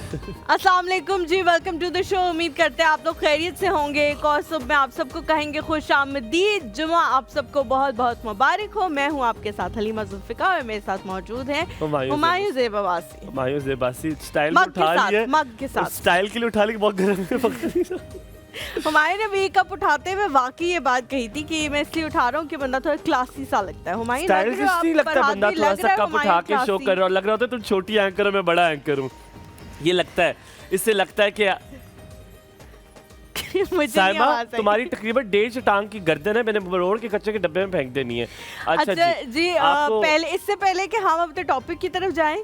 अस्सलाम वालेकुम जी, welcome to the show. उम्मीद करते हैं आप लोग खैरियत से होंगे। एक और सुबह में आप सबको कहेंगे खुश आमदीद। जुमा आप सबको बहुत बहुत मुबारक हो। मैं हूँ आपके साथ हलीमा जुल्फिकार और मेरे साथ मौजूद हैं हुमायूं ज़ेबासी। हुमायूं ज़ेबासी स्टाइल में उठा ली है, मग के साथ स्टाइल के लिए उठा ली, बहुत गर्म है। हुमायूं ने भी कप उठाते हुए वाकई ये बात कही थी कि मैं इसलिए उठा रहा हूँ कि बंदा थोड़ा क्लासी सा लगता है। हुमायूं स्टाइल नहीं लगता, बंदा थोड़ा सा कप उठा के शो कर रहा है, लग रहा होता है तुम छोटी एंकर हो मैं बड़ा एंकर हूँ, ये लगता है। इससे लगता है कि साइमा तुम्हारी तकरीबन 1.5 टांग की गर्दन है, मैंने रोड के कच्चे के डब्बे में फेंक देनी है। अच्छा जी, पहले इससे पहले कि हम अपने टॉपिक की तरफ जाएं,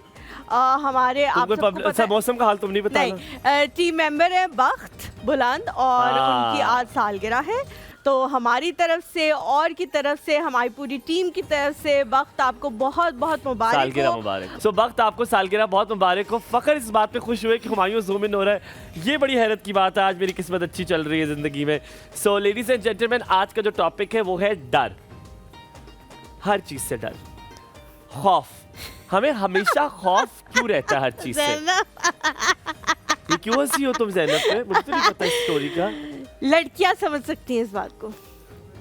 हमारे आप अच्छा मौसम का हाल तुम नहीं बताना। टीम मेंबर है बख्त बुलंद और उनकी आज सालगिरह है, तो हमारी तरफ से और की तरफ से हमारी पूरी टीम की तरफ से बख्त आपको बहुत बहुत मुबारक सालगिरह मुबारक। सो बख्त आपको सालगिरह बहुत मुबारक हो। फखर इस बात पे खुश हुए कि हुमायूं ज़ूम इन हो रहा है, ये बड़ी हैरत की बात है। आज मेरी किस्मत अच्छी चल रही है ज़िंदगी में। सो लेडीज एंड जेंटलमैन, आज का जो टॉपिक है वो है डर। हर चीज़ से डर, खौफ। हमें हमेशा खौफ क्यों रहता है हर चीज़ से? ये क्यों हंसी हो तुम ज़ैनब पे? मुझे तो नहीं पता इस स्टोरी का। लड़कियां समझ सकती हैं इस बात को,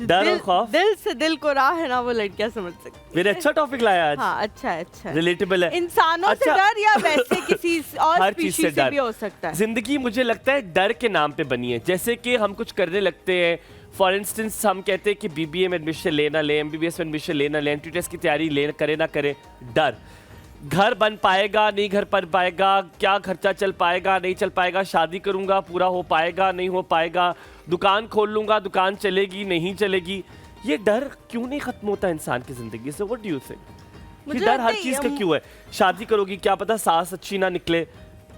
डर और खौफ, दिल से दिल को राह है ना, वो लड़कियां समझ सकती हैं। मेरे अच्छा टॉपिक लाया आज। हाँ, अच्छा रिलेटेबल है। इंसानों से डर या वैसे किसी और हर चीज से डर भी हो सकता है। जिंदगी मुझे लगता है डर के नाम पे बनी है। जैसे कि हम कुछ करने लगते हैं, फॉर इंस्टेंस हम कहते हैं कि बीबीए में एडमिशन लेना ले, एमबीबीएस में एडमिशन लेना ले, एंट्री टेस्ट की तैयारी ले करे ना करे, डर। घर बन पाएगा नहीं घर बन पाएगा, क्या खर्चा चल पाएगा नहीं चल पाएगा, शादी करूंगा पूरा हो पाएगा नहीं हो पाएगा, दुकान खोल लूंगा दुकान चलेगी नहीं चलेगी। ये डर क्यों नहीं खत्म होता इंसान की जिंदगी से? What do you think? ये डर हर चीज का क्यों है? शादी करोगी, क्या पता सास अच्छी ना निकले,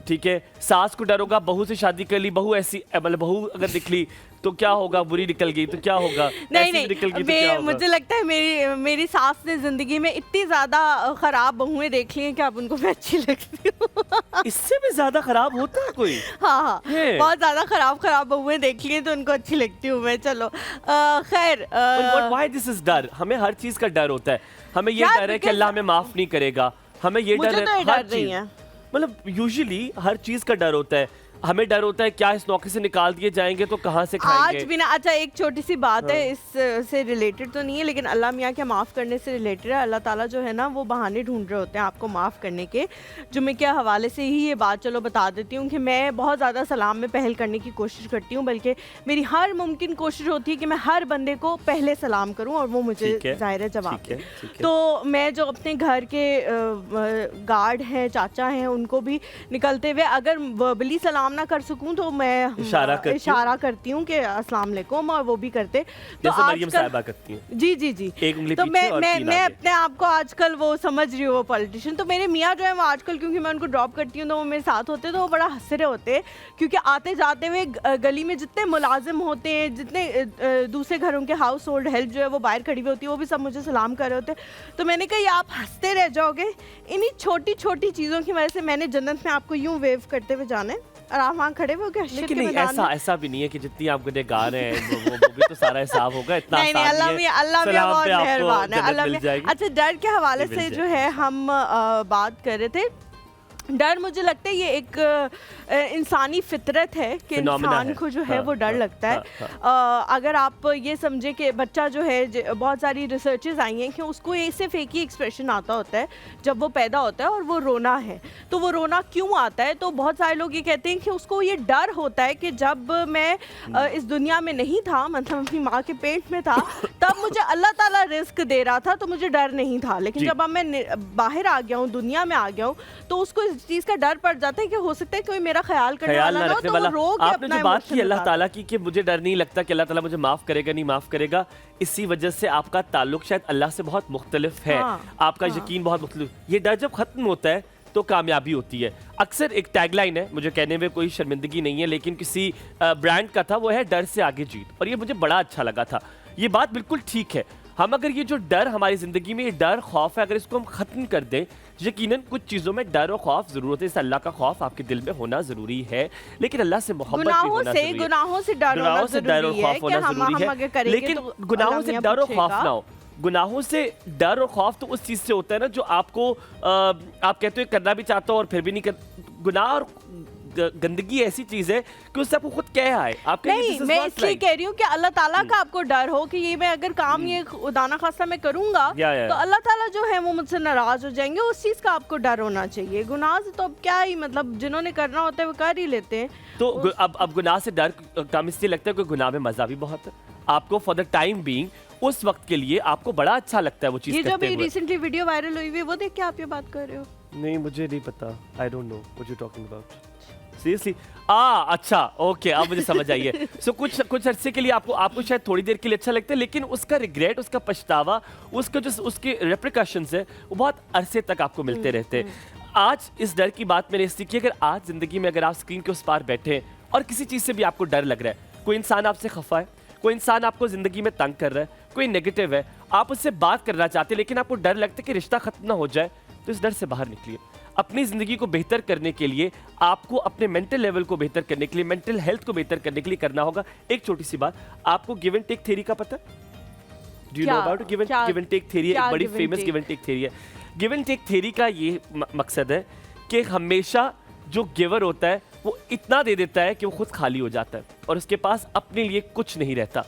ठीक है, सास को डर होगा, बहू से शादी कर ली, बहू ऐसी मतलब बहू अगर निकली तो क्या होगा, बुरी निकल गई तो क्या होगा, नहीं निकल गई तो क्या होगा? मुझे लगता है मेरी सास ने जिंदगी में इतनी ज्यादा खराब बहुएं देख ली हैं कि अब उनको मैं अच्छी लगती हूँ। इससे भी ज्यादा खराब होता है कोई? हाँ, बहुत ज्यादा खराब बहुएं देख ली हैं तो उनको अच्छी लगती हूँ मैं। चलो खैर, व्हाई दिस इज डर? हमें हर चीज का डर होता है। हमें ये डर है कि अल्लाह हमें माफ नहीं करेगा, हमें ये डर है हर चीज, मतलब यूजुअली हर चीज का डर होता है। हमें डर होता है क्या इस नौकरी से निकाल दिए जाएंगे तो कहाँ से खाएंगे? आज भी ना, अच्छा एक छोटी सी बात है, इस से रिलेटेड तो नहीं है लेकिन अल्लाह मियाँ के माफ़ करने से रिलेटेड है। अल्लाह ताला जो है ना वो बहाने ढूंढ रहे होते हैं आपको माफ़ करने के। जुम्मे के हवाले से ही ये बात चलो बता देती हूँ कि मैं बहुत ज़्यादा सलाम में पहल करने की कोशिश करती हूँ, बल्कि मेरी हर मुमकिन कोशिश होती है कि मैं हर बंदे को पहले सलाम करूँ और वो मुझे ज़ाहिर है जवाब दे। तो मैं जो अपने घर के गार्ड हैं, चाचा हैं, उनको भी निकलते हुए अगर वर्बली सलाम ना कर सकूं तो मैं इशारा करती हूँ कि अस्सलाम वालेकुम, और वो भी करते। तो मरियम साहिबा करती हैं। जी एक उंगली तो पीछे और मैं अपने आप को आजकल वो समझ रही हूँ वो पॉलिटिशियन। तो मेरे मियाँ जो है वो आजकल, क्योंकि मैं उनको ड्रॉप करती हूँ तो वो मेरे साथ होते तो वो बड़ा हंस रहे होते, क्योंकि आते जाते हुए गली में जितने मुलाजिम होते हैं, जितने दूसरे घरों के हाउस होल्ड हेल्प जो है वो बाहर खड़ी हुई होती है, वो भी सब मुझे सलाम कर रहे होते। तो मैंने कहा आप हंसते रह जाओगे, इन्हीं छोटी छोटी चीज़ों की वजह से मैंने जन्नत में आपको यूं वेव करते हुए जाना है और आप वहाँ खड़े हो गए। लेकिन नहीं, ऐसा भी नहीं है कि जितनी आप गुनहगार हैं वो भी तो सारा हिसाब होगा। इतना नहीं, अल्लाह में बहुत मेहरबान है, अल्लाह में। अच्छा, डर के हवाले से जो है हम बात कर रहे थे। डर मुझे लगता है ये एक इंसानी फितरत है कि इंसान को जो है वो डर लगता है। अगर आप ये समझे कि बच्चा जो है, बहुत सारी रिसर्चेस आई हैं कि उसको ये सिर्फ एक ही एक्सप्रेशन आता होता है जब वो पैदा होता है और वो रोना है। तो वो रोना क्यों आता है? तो बहुत सारे लोग ये कहते हैं कि उसको ये डर होता है कि जब मैं इस दुनिया में नहीं था, मतलब अपनी माँ के पेट में था, तब मुझे अल्लाह ताला रिस्क दे रहा था तो मुझे डर नहीं था, लेकिन जब अब मैं बाहर आ गया हूँ, दुनिया में आ गया हूँ, तो उसको इस चीज का डर पड़ जाता है कि हो सकता है कोई मेरा ख्याल करने वाला ना हो, तो वो रो के आपने जो बात की अल्लाह ताला की कि मुझे डर नहीं लगता कि अल्लाह ताला मुझे माफ करेगा नहीं माफ करेगा, इसी वजह से आपका ताल्लुक शायद अल्लाह से बहुत मुख्तलिफ है। आपका यकीन बहुत मुख्तलिफ। ये डर जब खत्म होता है तो कामयाबी होती है। अक्सर एक टैगलाइन है, मुझे कहने में कोई शर्मिंदगी नहीं है, लेकिन किसी ब्रांड का था, वो है डर से आगे जीत, और ये मुझे बड़ा अच्छा लगा था। ये बात बिल्कुल ठीक है। हम अगर ये जो डर हमारी जिंदगी में, ये डर खौफ है, अगर इसको हम खत्म कर दें, यकीनन कुछ चीजों में डर और खौफ जरूरत है। इस अल्लाह का खौफ आपके दिल में होना जरूरी है, लेकिन अल्लाह से मोहब्बत भी होना जरूरी है। गुनाहों से डर और खौफ होना जरूरी है, लेकिन गुनाहों से डर और खौफ ना हो। गुनाहों से डर और खौफ तो उस चीज से होता है ना जो आपको आप कहते हो करना भी चाहते हो और फिर भी नहीं कर। गुनाह और गंदगी ऐसी चीज है कि उससे आपको खुद क्या आए। आप नहीं, मैं इसलिए कह रही हूँ कि अल्लाह ताला का आपको डर हो कि ये मैं अगर काम ये खुदाना खासा मैं करूंगा तो अल्लाह ताला जो है वो मुझसे नाराज हो जाएंगे, उस चीज का आपको डर होना चाहिए। गुनाह से तो अब क्या ही मतलब, जिन्होंने करना होता है वो कर ही लेते हैं। तो अब गुनाह से डर कम इसलिए लगता है कि गुनाह में मजा भी बहुत है। आपको फॉर द टाइम बीइंग उस वक्त के लिए आपको बड़ा अच्छा लगता है वो चीज। ये जो भी रिसेंटली वीडियो वायरल हुई है वो देख के आप ये बात कर रहे हो? नहीं, मुझे नहीं पता, I don't know what you talking about seriously. अच्छा, ओके, अब मुझे समझ आई है। सो कुछ अरसे के लिए आपको शायद थोड़ी देर के लिए अच्छा लगता है, लेकिन उसका रिग्रेट, उसका पछतावा, उसके जो उसके रेप्रिकॉशंस है वो बहुत अरसे तक आपको मिलते रहते हैं। आज इस डर की बात मैंने इसलिए की, अगर आज जिंदगी में अगर आप स्क्रीन के उस पार बैठे और किसी चीज से भी आपको डर लग रहा है, कोई इंसान आपसे खफा है, कोई इंसान आपको जिंदगी में तंग कर रहा है, कोई नेगेटिव है, आप उससे बात करना चाहते हैं लेकिन आपको डर लगता है कि रिश्ता खत्म ना हो जाए, तो इस डर से बाहर निकलिए। अपनी जिंदगी को बेहतर करने के लिए आपको अपने मेंटल लेवल को बेहतर करने के लिए, मेंटल हेल्थ को बेहतर करने के लिए करना होगा एक छोटी सी बात। आपको गिव एंड टेक थ्योरी का पता है? Do you know about give and take theory? एक बड़ी famous give and take theory है। गिव एंड टेक थ्योरी का ये मकसद है कि हमेशा जो गिवर होता है वो इतना दे देता है कि वो खुद खाली हो जाता है और उसके पास अपने लिए कुछ नहीं रहता।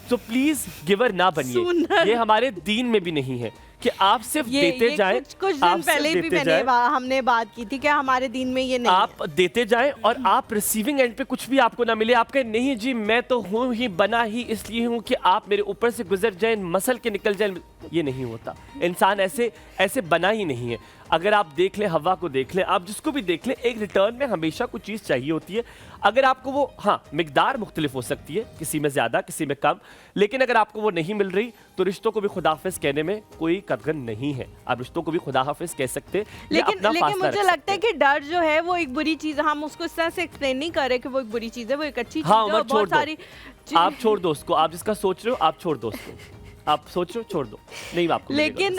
तो प्लीज गिवर ना बनिए, ये हमारे दीन में भी नहीं है कि आप सिर्फ देते जाएं। कुछ दिन पहले भी हमने बात की थी कि हमारे दीन में ये नहीं आप देते जाएं और आप रिसीविंग एंड पे कुछ भी आपको ना मिले, आप कहें नहीं जी मैं तो हूं ही, बना ही इसलिए हूं कि आप मेरे ऊपर से गुजर जाएं, मसल के निकल जाएं। ये नहीं होता, इंसान ऐसे बना ही नहीं है। अगर आप देख लें, हवा को देख लें, आप जिसको भी देख लें, एक रिटर्न में हमेशा कुछ चीज़ चाहिए होती है। अगर आपको वो, हाँ, मिकदार मुख्तलिफ हो सकती है, किसी में ज़्यादा किसी में कम, लेकिन अगर आपको वो नहीं मिल रही तो रिश्तों को भी खुदा हाफिज कहने में कोई कतगन नहीं है। आप रिश्तों को भी खुदा हाफिज कह सकते हैं, लेकिन मुझे लगता है कि डर जो है वो एक बुरी चीज़, हम उसको इस तरह से एक्सप्लेन नहीं कर रहे कि वो एक बुरी चीज़ है, वो एक अच्छी चीज़ है। बहुत सारी आप छोड़ दो उसको, आप जिसका सोच रहे हो आप छोड़ दो उसको, आप सोचो छोड़ दो, नहीं आपको। लेकिन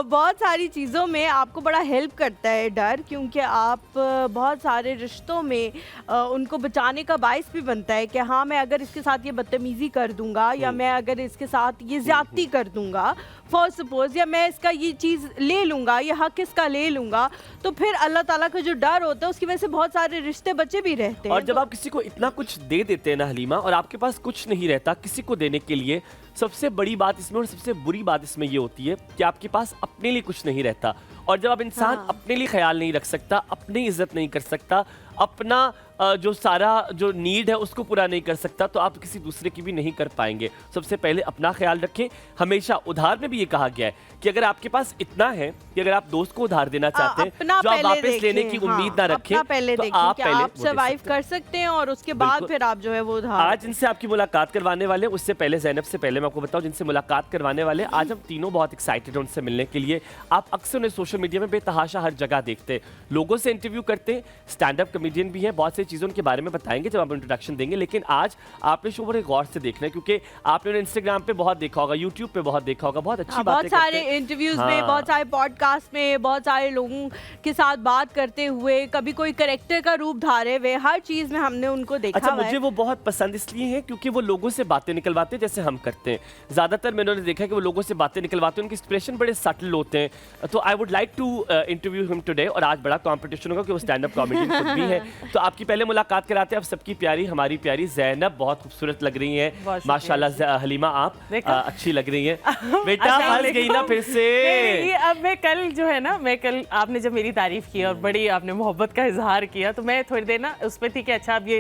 बहुत सारी चीज़ों में आपको बड़ा हेल्प करता है डर, क्योंकि आप बहुत सारे रिश्तों में उनको बचाने का बाइस भी बनता है कि हाँ, मैं अगर इसके साथ ये बदतमीज़ी कर दूंगा या मैं अगर इसके साथ ये ज़्यादती कर दूंगा फॉर सपोज, या मैं इसका ये चीज़ ले लूँगा, ये हक इसका ले लूँगा, तो फिर अल्लाह ताला का जो डर होता है उसकी वजह से बहुत सारे रिश्ते बचे भी रहते हैं। और जब आप किसी को इतना कुछ दे देते हैं ना हलीमा, और आपके पास कुछ नहीं रहता किसी को देने के लिए, सबसे बड़ी बात इसमें और सबसे बुरी बात इसमें ये होती है कि आपके पास अपने लिए कुछ नहीं रहता। और जब आप इंसान अपने लिए ख्याल नहीं रख सकता, अपनी इज्जत नहीं कर सकता, अपना जो सारा जो नीड है उसको पूरा नहीं कर सकता, तो आप किसी दूसरे की भी नहीं कर पाएंगे। सबसे पहले अपना ख्याल रखें। हमेशा उधार में भी ये कहा गया है कि अगर आपके पास इतना है कि अगर आप दोस्त को उधार देना चाहते हैं जो आप वापस लेने की उम्मीद ना रखें, पहले तो आप सर्वाइव कर सकते हैं और उसके बाद फिर आप जो है वो उधार। आज जिनसे आपकी मुलाकात करवाने वाले, उससे पहले ज़ैनब से पहले मैं आपको बताऊं जिनसे मुलाकात करवाने वाले, आज हम तीनों बहुत एक्साइटेड हैं उनसे मिलने के लिए। आप अक्सर उन्हें सोशल मीडिया में बेतहाशा हर जगह देखते हैं, लोगों से इंटरव्यू करते हैं, स्टैंड अप कॉमेडियन भी हैं, बहुत सी चीज़ों उनके बारे में बताएंगे जब आप इंट्रोडक्शन देंगे। लेकिन आज आपने शो बड़े गौर से देखना है, क्योंकि आपने उन्हें इंस्टाग्राम पे बहुत देखा होगा, यूट्यूब पे बहुत देखा होगा, बहुत अच्छी बातें बहुत सारे इंटरव्यूज में, बहुत सारे पॉडकास्ट में, बहुत सारे लोगों के साथ बात करते हुए, कभी कोई कैरेक्टर का रूप धारे हुए, हर चीज में हमने उनको देखा। अच्छा, मुझे वो बहुत पसंद इसलिए है क्योंकि वो लोगों से बातें निकलवाते हैं जैसे हम करते हैं। ज्यादातर मैंने देखा है कि वो लोगों से बातें निकलवाते हैं, उनके एक्सप्रेशन बड़े सटल होते हैं। तो I would like to interview him today, और आज बड़ा कंपटीशन होगा कि वो स्टैंड अप कॉमेडियन खुद भी है। तो आपकी पहले मुलाकात कराते हैं, आप सबकी प्यारी, हमारी प्यारी ज़ैनब, बहुत खूबसूरत लग रही हैं माशाल्लाह। हलीमा आप अच्छी लग रही हैं। बेटा फंस गई ना फिर से। अब मैं कल जो है ना, मैं कल आपने जब मेरी तारीफ की और बड़ी आपने मोहब्बत का इजहार किया, तो मैं थोड़ी देर ना उस पर थी कि अच्छा अब ये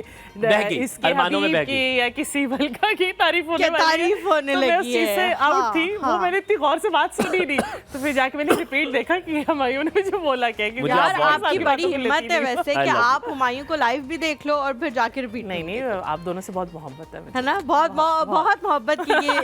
इसके हबीब की या किसी बलका की तारीफ होने लगी है, उस चीज से आउट थी। वो मैंने इतनी गौर से बात सुनी नहीं, तो फिर जाके मैंने रिपीट देखा कि हुमायूं ने जो बोला क्या। यार आपकी बड़ी हिम्मत है वैसे कि आप हुमायूं को लाइव भी देख लो और फिर जाके रिपीट। नहीं, आप दोनों से बहुत मोहब्बत है ना, बहुत मोहब्बत की ये।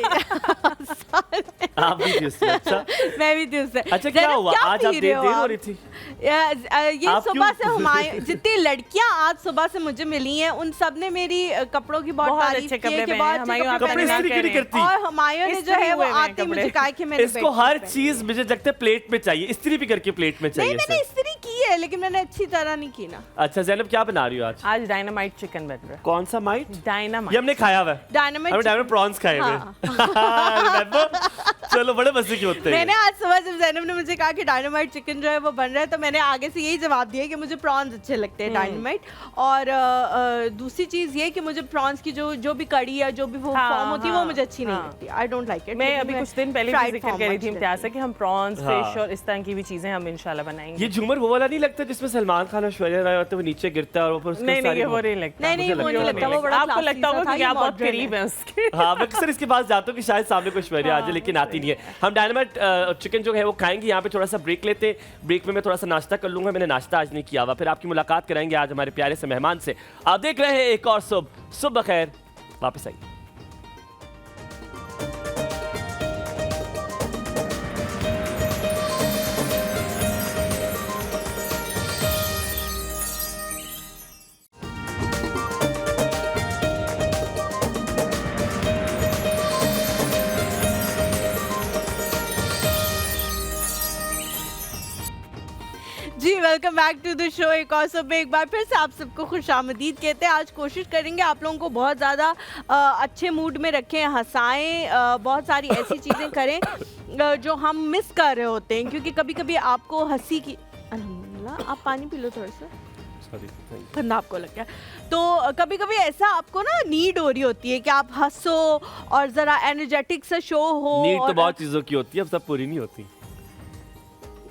आप भी थी उससे? अच्छा, मैं भी थी उससे। अच्छा, क्या हुआ आज आप देर हो रही थी? ये सुबह से हुमायूं, जितनी लड़कियां आज सुबह से मुझे मिली हैं उन सब ने मेरी कपड़ों की बहुत तारीफ की है कि बहुत कपड़े इस्त्री क्यों नहीं करती? और हुमायूं ने जो है वो आती मुझे कहा कि मैंने इसको हर चीज मुझे लगता है प्लेट में चाहिए, इस्त्री भी करके प्लेट में चाहिए। मैंने इस्त्री की है लेकिन मैंने अच्छी तरह नहीं की ना। अच्छा ज़ैनब, क्या बना रही हो आज? आज डायनामाइट चिकन बन रहा है। कौन सा माइट? डायनामाइट। ये हमने खाया हुआ है। डायनामाइट प्रॉन्स खाए हुए। चलो बड़े मजे की होते हैं। मैंने आज सुबह जब ज़ैनब ने मुझे कहा कि डायनामाइट चिकन जो है वो बन रहा है, तो मैंने आगे से यही जवाब दिया कि मुझे प्रॉन्स अच्छे लगते हैं डायनामाइट। और दूसरी चीज़ ये कि मुझे प्रॉन्स की जो भी कड़ी या जो भी वो फॉर्म होती है वो मुझे अच्छी नहीं लगती। I don't like it. मैं अभी कुछ दिन पहले भी जिक्र कर रही थी इम्तियाज़ से कि हम प्रॉन्स, फिश और इस तरह की भी चीजें हम इंशाल्लाह बनाएंगे। ये झूमर वो वाला नहीं लगता जिसमें सलमान खान और ऐश्वर्या राय होते हैं, वो नीचे गिरता है और ऊपर उसके नहीं नहीं वो नहीं लगता। नहीं वो नहीं लगता, वो बड़ा आपको लगता होगा कि आप बहुत करीब हैं उसके। हाँ, मैं अक्सर इसके पास जाता हूँ कि शायद सामने कोई ऐश्वर्या आ जाए, लेकिन आती नहीं है। हम डायनामाइट चिकन जो है वो खाएंगे। यहाँ पे थोड़ा सा ब्रेक लेते हैं। ब्रेक में मैं थोड़ा सा नाश्ता कर लूंगा, मैंने नाश्ता आज नहीं किया हुआ। फिर आपकी मुलाकात कराएंगे आज हमारे प्यारे से मेहमान से। आप देख रहे हैं एक और सुबह खैर। वापस आइए। जी welcome back to the show. एक और सुबह एक बार फिर से आप सबको खुशामदीद कहते हैं। आज कोशिश करेंगे आप लोगों को बहुत ज़्यादा अच्छे मूड में रखें, हंसाएं, बहुत सारी ऐसी चीज़ें करें जो हम मिस कर रहे होते हैं, क्योंकि कभी कभी आपको हंसी की अल्हम्दुलिल्लाह। आप पानी पी लो थोड़ा सा, ठंडा आपको लग गया। तो कभी कभी ऐसा आपको ना नीड हो रही होती है कि आप हंसो और ज़रा एनर्जेटिक सा शो हो। नीड तो बहुत चीज़ों की होती है, अब सब पूरी नहीं होती।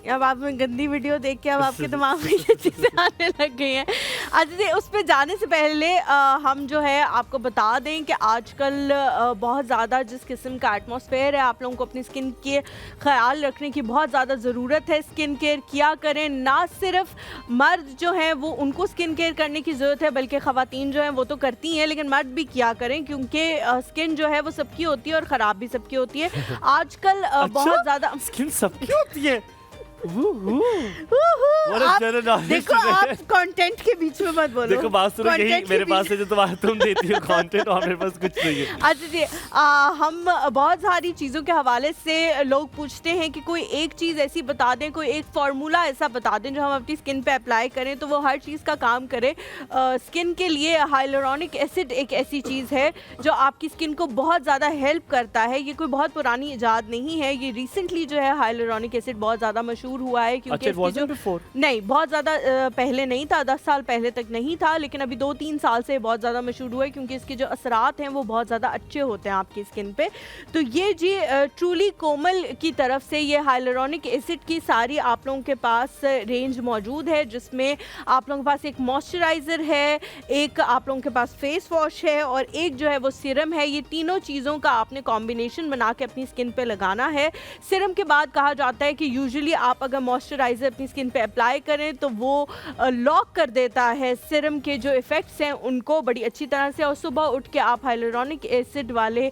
अब आप में गंदी वीडियो देख के अब आपके दिमाग में ये चीज़ें आने लग गई हैं। अच्छा, उस पर जाने से पहले हम जो है आपको बता दें कि आजकल बहुत ज़्यादा जिस किस्म का एटमॉस्फेयर है, आप लोगों को अपनी स्किन के ख्याल रखने की बहुत ज़्यादा ज़रूरत है। स्किन केयर किया करें। ना सिर्फ मर्द जो हैं वो उनको स्किन केयर करने की ज़रूरत है, बल्कि ख़वातीन जो हैं वो तो करती हैं, लेकिन मर्द भी किया करें, क्योंकि स्किन जो है वो सबकी होती है और ख़राब भी सबकी होती है। आजकल बहुत ज़्यादा स्किन सबकी होती है। देखो आप कंटेंट के बीच में मत बोलो। देखो बात सुनो, यही मेरे पास है जो तुम देती हो कंटेंट, और मेरे पास कुछ नहीं है। अच्छा जी, हम बहुत सारी चीज़ों के हवाले से लोग पूछते हैं कि कोई एक चीज़ ऐसी बता दें, कोई एक फार्मूला ऐसा बता दें जो हम अपनी स्किन पे अप्लाई करें तो वो हर चीज़ का काम करे। स्किन के लिए हाइलुरोनिक एसिड एक ऐसी चीज़ है जो आपकी स्किन को बहुत ज़्यादा हेल्प करता है। ये कोई बहुत पुरानी इजाद नहीं है, ये रिसेंटली जो है हाइलुरोनिक एसिड बहुत ज़्यादा मशहूर हुआ है, क्योंकि नहीं बहुत ज़्यादा पहले नहीं था, 10 साल पहले तक नहीं था, लेकिन अभी 2-3 साल से बहुत ज़्यादा मशहूर हुआ है, क्योंकि इसके जो असरात हैं वो बहुत ज़्यादा अच्छे होते हैं आपकी स्किन पे। तो ये जी ट्रूली कोमल की तरफ से ये हाइलुरोनिक एसिड की सारी आप लोगों के पास रेंज मौजूद है, जिसमें आप लोगों के पास एक मॉइस्चराइज़र है, एक आप लोगों के पास फेस वॉश है और एक जो है वो सीरम है। ये तीनों चीज़ों का आपने कॉम्बिनेशन बना के अपनी स्किन पे लगाना है। सीरम के बाद कहा जाता है कि यूजुअली आप अगर मॉइस्चराइज़र अपनी स्किन पे अप्लाई करें तो वो लॉक कर देता है सीरम के जो इफ़ेक्ट्स हैं उनको बड़ी अच्छी तरह से, और सुबह उठ के आप हाइलुरोनिक एसिड वाले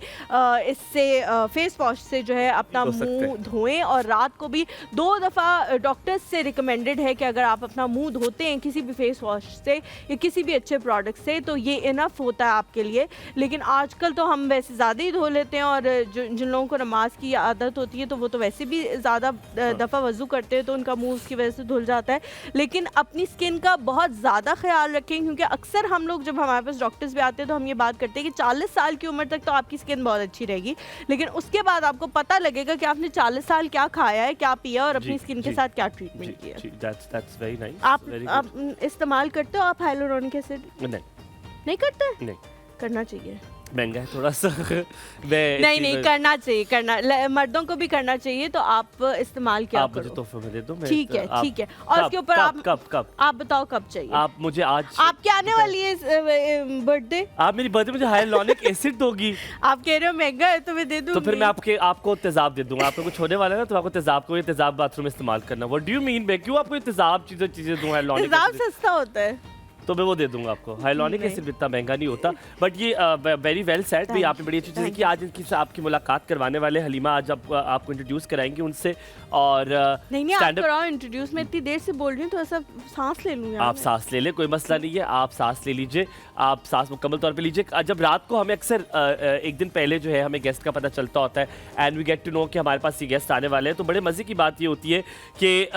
इससे फेस वॉश से जो है अपना मुंह धोएं, और रात को भी 2 दफ़ा डॉक्टर्स से रिकमेंडेड है कि अगर आप अपना मुंह धोते हैं किसी भी फेस वॉश से या किसी भी अच्छे प्रोडक्ट से तो ये इनफ होता है आपके लिए। लेकिन आजकल तो हम वैसे ज़्यादा ही धो लेते हैं, और जिन लोगों को नमाज की आदत होती है तो वो तो वैसे भी ज़्यादा दफ़ा वज़ू करते हैं तो उनका मुंह उसकी वजह से धुल जाता है। लेकिन अपनी स्किन का बहुत ज़्यादा ख्याल रखें, क्योंकि अक्सर हम लोग जब हमारे पास डॉक्टर्स भी आते हैं तो हम ये बात करते हैं कि 40 साल की उम्र तक तो आपकी स्किन बहुत अच्छी रहेगी, लेकिन उसके बाद आपको पता लगेगा कि आपने 40 साल क्या खाया है, क्या पिया और अपनी स्किन के साथ क्या ट्रीटमेंट किया। आप इस्तेमाल करते हो आप हाइलुरोनिक एसिड? नहीं करते? नहीं करना चाहिए। महंगा है थोड़ा सा। नहीं करना चाहिए, मर्दों को भी करना चाहिए। तो आप इस्तेमाल क्या आप मुझे तोहफे में दे दो। ठीक है और उसके ऊपर आप बताओ कब चाहिए? आप मुझे आज, आपके आने वाली है बर्थडे, आप मेरी बर्थडे मुझे हाइलुरोनिक एसिड दोगी? आप कह रहे हो महंगा है तो मैं दे दूंगी। तो फिर मैं आपको तेजाब दे दूंगा। आपको कुछ होने वाला है ना तो आपको तेजाब बाथरूम में इस्तेमाल करना। What do you mean? मैं क्यों आपको तेजाब चीजें दूं? हाइलुरोनिक तेजाब सस्ता होता है तो मैं वो दे दूंगा आपको। हाइलुरोनिक एसिड इतना महंगा नहीं होता। बट ये वेरी वेल सेड भी, आपने बड़ी अच्छी चीज़ की। आज इनकी आपकी मुलाकात करवाने वाले हलीमा आज आपको इंट्रोड्यूस कराएंगे उनसे। और नहीं आप कराओ इंट्रोड्यूस। मैं इतनी देर से बोल रही हूँ तो ऐसा सांस ले लूँ। आप सांस ले ले, कोई मसला नहीं है, आप सांस ले लीजिए, आप सांस मुकम्मल तौर पे लीजिए। जब रात को हमें अक्सर एक दिन पहले जो है हमें गेस्ट का पता चलता होता है, and we get to know कि हमारे पास ये गेस्ट आने वाले हैं, तो बड़े मज़े की बात ये होती है कि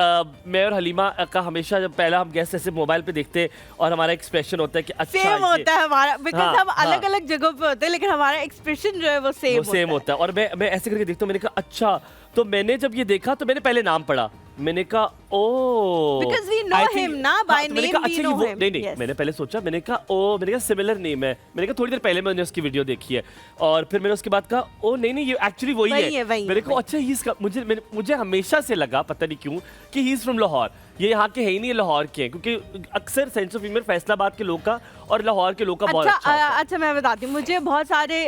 मैं और हलीमा का हमेशा जब पहला हम गेस्ट ऐसे मोबाइल पे देखते हैं और हमारा एक्सप्रेशन होता है कि अच्छा सेम होता है हमारा, बिकॉज़ हम अलग अलग जगहों पे होते हैं लेकिन हमारा एक्सप्रेशन जो है वो सेम होता है। और मैं ऐसे करके देखता हूँ, मैंने कहा अच्छा, तो मैंने जब ये देखा तो मैंने पहले नाम पढ़ा, मैंने कहा oh, because we know him ना by name, we know him. नहीं, मैंने पहले सोचा, मैंने कहा सिमिलर नेम है, मैंने कहा थोड़ी देर पहले मैंने उसकी वीडियो देखी है, और फिर मैंने उसके बाद कहा ओ नहीं ये एक्चुअली वही है। मेरे को अच्छा ही इसका मुझे हमेशा से लगा, पता नहीं क्यों, कि ही इज फ्रॉम लाहौर, ये यहाँ के है ही नहीं, लाहौर के हैं, क्योंकि अक्सर सेंस ऑफ ह्यूमर फैसलाबाद के लोग का और लाहौर के लोग का बहुत अच्छा होता है। अच्छा मैं बताती हूँ, मुझे बहुत सारे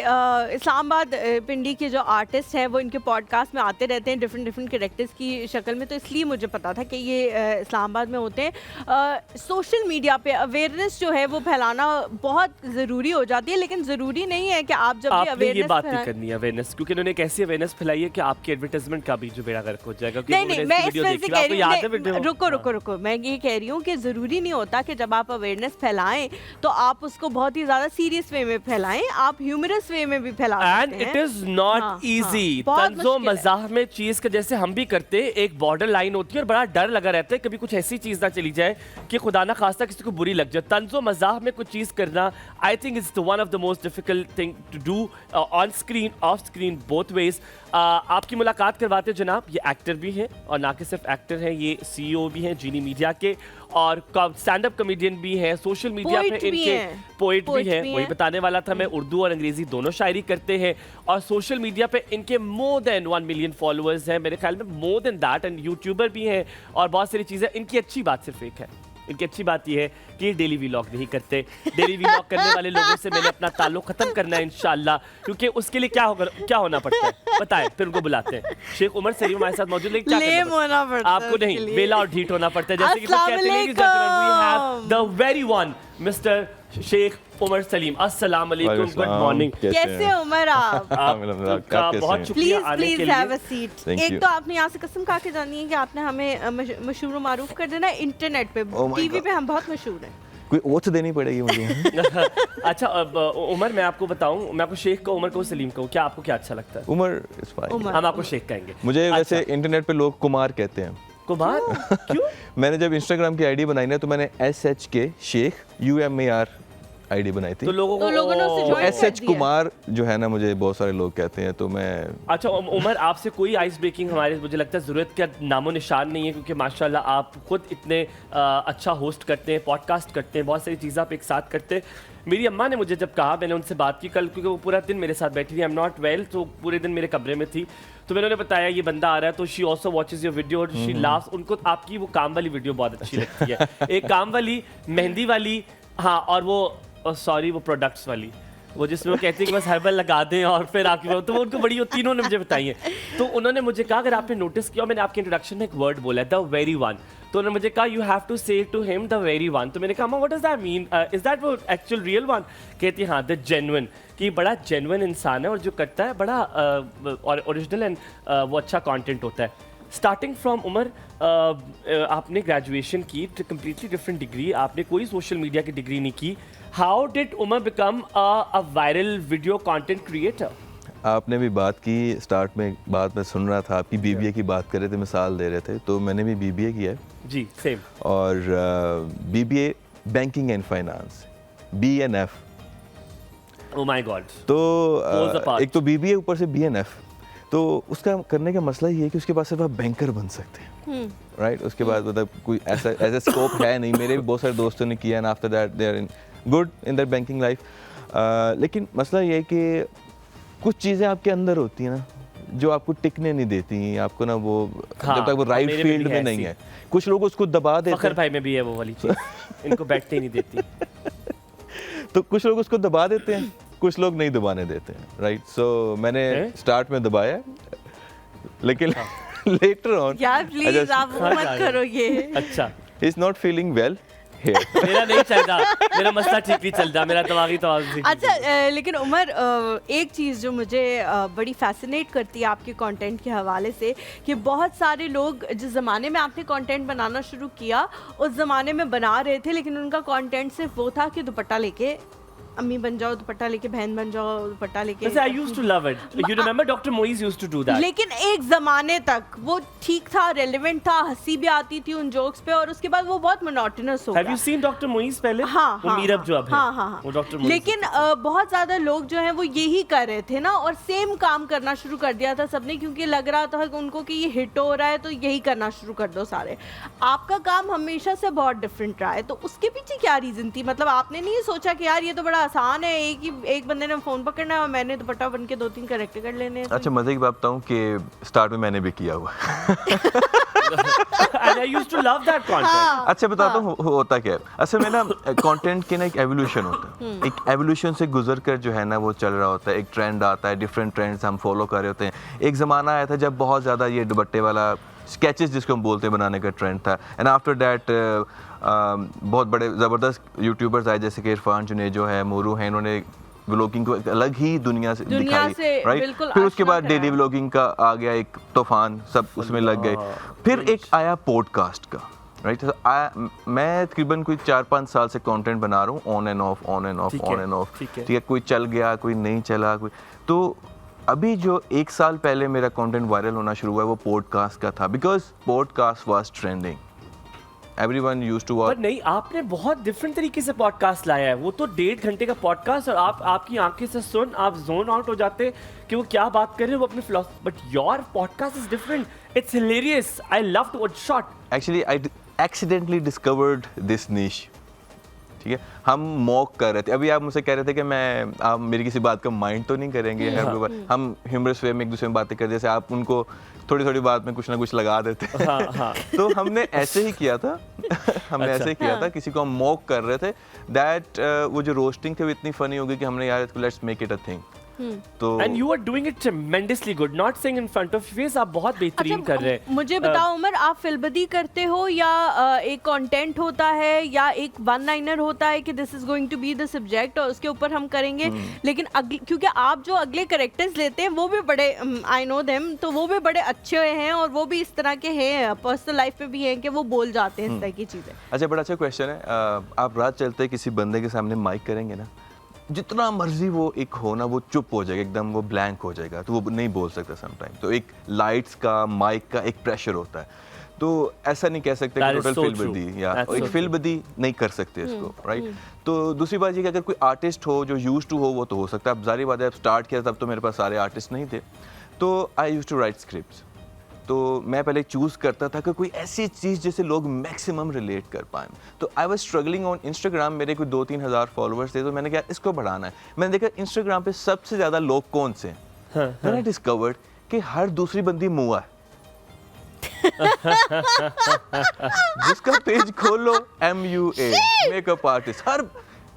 इस्लामाबाद पिंडी के जो आर्टिस्ट हैं वो इनके पॉडकास्ट में आते रहते हैं डिफरेंट कैरेक्टर्स की शक्ल में, तो इसलिए मुझे पता था कि ये इस्लामाबाद में होते हैं। सोशल मीडिया पे अवेयरनेस जो है वो फैलाना बहुत ज़रूरी हो जाती है, लेकिन ज़रूरी नहीं है कि आप जब भी अवेयरनेस, ये बात नहीं करनी है अवेयरनेस, क्योंकि उन्होंने एक ऐसी अवेयरनेस फैलाई है कि आपकी एडवर्टाइजमेंट का भी जो बेड़ा गर्क हो जाएगा। नहीं मैं इस वजह से कह रही हूँ, रुको, मैं ये कह रही हूँ कि ज़रूरी नहीं होता कि जब आप अवेयरनेस फैलाएं तो आप उसको बहुत ही ज़्यादा सीरियस वे में फैलाएं, आप ह्यूमरस वे में भी फैला सकते हैं। And it is not easy. तंज़ो मज़ाह में चीज़ का जैसे हम भी करते हैं, एक बॉर्डर लाइन होती है और बड़ा डर लगा रहता है कभी कुछ ऐसी चीज़ ना चली जाए कि खुदा ना खास्ता किसी को बुरी लग जाए। तंज़ो मज़ाह में कुछ चीज़ करना, I think it's one of the most difficult thing to do on screen, off screen, both ways. आपकी मुलाकात करवाते जनाब, ये एक्टर भी हैं और ना कि सिर्फ एक्टर हैं, ये CEO भी हैं जीनी मीडिया के, और स्टैंड अप कॉमेडियन भी हैं, सोशल मीडिया पे इनके पोइट भी हैं, वही बताने वाला था मैं, उर्दू और अंग्रेजी दोनों शायरी करते हैं, और सोशल मीडिया पे इनके मोर देन 1 मिलियन फॉलोअर्स हैं, मेरे ख्याल में more than that, and YouTuber भी हैं और बहुत सारी चीज़ें। इनकी अच्छी बात सिर्फ एक है, इनकी अच्छी बात यह है कि ये डेली व्लॉग नहीं करते। डेली व्लॉग करने वाले लोगों से मैंने अपना ताल्लुक खत्म करना है इंशाल्लाह, क्योंकि उसके लिए क्या होना पड़ता है बताएं, फिर उनको बुलाते हैं। शेख उमर सलीम हमारे साथ मौजूद, लेकिन क्या होना पड़ता है आपको? नहीं, वेला और ढीठ होना पड़ता है, जैसे कि लोग कहते हैं we have the very one mister Sheikh Umar Salim. अस्सलाम वालेकुम, गुड मॉर्निंग। कैसे उमर आप? आपका बहुत शुक्रिया आने के लिए। Have a seat. एक तो आपने यहाँ से कसम खा के जानी है कि आपने हमें मशहूर मारूफ कर देना है इंटरनेट पे, टीवी पे हम बहुत मशहूर हैं। कोई ओथ देनी पड़ेगी मुझे। अच्छा उमर, मैं आपको बताऊं, मैं आपको शेख को, उमर को, सलीम को, क्या आपको क्या अच्छा लगता है? उमर इज फाइन, हम आपको शेख कहेंगे। मुझे वैसे इंटरनेट पे लोग कुमार कहते हैं। कुमार क्यों? मैंने जब इंस्टाग्राम की आईडी बनाई ना, तो मैंने SHK शेख UMAR आईडी बनाई थी, तो लोगों को SH कुमार जो है ना, मुझे बहुत सारे लोग कहते हैं, तो मैं। अच्छा उमर, आपसे कोई आइस ब्रेकिंग हमारे मुझे लगता है ज़रूरत का नामो निशान नहीं है, क्योंकि माशाल्लाह आप खुद इतने अच्छा होस्ट करते हैं, पॉडकास्ट करते हैं, बहुत सारी चीज़ें आप एक साथ करते हैं। मेरी अम्मा ने मुझे जब कहा, मैंने उनसे बात की कल, क्योंकि वो पूरा दिन मेरे साथ बैठी थी, आई एम नॉट वेल, तो पूरे दिन मेरे कमरे में थी, तो मैंने उन्हें बताया ये बंदा आ रहा है, तो she also watches your video और शी लाफ्स। उनको आपकी वो काम वाली वीडियो बहुत अच्छी लगती है, एक काम वाली, मेहंदी वाली, हाँ, और वो सॉरी वो प्रोडक्ट्स वाली, वो जिसमें वो कहते हैं कि बस हर्बल लगा दें और फिर आपकी, तो वो उनको बड़ी, वो तीनों ने मुझे बताई है। तो उन्होंने मुझे कहा, अगर आपने नोटिस किया, मैंने आपके इंट्रोडक्शन में एक वर्ड बोला है, द वेरी वन, तो उन्होंने मुझे कहा you have to say to him the very one. तो मैंने कहा what does that mean, is that वो एक्चुअल रियल वन? कहती हाँ, द जेन्युइन, कि बड़ा जेन्युइन इंसान है और जो करता है बड़ा ओरिजिनल एंड वो अच्छा कंटेंट होता है। स्टार्टिंग फ्रॉम उमर, आपने ग्रेजुएशन की, कम्प्लीटली डिफरेंट डिग्री, आपने कोई सोशल मीडिया की डिग्री नहीं की। How did Umar become a viral video content creator? आपने भी बात की, स्टार्ट में बात मैं सुन रहा था, आपकी BBA की बात कर रहे थे, मिसाल दे रहे थे, तो मैंने भी BBA किया है जी, सेम, और BBA banking and finance, BNF। Oh my God. तो एक तो BBA ऊपर से BNF, तो उसका करने का मसला ये है कि उसके बाद सिर्फ आप बैंकर बन सकते हैं, राइट? उसके बाद मतलब कोई ऐसा स्कोप है नहीं। मेरे भी बहुत सारे दोस्तों ने किया, and after that they are good in their banking life. लेकिन मसला ये है कि कुछ चीज़ें आपके अंदर होती हैं ना, जो आपको टिकने नहीं देती, आपको ना वो, हाँ, जब तक वो राइट फील्ड में नहीं है, कुछ लोग उसको दबा देते हैं। फखर भाई में भी है वो वाली चीज़, इनको बैठते ही नहीं देती। तो कुछ लोग उसको दबा देते हैं, कुछ लोग नहीं दबाने देते हैं, राइट? सो मैंने स्टार्ट में दबाया, लेकिन लेटर ऑन, यार प्लीज आप मत करो ये। अच्छा, he is not feeling well here. मेरा नहीं चल रहा, मेरा मसला ठीक नहीं चल रहा, मेरा दिमागी तवाज़ुन। अच्छा लेकिन उमर, एक चीज़ जो मुझे बड़ी फैसिनेट करती है आपके कंटेंट के हवाले से, कि बहुत सारे लोग जिस ज़माने में आपने कंटेंट बनाना शुरू किया, उस ज़माने में बना रहे थे, लेकिन उनका कंटेंट सिर्फ वो था कि दुपट्टा लेके अम्मी बन जाओ दुपट्टा लेके, बहन बन जाओ दुपट्टा लेके। I used to love it. You remember Dr. Moiz used to do that. लेकिन एक जमाने तक वो ठीक था, रेलेवेंट था, हंसी भी आती थी उन जोक्स पे, और उसके बाद वो बहुत मोनोटोनस हो गया। Have you seen Dr. Moiz पहले? हाँ, वो मीरब जो अब है। हाँ। वो Dr. Moiz। लेकिन बहुत ज्यादा लोग जो हैं वो यही कर रहे थे ना, और सेम काम करना शुरू कर दिया था सबने, क्योंकि लग रहा था कि उनको कि ये हिट हो रहा है तो यही करना शुरू कर दो सारे। आपका काम हमेशा से बहुत डिफरेंट रहा है, तो उसके पीछे क्या रीजन थी? मतलब आपने नहीं सोचा कि यार ये तो बड़ा आसान है, एक बंदे ने फोन पकड़ना है और मैंने दुपट्टा बन के 2-3 करेक्ट कर लेने हैं? अच्छा, मजे की बात बताऊं कि स्टार्ट में मैंने भी किया हुआ And I used to love that content. अच्छा बताता हूँ होता क्या है। असल में ना कंटेंट के ना एक एवोल्यूशन होता है, एक एवोल्यूशन से गुजर कर जो है ना वो चल रहा होता है, एक ट्रेंड आता है, डिफरेंट ट्रेंड्स हम फॉलो कर रहे होते हैं। एक ज़माना आया था जब बहुत ज़्यादा ये दुपट्टे वाला स्केचेस जिसको हम बोलते हैं बनाने का ट्रेंड था, एंड आफ्टर दैट बहुत बड़े ज़बरदस्त यूट्यूबर्स आए जैसे कि इरफान जुनेजो है, मोरू है, इन्होंने व्लॉगिंग को एक अलग ही दुनिया से दिखाई, राइट। फिर उसके बाद डेली व्लॉगिंग का आ गया एक तूफान, सब उसमें लग गए। फिर एक आया पॉडकास्ट का, राइट। मैं तकरीबन कोई 4-5 साल से कंटेंट बना रहा हूँ, ऑन एंड ऑफ। ठीक है, कोई चल गया, कोई नहीं चला, कोई तो अभी जो 1 साल पहले मेरा कंटेंट वायरल होना शुरू हुआ वो पॉडकास्ट का था, because podcast was trending, everyone used to watch. पर नहीं, आपने बहुत डिफरेंट तरीके से पॉडकास्ट लाया है। वो तो 1.5 घंटे का पॉडकास्ट, और आपकी आंखें से सुन आप जोन आउट हो जाते कि वो क्या बात कर रहे हैं, वो अपने philosophy. But your podcast is different, it's hilarious, I love to watch shot. Actually I accidentally discovered this niche, ठीक है। हम मॉक कर रहे थे, अभी आप मुझसे कह रहे थे कि आप मेरी किसी बात का माइंड तो नहीं करेंगे, हम ह्यूमरस वे में एक दूसरे में बातें कर, जैसे आप उनको थोड़ी बात में कुछ ना कुछ लगा देते हैं। हाँ। तो हमने ऐसे ही किया था ऐसे ही किया था, किसी को हम मॉक कर रहे थे, दैट वो जो रोस्टिंग थी वो इतनी फनी हो गई कि हमने यार let's make it a thing. तो and you are doing it tremendously good, not saying in front of face, आप बहुत बेहतरीन कर रहे हैं। मुझे बताओ उमर, आप फिल्मबदी करते हो या एक कंटेंट होता है या एक वन लाइनर होता है कि this is going to be the subject और उसके ऊपर हम करेंगे, लेकिन क्योंकि आप जो अगले कैरेक्टर्स लेते हैं वो भी बड़े, आई नो देम, तो वो भी बड़े अच्छे हैं और वो भी इस तरह के हैं, पर्सनल लाइफ में भी हैं कि वो बोल जाते हैं इस तरह की चीज़ें। अच्छा, बड़ा अच्छा क्वेश्चन है। आप रात चलते किसी बंदे के सामने माइक करेंगे ना, जितना मर्जी वो एक हो ना, वो चुप हो जाएगा, एकदम वो ब्लैंक हो जाएगा, तो वो नहीं बोल सकता समटाइम। तो एक लाइट्स का, माइक का एक प्रेशर होता है, तो ऐसा नहीं कह सकते कि टोटल फिल्मबदी या एक फिल्मबदी नहीं कर सकते इसको, राइट। तो दूसरी बात ये कि अगर कोई आर्टिस्ट हो जो यूज्ड टू हो वो तो हो सकता है। अब जारी बात है, अब स्टार्ट किया तब तो मेरे पास सारे आर्टिस्ट नहीं थे, तो I used to write scripts. तो मैं पहले चूज़ करता था कि कोई ऐसी चीज़ जिसे लोग मैक्सिमम रिलेट कर पाएँ। तो I was struggling on Instagram, मेरे कोई 2-3 हज़ार फॉलोअर्स थे, तो मैंने कहा इसको बढ़ाना है। मैंने देखा इंस्टाग्राम पे सबसे ज़्यादा लोग कौन से हैं, मैंने डिस्कवर्ड कि हर दूसरी बंदी मुआ है। जिसका पेज खोल लो MUA, मेकअप आर्टिस्ट, हर,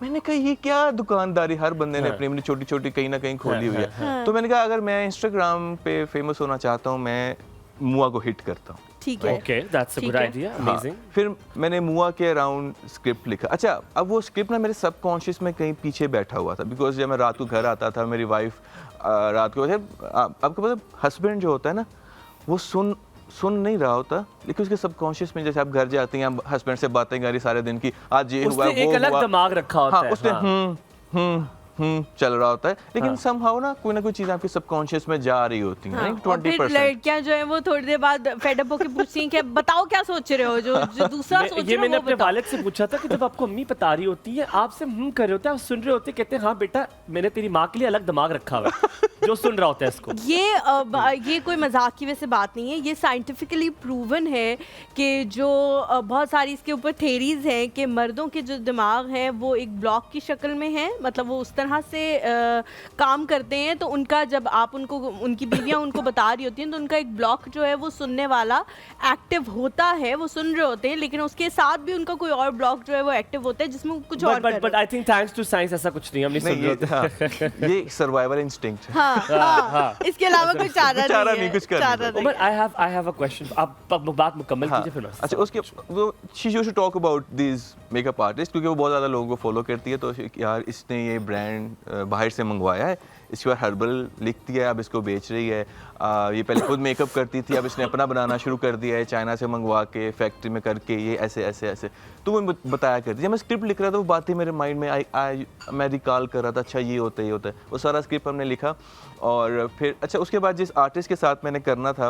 मैंने कहा ये क्या दुकानदारी, हर बंदे ने अपनी छोटी छोटी कहीं ना कहीं खोली हुई है। तो मैंने कहा अगर मैं इंस्टाग्राम पे फेमस होना चाहता हूँ, मैं मुआ को हिट करता हूँ। ठीक है, okay, that's a good idea, amazing. फिर मैंने मुआ के अराउंड स्क्रिप्ट लिखा। अच्छा, अब वो स्क्रिप्ट ना मेरे सबकॉन्शियस में कहीं पीछे बैठा हुआ था, बिकॉज जब मैं रात को घर आता था, मेरी वाइफ रात को, आपको पता हस्बैंड जो होता है ना, वो सुन नहीं रहा होता, लेकिन उसके सबकॉन्शियस में, जैसे आप घर जाते हैं, हस्बैंड से बातें करी सारे दिन की, आज ये हुआ, वो एक अलग दिमाग रखा होता है, उसने चल रहा होता है, लेकिन somehow ना कोई चीज आपके सबकॉन्शियस में जा रही होती है। 20% लड़कियां जो है वो थोड़ी देर बाद फेड अप होकर पूछती हैं कि बताओ क्या सोच रहे हो, जो दूसरा सोच रहे हो। ये मैंने अपने वालिद से पूछा था कि जब आपको अम्मी बता रही होती है, आपसे कर रहे होते हैं, आप सुन रहे होते, कहते हैं हाँ बेटा मैंने तेरी माँ के लिए अलग दिमाग रखा हुआ है, जो सुन रहा होता है इसको। ये कोई मजाक की वजह से बात नहीं है, ये साइंटिफिकली प्रूवन है कि जो बहुत सारी इसके ऊपर थेरीज हैं कि मर्दों के जो दिमाग हैं वो एक ब्लॉक की शक्ल में है, मतलब वो उस तरह से काम करते हैं। तो उनका जब आप उनको, उनकी बीवियां उनको बता रही होती हैं, तो उनका एक ब्लॉक जो है वो सुनने वाला एक्टिव होता है, वो सुन रहे होते हैं, लेकिन उसके साथ भी उनका कोई और ब्लॉक जो है वो एक्टिव होता है जिसमें कुछ और but I think thanks to science ऐसा कुछ नहीं, हम नहीं सुन रहे होते। ये सर्वाइवल इंस्टिंक्ट है। हाँ, इसके अलावा कुछ चारा नहीं, कुछ करना नहीं। But I have a question, आप बात मुकम्मल कीजिए फिर। अच्छा, उसके वो she used to talk about this makeup artist, क्योंकि वो बहुत ज़्यादा लोगों को फॉलो करती है, तो यार इसने ये ब्रांड बाहर से मंगवाया है, इसके बाद हर्बल लिखती है, अब इसको बेच रही है। ये पहले खुद मेकअप करती थी, अब इसने अपना बनाना शुरू कर दिया है, चाइना से मंगवा के फैक्ट्री में करके, ये ऐसे ऐसे ऐसे। तो वो बताया करती, जब मैं स्क्रिप्ट लिख रहा था वो बातें मेरे माइंड में मैं रिकॉल कर रहा था, अच्छा ये होता है ये होता है। वो सारा स्क्रिप्ट हमने लिखा और फिर अच्छा उसके बाद जिस आर्टिस्ट के साथ मैंने करना था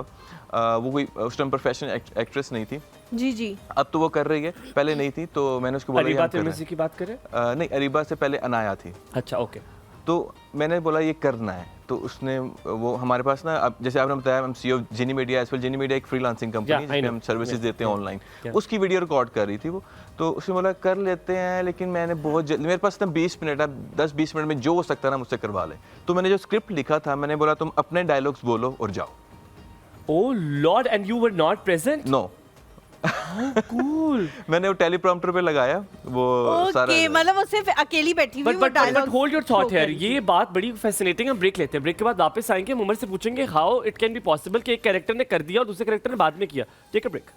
वो कोई उस टाइम प्रोफेशनल एक्ट्रेस नहीं थी जी, अब तो वो कर रही है, पहले नहीं थी। तो मैंने उसको बोला अरीबा तिरमिज़ी की बात करें? नहीं, अरीबा से पहले अनाया थी। अच्छा, ओके। तो मैंने बोला ये करना है, तो उसने वो हमारे पास ना, अब जैसे आपने बताया हम CEO जिनी मीडिया एज वेल, जिनी मीडिया एक फ्रीलांसिंग कंपनी है जिसमें हम सर्विसेज देते हैं ऑनलाइन, उसकी वीडियो रिकॉर्ड कर रही थी वो। तो उसने बोला कर लेते हैं, लेकिन मैंने बहुत जल्दी, मेरे पास ना 20 मिनट है, 10-20 मिनट में जो हो सकता है ना मुझसे करवा ले। तो मैंने जो स्क्रिप्ट लिखा था मैंने बोला तुम अपने डायलॉग्स बोलो और जाओ। Oh lord, and you were not present? No. Cool. मैंने वो टेलीप्रॉम्प्टर पे लगाया वो सारा, मतलब वो सिर्फ अकेली बैठी हुई वो dialogue. But hold your thought here, ये बात बड़ी फैसिनेटिंग। हम ब्रेक लेते हैं, ब्रेक के बाद वापस आएंगे, हम उमर से पूछेंगे how it can be possible कि एक कैरेक्टर ने कर दिया और दूसरे कैरेक्टर ने बाद में किया। Take a break.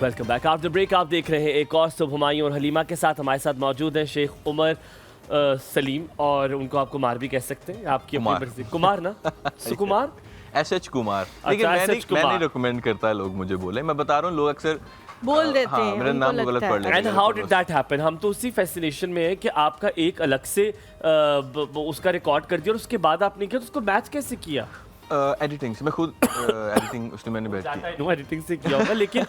Welcome back after break. आप देख रहे हैं एक और सुबह हुमायूं और हलीमा के साथ। हमारे साथ मौजूद हैं शेख उमर सलीम, और उनको आप कुमार भी कह सकते हैं, आपकी अपनी मर्जी। कुमार ना, सुकुमार, SH कुमार। लेकिन मैं नहीं रिकमेंड करता लोग मुझे बोले, मैं बता रहा हूँ लोग अक्सर बोल देते हैं, मेरा नाम गलत पढ़ लेते हैं। And how did that happen? हम तो उसी फैसिनेशन में है कि आपका एक अलग से उसका रिकॉर्ड कर दिया और उसके बाद आपने किया, तो उसको मैच कैसे किया? एडिटिंग से, मैं खुद एडिटिंग उसने मैंने बैठ की एडिटिंग से किया होगा, लेकिन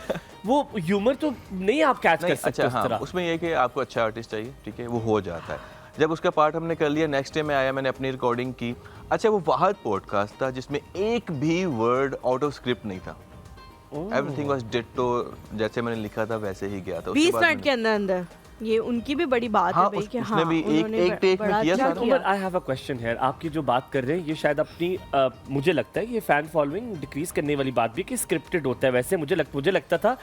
वो ह्यूमर तो नहीं आप कैच कर सकते। अच्छा, हाँ, उसमें ये कि आपको अच्छा आर्टिस्ट चाहिए, ठीक है, वो हो जाता है। जब उसका पार्ट हमने कर लिया, नेक्स्ट डे में आया, मैंने अपनी रिकॉर्डिंग की। अच्छा, वो वाहद पॉडकास्ट था जिसमें एक भी वर्ड आउट ऑफ स्क्रिप्ट नहीं था। एवरीथिंग वाज डिट्टो, जैसे मैंने लिखा था वैसे ही गया था। 20 मिनट के अंदर ये उनकी भी बड़ी बात है भाई कि उसने भी एक टेक में किया था। Umar, I have a question here. आपकी जो बात कर रहे हैं ये शायद अपनी मुझे लगता है ये फैन फॉलोइंग डिक्रीज करने वाली बात भी कि स्क्रिप्टेड होता है। वैसे मुझे लगता था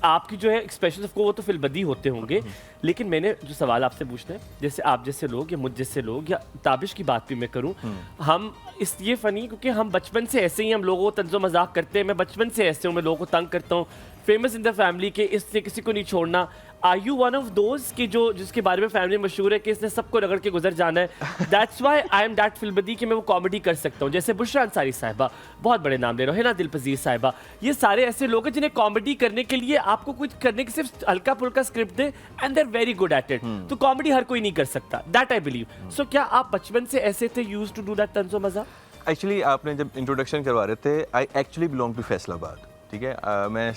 आपकी जो है एक्सप्रेशन ऑफ को वो तो फिल्बदी होते होंगे, लेकिन मैंने जो सवाल आपसे पूछना है, जैसे आप जैसे लोग या मुझ जैसे लोग या ताबिश की बात भी मैं करूं, हम इसलिए फनी क्योंकि हम बचपन से ऐसे ही, हम लोगों को तंजो मजाक करते हैं। मैं बचपन से ऐसे हूँ, मैं लोगों को तंग करता हूँ, फेमस इन द फैमिली के, इससे किसी को नहीं छोड़ना। Are you one of those कि जो जिसके बारे में फैमिली मशहूर है कि इसने सबको रगड़ के गुजर जाना है? That's why I am that फिल्बदी कि मैं वो कॉमेडी कर सकता हूँ। जैसे बुशरा अंसारी साहिबा, बहुत बड़े नाम ले रहा हूँ, हिना दिलपजीर साहिबा, ये सारे ऐसे लोग हैं जिन्हें कॉमेडी करने के लिए आपको कुछ करने के सिर्फ हल्का फुल्का स्क्रिप्ट दे and they are very good at it. तो कॉमेडी हर कोई नहीं कर सकता, दैट आई बिलीव। सो क्या आप बचपन से ऐसे थे, यूज्ड टू डू दैट तंजो मजाक? एक्चुअली आपने जब इंट्रोडक्शन करवा रहे थे, I actually belong to Faisalabad, ठीक है। मैं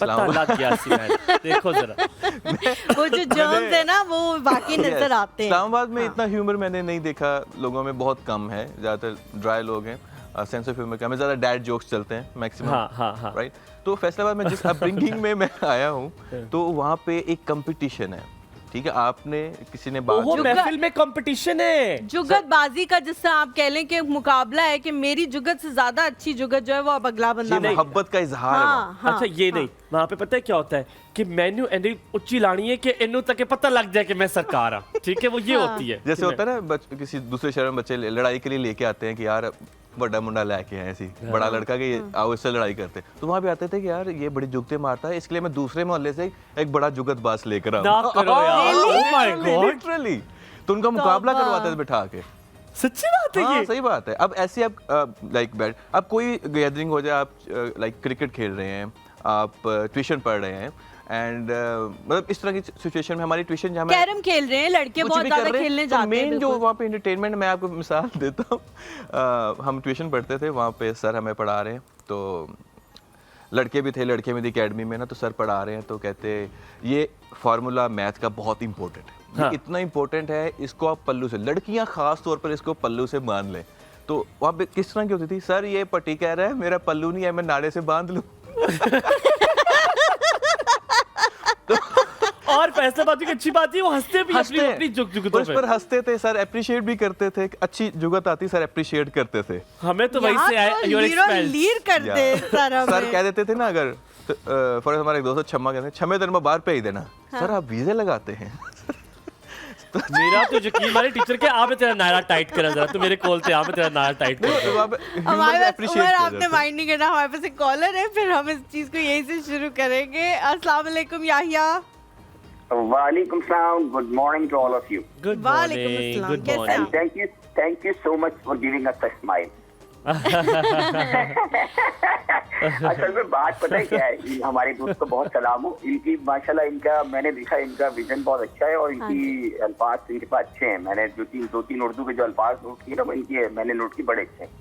देखो जरा वो जो जर्म्स है ना वो बाकी नजर आते हैं। इस्लामाबाद में इतना ह्यूमर मैंने नहीं देखा, लोगों में बहुत कम है, ज़्यादातर ड्राई लोग हैं, सेंस ऑफ ह्यूमर कम है, ज़्यादा डैड जोक्स चलते हैं मैक्सिमम, राइट। तो फैसलाबाद में जिस अपब्रिंगिंग में मैं आया हूँ, तो वहाँ पे एक कंपटीशन है, ठीक है। आपने किसी ने बात, महफिल में कंपटीशन है, जुगतबाजी का, जिससे आप कह लें कि मुकाबला है कि मेरी जुगत से ज्यादा अच्छी जुगत जो है वो अब अगला बंदा, मोहब्बत का इजहार है। अच्छा ये नहीं, वहाँ पे पता है क्या होता है कि मैन्यू एंडी उच्ची लानी है कि इन्हों तक पता लग जाए कि मैं सरकार हूँ, ठीक है, वो ये होती है। जैसे होता है ना, किसी दूसरे शहर में बच्चे लड़ाई के लिए लेके आते हैं कि यार बड़ा मुंडा लेके आए, ऐसी बड़ा लड़का के आओ इससे लड़ाई करते, तो वहाँ भी आते थे कि यार ये बड़ी जुगते मारता है, इसके लिए मैं दूसरे मोहल्ले से एक बड़ा जुगतबाज लेकर आऊं। लिटरली तो उनका मुकाबला करवाते थे बिठा के। सच्ची बात है ये? सही बात है। अब ऐसे आप लाइक बैठ, अब कोई गैदरिंग हो जाए, आप लाइक क्रिकेट खेल रहे हैं, आप ट्यूशन पढ़ रहे हैं, एंड मतलब इस तरह की सिचुएशन में हमारी ट्यूशन जहाँ कैरम खेल रहे हैं लड़के, बहुत ज्यादा खेलने जाते हैं, मेन जो वहाँ पे एंटरटेनमेंट, मैं आपको मिसाल देता हूँ, हम ट्यूशन पढ़ते थे, वहाँ पे सर हमें पढ़ा रहे हैं, तो लड़के भी थे, लड़के में एकेडमी में ना, तो सर पढ़ा रहे हैं, तो कहते ये फार्मूला मैथ का बहुत इंपॉर्टेंट है, ये इतना इंपॉर्टेंट है, इसको आप पल्लू से, लड़कियाँ खास तौर पर इसको पल्लू से बांध लें। तो वहाँ पे किस तरह की होती थी, सर ये पट्टी कह रहा है, मेरा पल्लू नहीं है, मैं नाड़े से बांध लूँ। और फैसलाबाद की अच्छी बात है, वो हंसते भी अपनी जुगतों पर हंसते थे, सर अप्रिशिएट भी करते थे, अच्छी जुगत आती सर अप्रिशिएट करते थे। हमें तो वही से आए, लीड करते सर कह देते थे ना, अगर फॉर हमारे एक दोस्त छम्मा कहते हैं, छम्मे दिन में बाहर पे ही देना। सर आप वीज़े लगाते हैं? मेरा तो यकीन माने टीचर के आप तेरा नारा टाइट करा जरा, तो मेरे कॉल पे आप तेरा नारा टाइट कर। हमारे पास आपने माइंड नहीं करना, हमारे पास एक कॉलर है, फिर हम इस चीज को यहीं से शुरू करेंगे। अस्सलाम वालेकुम याहिया। वालेकुम सलाम, good morning to all of you. Good वालेकुम मॉर्निंग, अस्सलाम, गुड कैसे मॉर्निंग। हैं? Thank you so much for giving us a smile. असल में बात पता है क्या है, हमारे दोस्त को बहुत सलाम हो, इनकी माशाल्लाह इनका मैंने देखा इनका विजन बहुत अच्छा है और इनकी अल्फाज इनके पास अच्छे हैं। मैंने दो तीन उर्दू के जो अल्फाज नोट किए ना इनकी मैंने नोट की बड़े अच्छे हैं।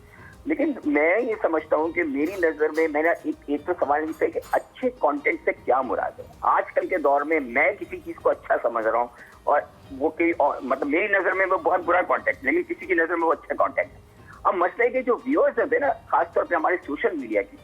लेकिन मैं ये समझता हूँ कि मेरी नजर में मेरा एक तो सवाल ये है कि अच्छे कंटेंट से क्या मुराद है। आजकल के दौर में मैं किसी चीज को अच्छा समझ रहा हूँ और वो मतलब मेरी नजर में वो बहुत बुरा कंटेंट, लेकिन किसी की नजर में वो अच्छा कंटेंट है। अब मसला है कि जो व्यूअर्स है ना, खासतौर पे हमारे सोशल मीडिया की,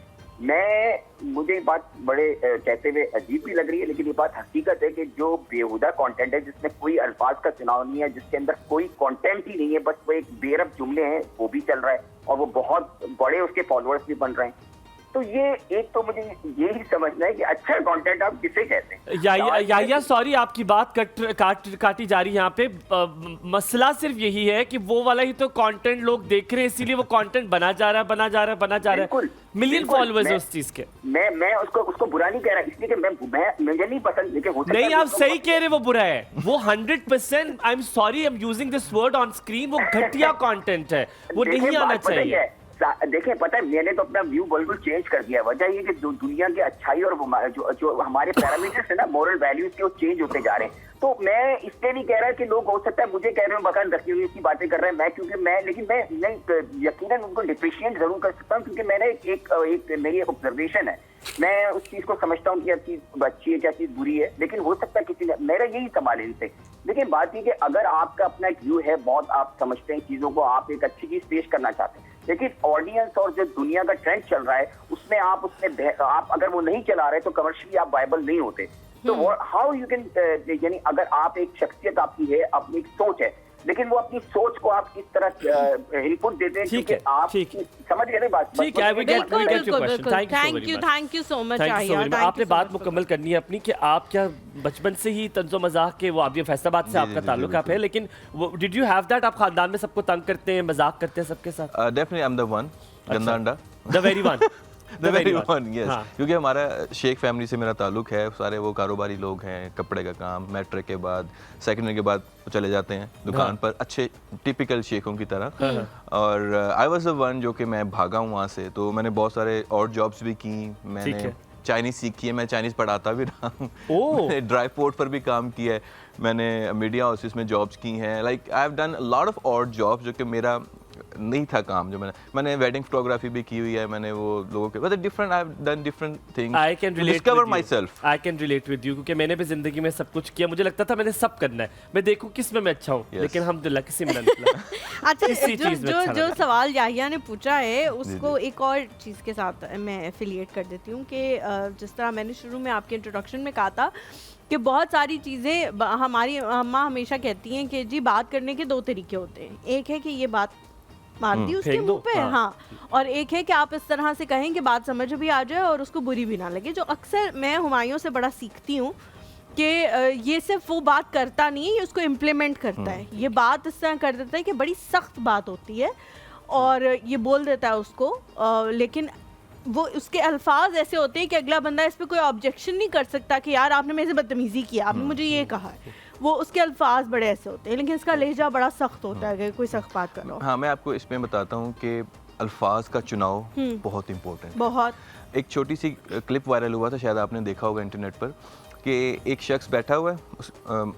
मुझे ये बात बड़े कहते हुए अजीब भी लग रही है, लेकिन ये बात हकीकत है कि जो बेहुदा कंटेंट है जिसमें कोई अल्फाज का चुनाव नहीं है, जिसके अंदर कोई कंटेंट ही नहीं है, बस वो एक बेरब जुमले हैं, वो भी चल रहा है और वो बहुत बड़े उसके फॉलोअर्स भी बन रहे हैं। तो ये एक तो मुझे यही समझना है कि अच्छा कंटेंट आप किसे कहते हैं। या सॉरी आपकी बात काटी जा रही है यहाँ पे। मसला सिर्फ यही है कि वो वाला ही तो कंटेंट लोग देख रहे हैं, इसीलिए वो कंटेंट बना जा रहा है। मिलियन फॉलोअर्स है उस चीज के। मैं उसको बुरा नहीं कह रहा, इसलिए कि मुझे नहीं पसंद, लेकिन हो सकता है नहीं, आप सही कह रहे, वो बुरा है, वो 100%। I am sorry, I am using this word on screen, वो घटिया कंटेंट है, वो नहीं आना चाहिए। देखिए पता है, मैंने तो अपना व्यू बिल्कुल चेंज कर दिया है। वजह ये कि दुनिया की अच्छाई और जो हमारे पैरामीटर्स है ना, मोरल वैल्यूज के, वो चेंज होते जा रहे हैं। तो मैं इसलिए नहीं कह रहा कि लोग हो सकता है मुझे कह रहे हो बकान रखी हुई इसकी बातें कर रहे हैं, लेकिन मैं नहीं यकीनन उनको डिप्रिशिएट जरूर कर सकता हूँ, क्योंकि मैंने एक मेरी ऑब्जर्वेशन है, मैं उस चीज को समझता हूँ कि क्या चीज अच्छी है क्या चीज बुरी है, लेकिन हो सकता है किसी ने, मेरा यही सवाल है इनसे। लेकिन बात ये कि अगर आपका अपना एक व्यू है, बहुत आप समझते हैं चीजों को, आप एक अच्छी चीज पेश करना चाहते हैं, लेकिन ऑडियंस और जो दुनिया का ट्रेंड चल रहा है उसमें आप अगर वो नहीं चला रहे तो कमर्शियली आप वायबल नहीं होते। तो हाउ यू कैन, यानी अगर आप एक शख्सियत आपकी है, अपनी एक सोच है, लेकिन वो अपनी सोच को आप किस तरह इनपुट देते हैं, क्योंकि आप समझ गए ना बात। ठीक है, थैंक यू सो मच। आपने बात मुकम्मल करनी है अपनी कि आप क्या बचपन से ही तंज़ो मजाक के, वो आप ये फैसलाबाद से आपका ताल्लुक आप है, लेकिन डिड यू हैव दैट, आप खानदान में सबको तंग करते हैं, मजाक करते हैं सबके साथ? Definitely I am the one, गंदा अंडा, the very one. The very one, yes. क्योंकि हमारा शेख फैमिली से मेरा ताल्लुक है, सारे वो कारोबारी लोग हैं, कपड़े का काम, मैट्रिक के बाद सेकेंडरी के बाद चले जाते हैं दुकान पर, अच्छे टिपिकल शेखों की तरह। और आई वाज द वन जो कि मैं भागा हूँ वहाँ से, तो मैंने बहुत सारे और जॉब्स भी की, मैंने चाइनीज़ सीखी है, मैं चाइनीज़ पढ़ाता भी रहा हूँ, मैंने ड्राई पोर्ट पर भी काम किया है, मैंने मीडिया हाउसेस में जॉब्स की हैं, like I have done lot of odd jobs जो कि मेरा नहीं था काम, जो मैंने वेडिंग फोटोग्राफी भी की हुई है, मैंने वो लोगों के मतलब different, I have done different things, I can relate discover my self, I can relate with you, क्योंकि मैंने भी जिंदगी में सब कुछ किया, मुझे लगता था मैंने सब करना है, मैं देखूं किस में मैं अच्छा हूं, लेकिन अल्हम्दुलिल्लाह किसी में ना निकला। अच्छा, जो सवाल याहिया ने पूछा है उसको एक और चीज़ के साथ मैं एफिलिएट कर देती हूँ कि जिस तरह मैंने शुरू में आपके इंट्रोडक्शन में कहा था कि बहुत सारी चीज़ें हमारी अम्मा हमेशा कहती हैं कि जी बात करने के दो तरीके होते हैं, एक है कि ये बात मार दी उसके मुंह पे, हाँ, और एक है कि आप इस तरह से कहें कि बात समझ भी आ जाए और उसको बुरी भी ना लगे। जो अक्सर मैं हुमायूं से बड़ा सीखती हूँ कि ये सिर्फ वो बात करता नहीं है, ये उसको इम्प्लीमेंट करता है, ये बात इस तरह कर देता है कि बड़ी सख्त बात होती है और ये बोल देता है उसको, लेकिन वो उसके अल्फाज ऐसे होते हैं कि अगला बंदा इस पर कोई ऑब्जेक्शन नहीं कर सकता कि यार आपने मेरे से बदतमीजी किया, आपने मुझे ये कहा है, वो उसके अल्फाज बड़े ऐसे होते हैं, लेकिन इसका लहजा बड़ा सख्त होता है, कोई सख्त बात कर रहा हो। हाँ, मैं आपको इसमें बताता हूँ कि अल्फाज का चुनाव बहुत इम्पोर्टेंट है। बहुत। एक छोटी सी क्लिप वायरल हुआ था, शायद आपने देखा होगा इंटरनेट पर, कि एक शख्स बैठा हुआ है,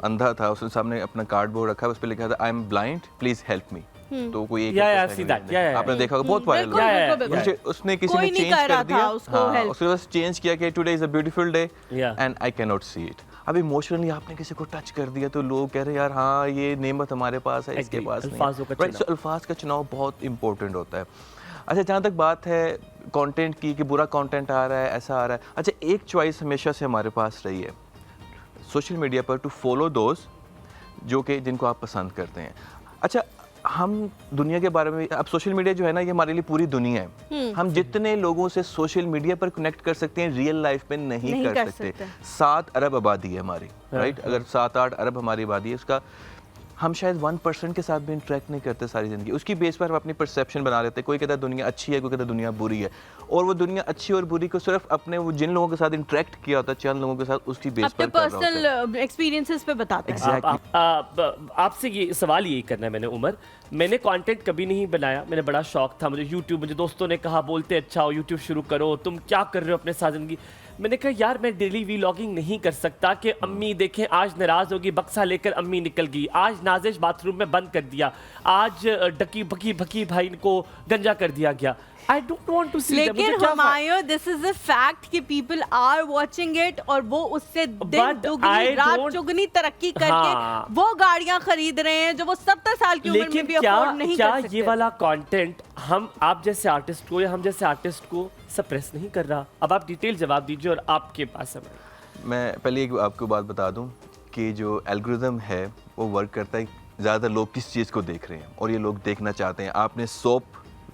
अंधा था, उसने सामने अपना कार्डबोर्ड रखा है, उस पर लिखा था I am blind please help me. तो कोई एक आपने देखा होगा, बहुत वायरल हुआ, उसने किसी ने चेंज कर दिया, उसने बस चेंज किया कि today is a beautiful day and I can not see it. अब इमोशनली आपने किसी को टच कर दिया तो लोग कह रहे हैं यार हाँ ये नेमत हमारे पास है, इसके पास नहीं। अल्फाज का चुनाव बहुत इंपॉर्टेंट होता है। अच्छा, जहाँ तक बात है कंटेंट की कि बुरा कंटेंट आ रहा है, ऐसा आ रहा है, अच्छा एक चॉइस हमेशा से हमारे पास रही है सोशल मीडिया पर, टू फॉलो दोज जो कि जिनको आप पसंद करते हैं। अच्छा, हम दुनिया के बारे में, अब सोशल मीडिया जो है ना, ये हमारे लिए पूरी दुनिया है। हम जितने लोगों से सोशल मीडिया पर कनेक्ट कर सकते हैं, रियल लाइफ में नहीं कर सकते। 7 अरब आबादी है हमारी, राइट? अगर 7-8 अरब हमारी आबादी है, उसका हम शायद 1% के साथ भी इंटरेक्ट नहीं करते सारी ज़िंदगी। उसकी बेस पर हम अपनी परसेप्शन बना लेते हैं। कोई कहता है दुनिया अच्छी है, कोई कहता है दुनिया बुरी है, और वो दुनिया अच्छी और बुरी को सिर्फ अपने वो जिन लोगों के साथ इंटरेक्ट किया होता है, चंद लोगों के साथ, उसकी बेस पर पर्सनल एक्सपीरियंसेस पे बताते हैं। आपसे ये सवाल यही करना है मैंने, उमर, मैंने कंटेंट कभी नहीं बनाया, मैंने बड़ा शौक था मुझे यूट्यूब, मुझे दोस्तों ने कहा बोलते अच्छा हो यूट्यूब शुरू करो, तुम क्या कर रहे हो अपने साथ ज़िंदगी। मैंने कहा यार मैं डेली व्लॉगिंग नहीं कर सकता कि अम्मी देखें आज नाराज़ होगी, बक्सा लेकर अम्मी निकल गई, आज नाजिश बाथरूम में बंद कर दिया, आज डकी भकी भाई को गंजा कर दिया गया। I don't want to see लेकिन Humayun, this is a fact कि people are watching it, और वो उससे दिन दुगनी रात चुगनी तरक्की करके वो गाड़ियां खरीद रहे हैं जो वो 70 साल की उम्र में भी अफोर्ड नहीं कर सकते। ये वाला कंटेंट हम आप जैसे आर्टिस्ट को या हम जैसे आर्टिस्ट को सप्रेस नहीं कर रहा? अब आप डिटेल जवाब दीजिए और आपके पास समय। मैं पहले एक आपको बात बता दूं कि जो एल्गोरिथम है वो वर्क करता है, ज़्यादा लोग किस चीज़ को देख रहे हैं और ये लोग देखना चाहते हैं। आपने सोप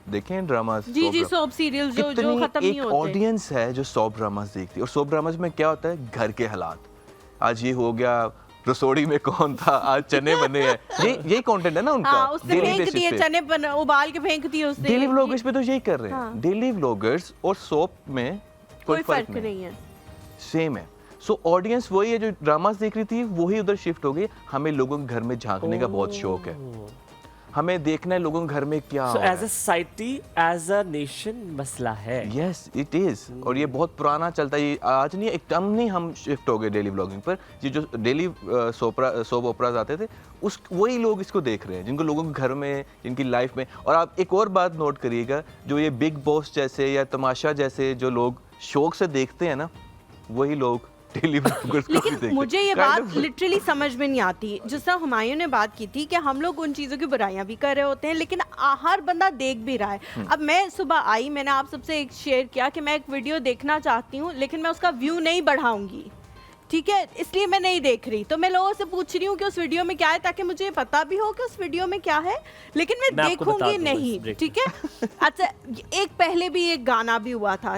देखे हैं, ड्रामास? जी सोप सीरियल जो खत्म नहीं होते। एक ऑडियंस है जो सोप ड्रामास देखती है, और सोप ड्रामास में क्या होता है, घर के हालात, आज ये हो गया, रसोड़ी में कौन था, आज चने बने हैं, यही कंटेंट है ना उनका। उसने फेंक दिए चने, उबाल के फेंक दिए उसने। डेली व्लॉगर्स पे तो यही कर रहे हैं। डेली व्लॉगर्स और सोप में कोई फर्क नहीं है, सेम है। सो ऑडियंस वही है जो ड्रामास देख रही थी, वही उधर शिफ्ट हो गई। हमें लोगों के घर में झांकने का बहुत शौक है, हमें देखना है लोगों के घर में क्या हो रहा है। As a society, as a nation मसला है। यस इट इज, और ये बहुत पुराना चलता है, ये आज नहीं, एकदम नहीं हम शिफ्ट हो गए डेली व्लॉगिंग पर। ये जो डेली सोप ओपराज आते थे, उस वही लोग इसको देख रहे हैं, जिनको लोगों के घर में, जिनकी लाइफ में। और आप एक और बात नोट करिएगा, जो ये बिग बॉस जैसे या तमाशा जैसे जो लोग शौक से देखते हैं ना, वही लोग लेकिन मुझे ये बात लिटरली समझ में नहीं आती। जिस तरह हुमायूं ने बात की थी कि हम लोग उन चीज़ों की बुराइयां भी कर रहे होते हैं, लेकिन हर बंदा देख भी रहा है। अब मैं सुबह आई, मैंने आप सबसे एक शेयर किया कि मैं एक वीडियो देखना चाहती हूँ, लेकिन मैं उसका व्यू नहीं बढ़ाऊंगी, ठीक है, इसलिए मैं नहीं देख रही। तो मैं लोगों से पूछ रही हूँ कि उस वीडियो में क्या है, ताकि मुझे पता भी हो कि उस वीडियो में क्या है, लेकिन मैं देखूंगी नहीं, ठीक है। अच्छा, एक पहले भी एक गाना भी हुआ था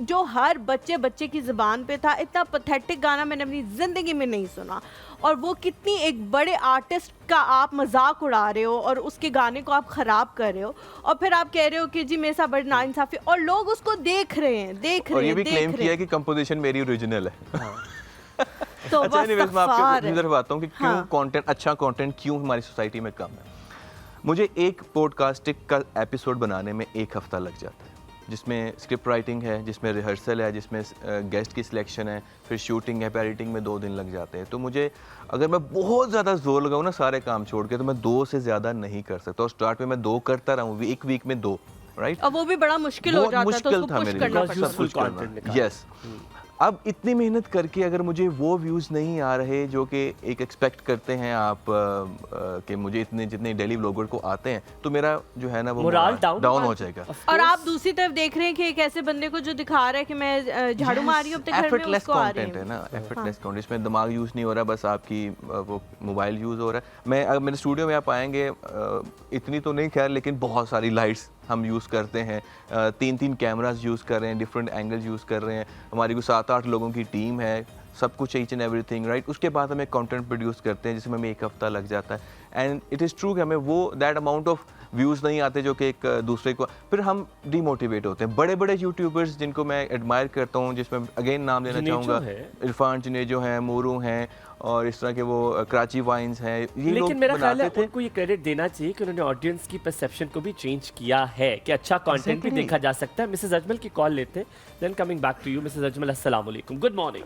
जो हर बच्चे की ज़ुबान पे था। इतना पैथेटिक गाना मैंने अपनी ज़िंदगी में नहीं सुना, और वो कितनी एक बड़े आर्टिस्ट का आप मजाक उड़ा रहे हो और उसके गाने को आप ख़राब कर रहे हो, और फिर आप कह रहे हो कि जी मेरे साथ बड़ी नाइंसाफ़ी, और लोग उसको देख रहे हैं। और ये भी क्लेम किया कि कंपोजिशन मेरी ओरिजिनल है। तो अच्छा, मैं आपको इधर बात हूँ कि क्यों कंटेंट, अच्छा कंटेंट क्यों हमारी सोसाइटी में कम है। मुझे एक पॉडकास्टिंग का एपिसोड बनाने में 1 हफ्ता लग जाता है, जिसमें स्क्रिप्ट राइटिंग है, जिसमें रिहर्सल है, जिसमें गेस्ट की सिलेक्शन है, फिर शूटिंग है, फिर एडिटिंग में 2 दिन लग जाते हैं। तो मुझे, अगर मैं बहुत ज़्यादा जोर लगाऊँ ना सारे काम छोड़ के, तो मैं 2 से ज़्यादा नहीं कर सकता। और स्टार्ट में मैं 2 करता रहूँ, एक वीक में 2, राइट, और वो भी बड़ा मुश्किल हो जाता है, तो उसको पुश करना पड़ता। यस, अब इतनी मेहनत करके अगर मुझे वो व्यूज़ नहीं आ रहे जो कि एक एक्सपेक्ट करते हैं आप कि मुझे इतने जितने डेली व्लॉगर को आते हैं, तो मेरा जो है ना वो मोरल डाउन हो जाएगा। और आप दूसरी तरफ देख रहे हैं कि एक ऐसे बंदे को जो दिखा रहा है कि मैं झाड़ू मार रही हूं अपने घर में, उसको आ रही है ना, एफर्टलेस कंटेंट, इसमें दिमाग यूज़ नहीं हो रहा, बस आपकी वो मोबाइल यूज़ हो रहा है। मैं अगर मेरे स्टूडियो में आप आएंगे, इतनी तो नहीं खैर, लेकिन बहुत सारी लाइट्स हम यूज़ करते हैं, 3 कैमरास यूज़ कर रहे हैं, डिफरेंट एंगल्स यूज़ कर रहे हैं, हमारी को 7-8 लोगों की टीम है, सब कुछ ईच एंड एवरीथिंग, राइट। उसके बाद हमें कंटेंट प्रोड्यूस करते हैं जिसमें हमें 1 हफ्ता लग जाता है। एंड इट इज़ ट्रू कि हमें वो दैट अमाउंट ऑफ व्यूज़ नहीं आते जो कि एक दूसरे को, फिर हम डीमोटिवेट होते हैं। बड़े बड़े यूट्यूबर्स जिनको मैं एडमायर करता हूँ, जिसमें अगेन नाम लेना चाहूँगा, इरफान जुनेजो हैं, मोरू हैं, और इस तरह के वो कराची वाइन्स हैं, ये लोग बनाते थे। उनको ये क्रेडिट देना चाहिए कि उन्होंने ऑडियंस की परसेप्शन को भी चेंज किया है कि अच्छा कंटेंट भी देखा जा सकता है। मिसेस अजमल की कॉल लेते हैं, then coming back to you. Mrs Ajmal, अस्सलाम वालेकुम, गुड मॉर्निंग।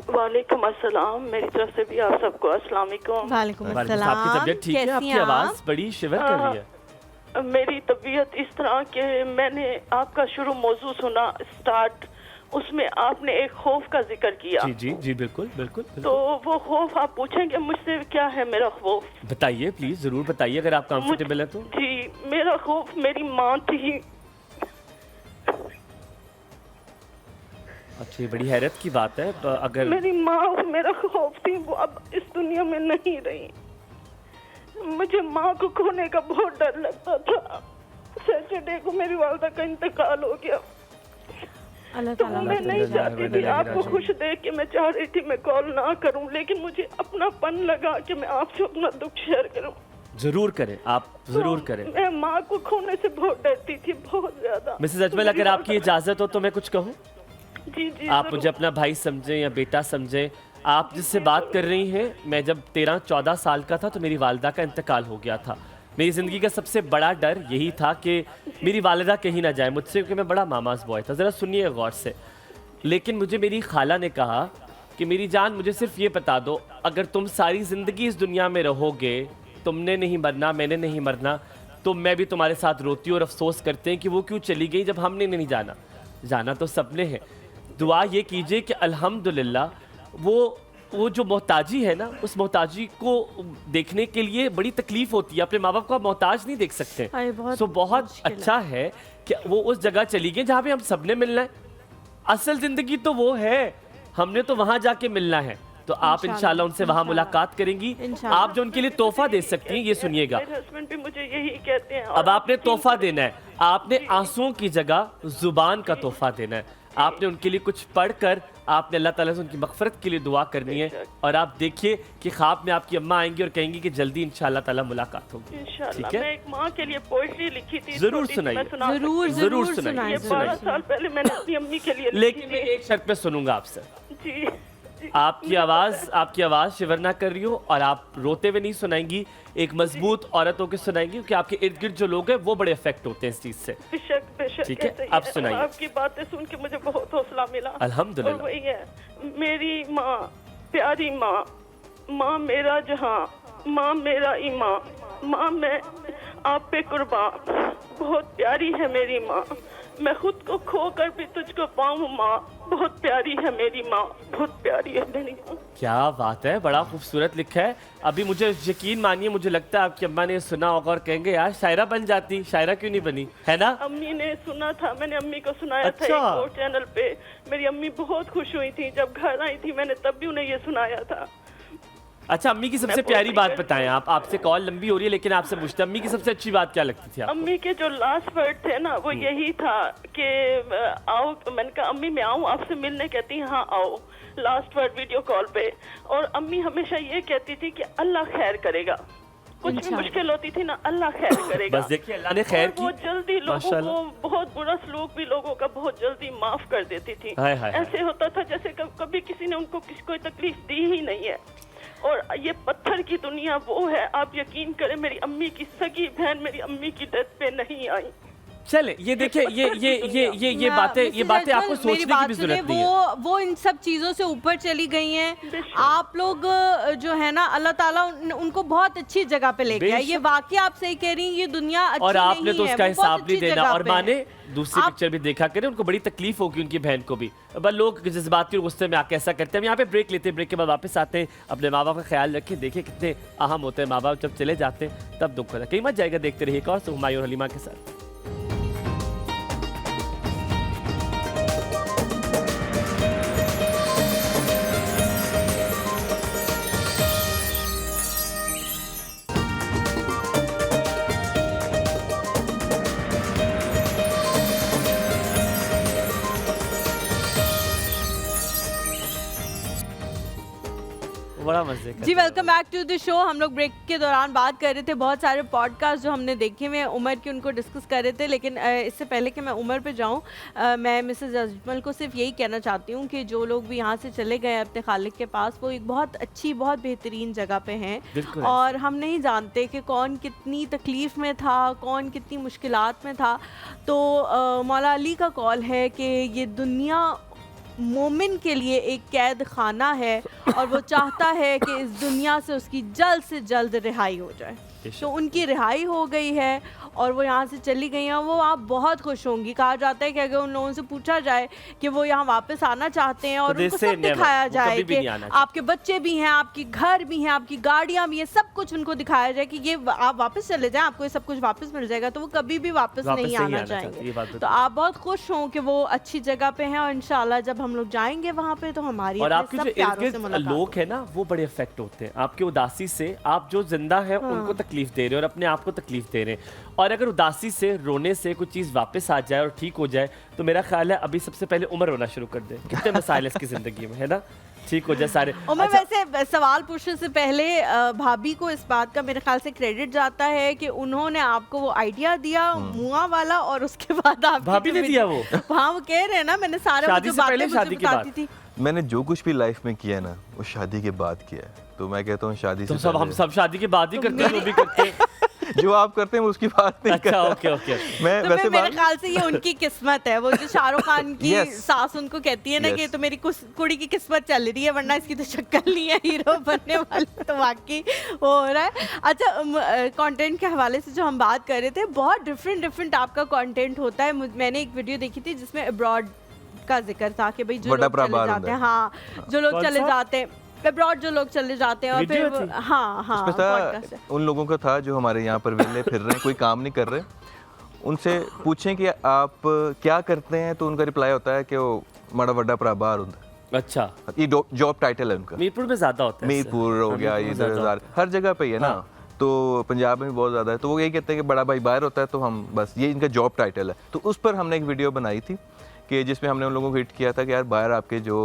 वालेकुम अस्सलाम, मेरी तरफ से भी आप सबको अस्सलाम वालेकुम। वालेकुम अस्सलाम। आपकी तबीयत ठीक है? आपकी आवाज़ बड़ी शिवर कर रही है। मेरी तबीयत इस तरह के, मैंने आपका शुरू मौजू सुना स्टार्ट, उसमें आपने एक खौफ का जिक्र किया। जी जी जी, बिल्कुल बिल्कुल। तो वो खौफ आप पूछेंगे मुझसे, क्या है मेरा खौफ? बताइए प्लीज, जरूर बताइए अगर आप कंफर्टेबल है तो। जी, मेरा खौफ मेरी माँ थी। अच्छा, ये बड़ी हैरत की बात है। अगर मेरी माँ मेरा खौफ थी, वो अब इस दुनिया में नहीं रही, मुझे माँ को खोने का बहुत डर लगता था। सैटरडे को मेरी वालदा का इंतकाल हो गया, तो मैं नहीं चाहती थी आपको खुश देख के, मैं चाह रही थी मैं कॉल ना करूं, लेकिन मुझे अपनापन लगा कि मैं आपसे अपना दुख शेयर करूं। जरूर करें, आप जरूर करें। मैं माँ को खोने से बहुत डरती थी, बहुत ज्यादा। मिसेस अजमल, अगर आपकी इजाजत हो तो मैं कुछ कहूँ? जी जी। आप मुझे अपना भाई समझें या बेटा समझें। आप जिससे बात कर रही हैं, मैं जब 13-14 साल का था तो मेरी वालिदा का इंतकाल हो गया था। मेरी ज़िंदगी का सबसे बड़ा डर यही था कि मेरी वालिदा कहीं ना जाए मुझसे, क्योंकि मैं बड़ा मामाज बॉय था। ज़रा सुनिए गौर से। लेकिन मुझे मेरी खाला ने कहा कि मेरी जान, मुझे सिर्फ ये बता दो, अगर तुम सारी ज़िंदगी इस दुनिया में रहोगे, तुमने नहीं मरना, मैंने नहीं मरना, तो मैं भी तुम्हारे साथ रोती और अफसोस करते हैं कि वो क्यों चली गई जब हमने नहीं जाना। जाना तो सबने है। दुआ ये कीजिए कि अल्हम्दुलिल्लाह वो जो मोहताजी है ना, उस मोहताजी को देखने के लिए बड़ी तकलीफ होती है। अपने माँ बाप को आप मोहताज नहीं देख सकते। तो बहुत अच्छा है कि वो उस जगह चली गई जहाँ पे हम सबने मिलना है। असल जिंदगी तो वो है, हमने तो वहाँ जाके मिलना है। तो आप इंशाल्लाह उनसे वहाँ मुलाकात करेंगी। आप जो उनके लिए तोहफा दे सकती हैं, ये सुनिएगा। मेरे हस्बैंड भी मुझे यही कहते हैं। अब आपने तोहफा देना है, आपने आंसुओं की जगह जुबान का तोहफा देना है। आपने उनके लिए कुछ पढ़कर आपने अल्लाह ताला से उनकी मग़फ़िरत के लिए दुआ करनी है। और आप देखिए कि ख्वाब में आपकी अम्मा आएंगी और कहेंगी कि जल्दी इंशाल्लाह ताला मुलाकात होगी। ठीक है? मैं एक माँ के लिए पोएट्री लिखी थी, जरूर सुनाइए। जरूर सुनाइए। 12 साल पहले मैंने अपनी अम्मी के लिए, लेकिन मैं एक शर्त पे सुनूंगा आपसे। जी। आपकी आवाज़ शिवर ना कर रही हो और आप रोते हुए नहीं सुनाएंगी, एक मजबूत औरत होकर सुनाएंगी, क्योंकि आपके इर्द गिर्द जो लोग हैं वो बड़े अफेक्ट होते हैं इस चीज़ से। बेशक। ठीक है, आप सुनाइए। आपकी बातें सुन के मुझे बहुत हौसला मिला। अल्हम्दुलिल्लाह। वही है, मेरी माँ, प्यारी माँ, माँ मेरा जहाँ, माँ मेरा ईमां, माँ मैं आप पे कुर्बान, बहुत प्यारी है मेरी माँ, मैं खुद को खोकर भी तुझको पाऊँ माँ, बहुत प्यारी है मेरी माँ, बहुत प्यारी है मेरी माँ। क्या बात है, बड़ा खूबसूरत लिखा है। अभी मुझे यकीन मानिए, मुझे लगता है आपकी अम्मा ने सुना होगा और कहेंगे यार शायरा बन जाती, शायरा क्यों नहीं बनी, है ना? अम्मी ने सुना था, मैंने अम्मी को सुनाया था एक और चैनल पे। मेरी अम्मी बहुत खुश हुई थी जब घर आई थी, मैंने तब भी उन्हें ये सुनाया था। अच्छा, अम्मी की सबसे प्यारी बात बताएं आप। आपसे कॉल लंबी हो रही है लेकिन आपसे पूछते, अम्मी की सबसे अच्छी बात क्या लगती थी आपको? अम्मी के जो लास्ट वर्ड थे ना, वो यही था कि आओ, मैंने कहा अम्मी मैं आऊँ आपसे मिलने, कहती हाँ आओ, लास्ट वर्ड वीडियो कॉल पे। और अम्मी हमेशा ये कहती थी कि अल्लाह खैर करेगा, कुछ भी मुश्किल होती थी ना, अल्लाह खैर करेगा। बस देखिए अल्लाह ने खैर की। वो जल्दी लोगों को, बहुत बुरा सलूक भी लोगों का बहुत जल्दी माफ कर देती थी। ऐसे होता था जैसे कभी किसी ने उनको कोई तकलीफ दी ही नहीं है। और ये पत्थर की दुनिया वो है, आप यकीन करें मेरी अम्मी की सगी बहन मेरी अम्मी की डेथ पे नहीं आई। चले ये देखिए, ये बातें आपको सोचने की भी जरूरत नहीं है। वो इन सब चीजों से ऊपर चली गई हैं। आप लोग जो है ना, अल्लाह ताला उनको बहुत अच्छी जगह पे लेके आए। ये वाकई आप सही कह रही हैं, ये दुनिया अच्छी और आपने तो उसका हिसाब नहीं देना। और माने दूसरी पिक्चर भी देखा करें, उनको बड़ी तकलीफ होगी उनकी बहन को भी। बस लोग जज्बाती और गुस्से में आके ऐसा करते हैं। हम यहाँ पे ब्रेक लेते हैं, ब्रेक के बाद वापस आते हैं। अपने माँ बाप का ख्याल रखें, देखिए कितने अहम होते हैं माँ बाप, जब चले जाते हैं तब दुख होता है। कहीं मत जाएगा, देखते रहिए एक और हुमायूं और हलीमा के साथ। बड़ा मजे जी, welcome back to the show. हम लोग ब्रेक के दौरान बात कर रहे थे बहुत सारे पॉडकास्ट जो हमने देखे हुए हैं, उमर की, उनको डिस्कस कर रहे थे। लेकिन इससे पहले कि मैं उमर पे जाऊं, मैं मिसेस अजमल को सिर्फ यही कहना चाहती हूं कि जो लोग भी यहाँ से चले गए अपने खालिक के पास, वो एक बहुत अच्छी, बहुत बेहतरीन जगह पे हैं। और हम नहीं जानते कि कौन कितनी तकलीफ़ में था, कौन कितनी मुश्किलात में था। तो मौला अली का कॉल है कि ये दुनिया मोमिन के लिए एक कैद खाना है और वो चाहता है कि इस दुनिया से उसकी जल्द से जल्द रिहाई हो जाए। तो उनकी रिहाई हो गई है और वो यहाँ से चली गई हैं। वो आप बहुत खुश होंगी। कहा जाता है कि अगर उन लोगों से पूछा जाए कि वो यहाँ वापस आना चाहते हैं और उनको सब दिखाया जाए कि आपके बच्चे भी हैं, आपकी घर भी हैं, आपकी गाड़ियाँ भी हैं, सब कुछ उनको दिखाया जाए कि ये आप वापस चले जाएं, आपको ये सब कुछ वापस मिल जाएगा, तो वो कभी भी वापस नहीं आना चाहेंगे। तो आप बहुत खुश हों कि वो अच्छी जगह पे हैं और इंशाल्लाह जब हम लोग जाएंगे वहाँ पे तो हमारी और आपके जो लोग हैं ना, वो बड़े अफेक्ट होते हैं आपकी उदासी से। आप जो जिंदा हैं उनको तकलीफ दे रहे हैं और अपने आप को तकलीफ दे रहे हैं। और अगर उदासी से, रोने से कुछ चीज़ वापस आ जाए और ठीक हो जाए तो मेरा ख्याल है अभी सबसे पहले उमर रोना शुरू कर दे। कितने मसाइल इसकी ज़िंदगी में, है ना, ठीक हो जाए सारे। उमर वैसे सवाल पूछने से पहले भाभी को इस बात का मेरे ख्याल से क्रेडिट जाता है कि उन्होंने आपको वो आइडिया दिया मुआ वाला, और उसके बाद आप भाभी ने दिया वो। हाँ, वो कह रहे हैं ना, मैंने सारा शादी से पहले, शादी के बाद थी। मैंने जो कुछ भी लाइफ में किया ना वो शादी के बाद किया है, तो मैं कहता हूँ शादी तो से सब हम सब शादी के बाद ही करते हैं, जो भी करते हैं। जो आप करते हैं उसकी बात नहीं अच्छा, करता। Okay okay. मैं तो वैसे मेरे ख्याल से ये उनकी किस्मत है, वो जो शाहरुख खान की सास उनको कहती है ना कि तो मेरी कुड़ी की किस्मत चल रही है, वरना इसकी तो शक्ल नहीं है हीरो बनने वाली। तो वाकई वो हो रहा है। अच्छा, कंटेंट के हवाले से जो हम बात कर रहे थे, बहुत डिफरेंट आपका कंटेंट होता है। मैंने एक वीडियो देखी थी जिसमें अब्रॉड का जिक्र था कि भाई जो लोग चले जाते हैं, हाँ, जो लोग चले जाते हैं अब्रॉड, जो लोग चले जाते हैं और फिर हाँ उन लोगों का था जो हमारे यहाँ पर वेले फिर रहे हैं, कोई काम नहीं कर रहे, उनसे पूछें कि आप क्या करते हैं, तो उनका रिप्लाई होता है कि वो बड़ा बड़ा भरा बाहर होता। अच्छा, ये जॉब टाइटल है उनका। मीरपुर में ज्यादा होता है, मीरपुर हो गया, इधर हर जगह पे ही है ना, तो पंजाब में भी बहुत ज़्यादा है। तो वो यही कहते हैं कि बड़ा भाई बाहर होता है, तो हम बस ये इनका जॉब टाइटल है। तो उस पर हमने एक वीडियो बनाई थी कि जिसमें हमने उन लोगों को हिट किया था कि यार बाहर आपके जो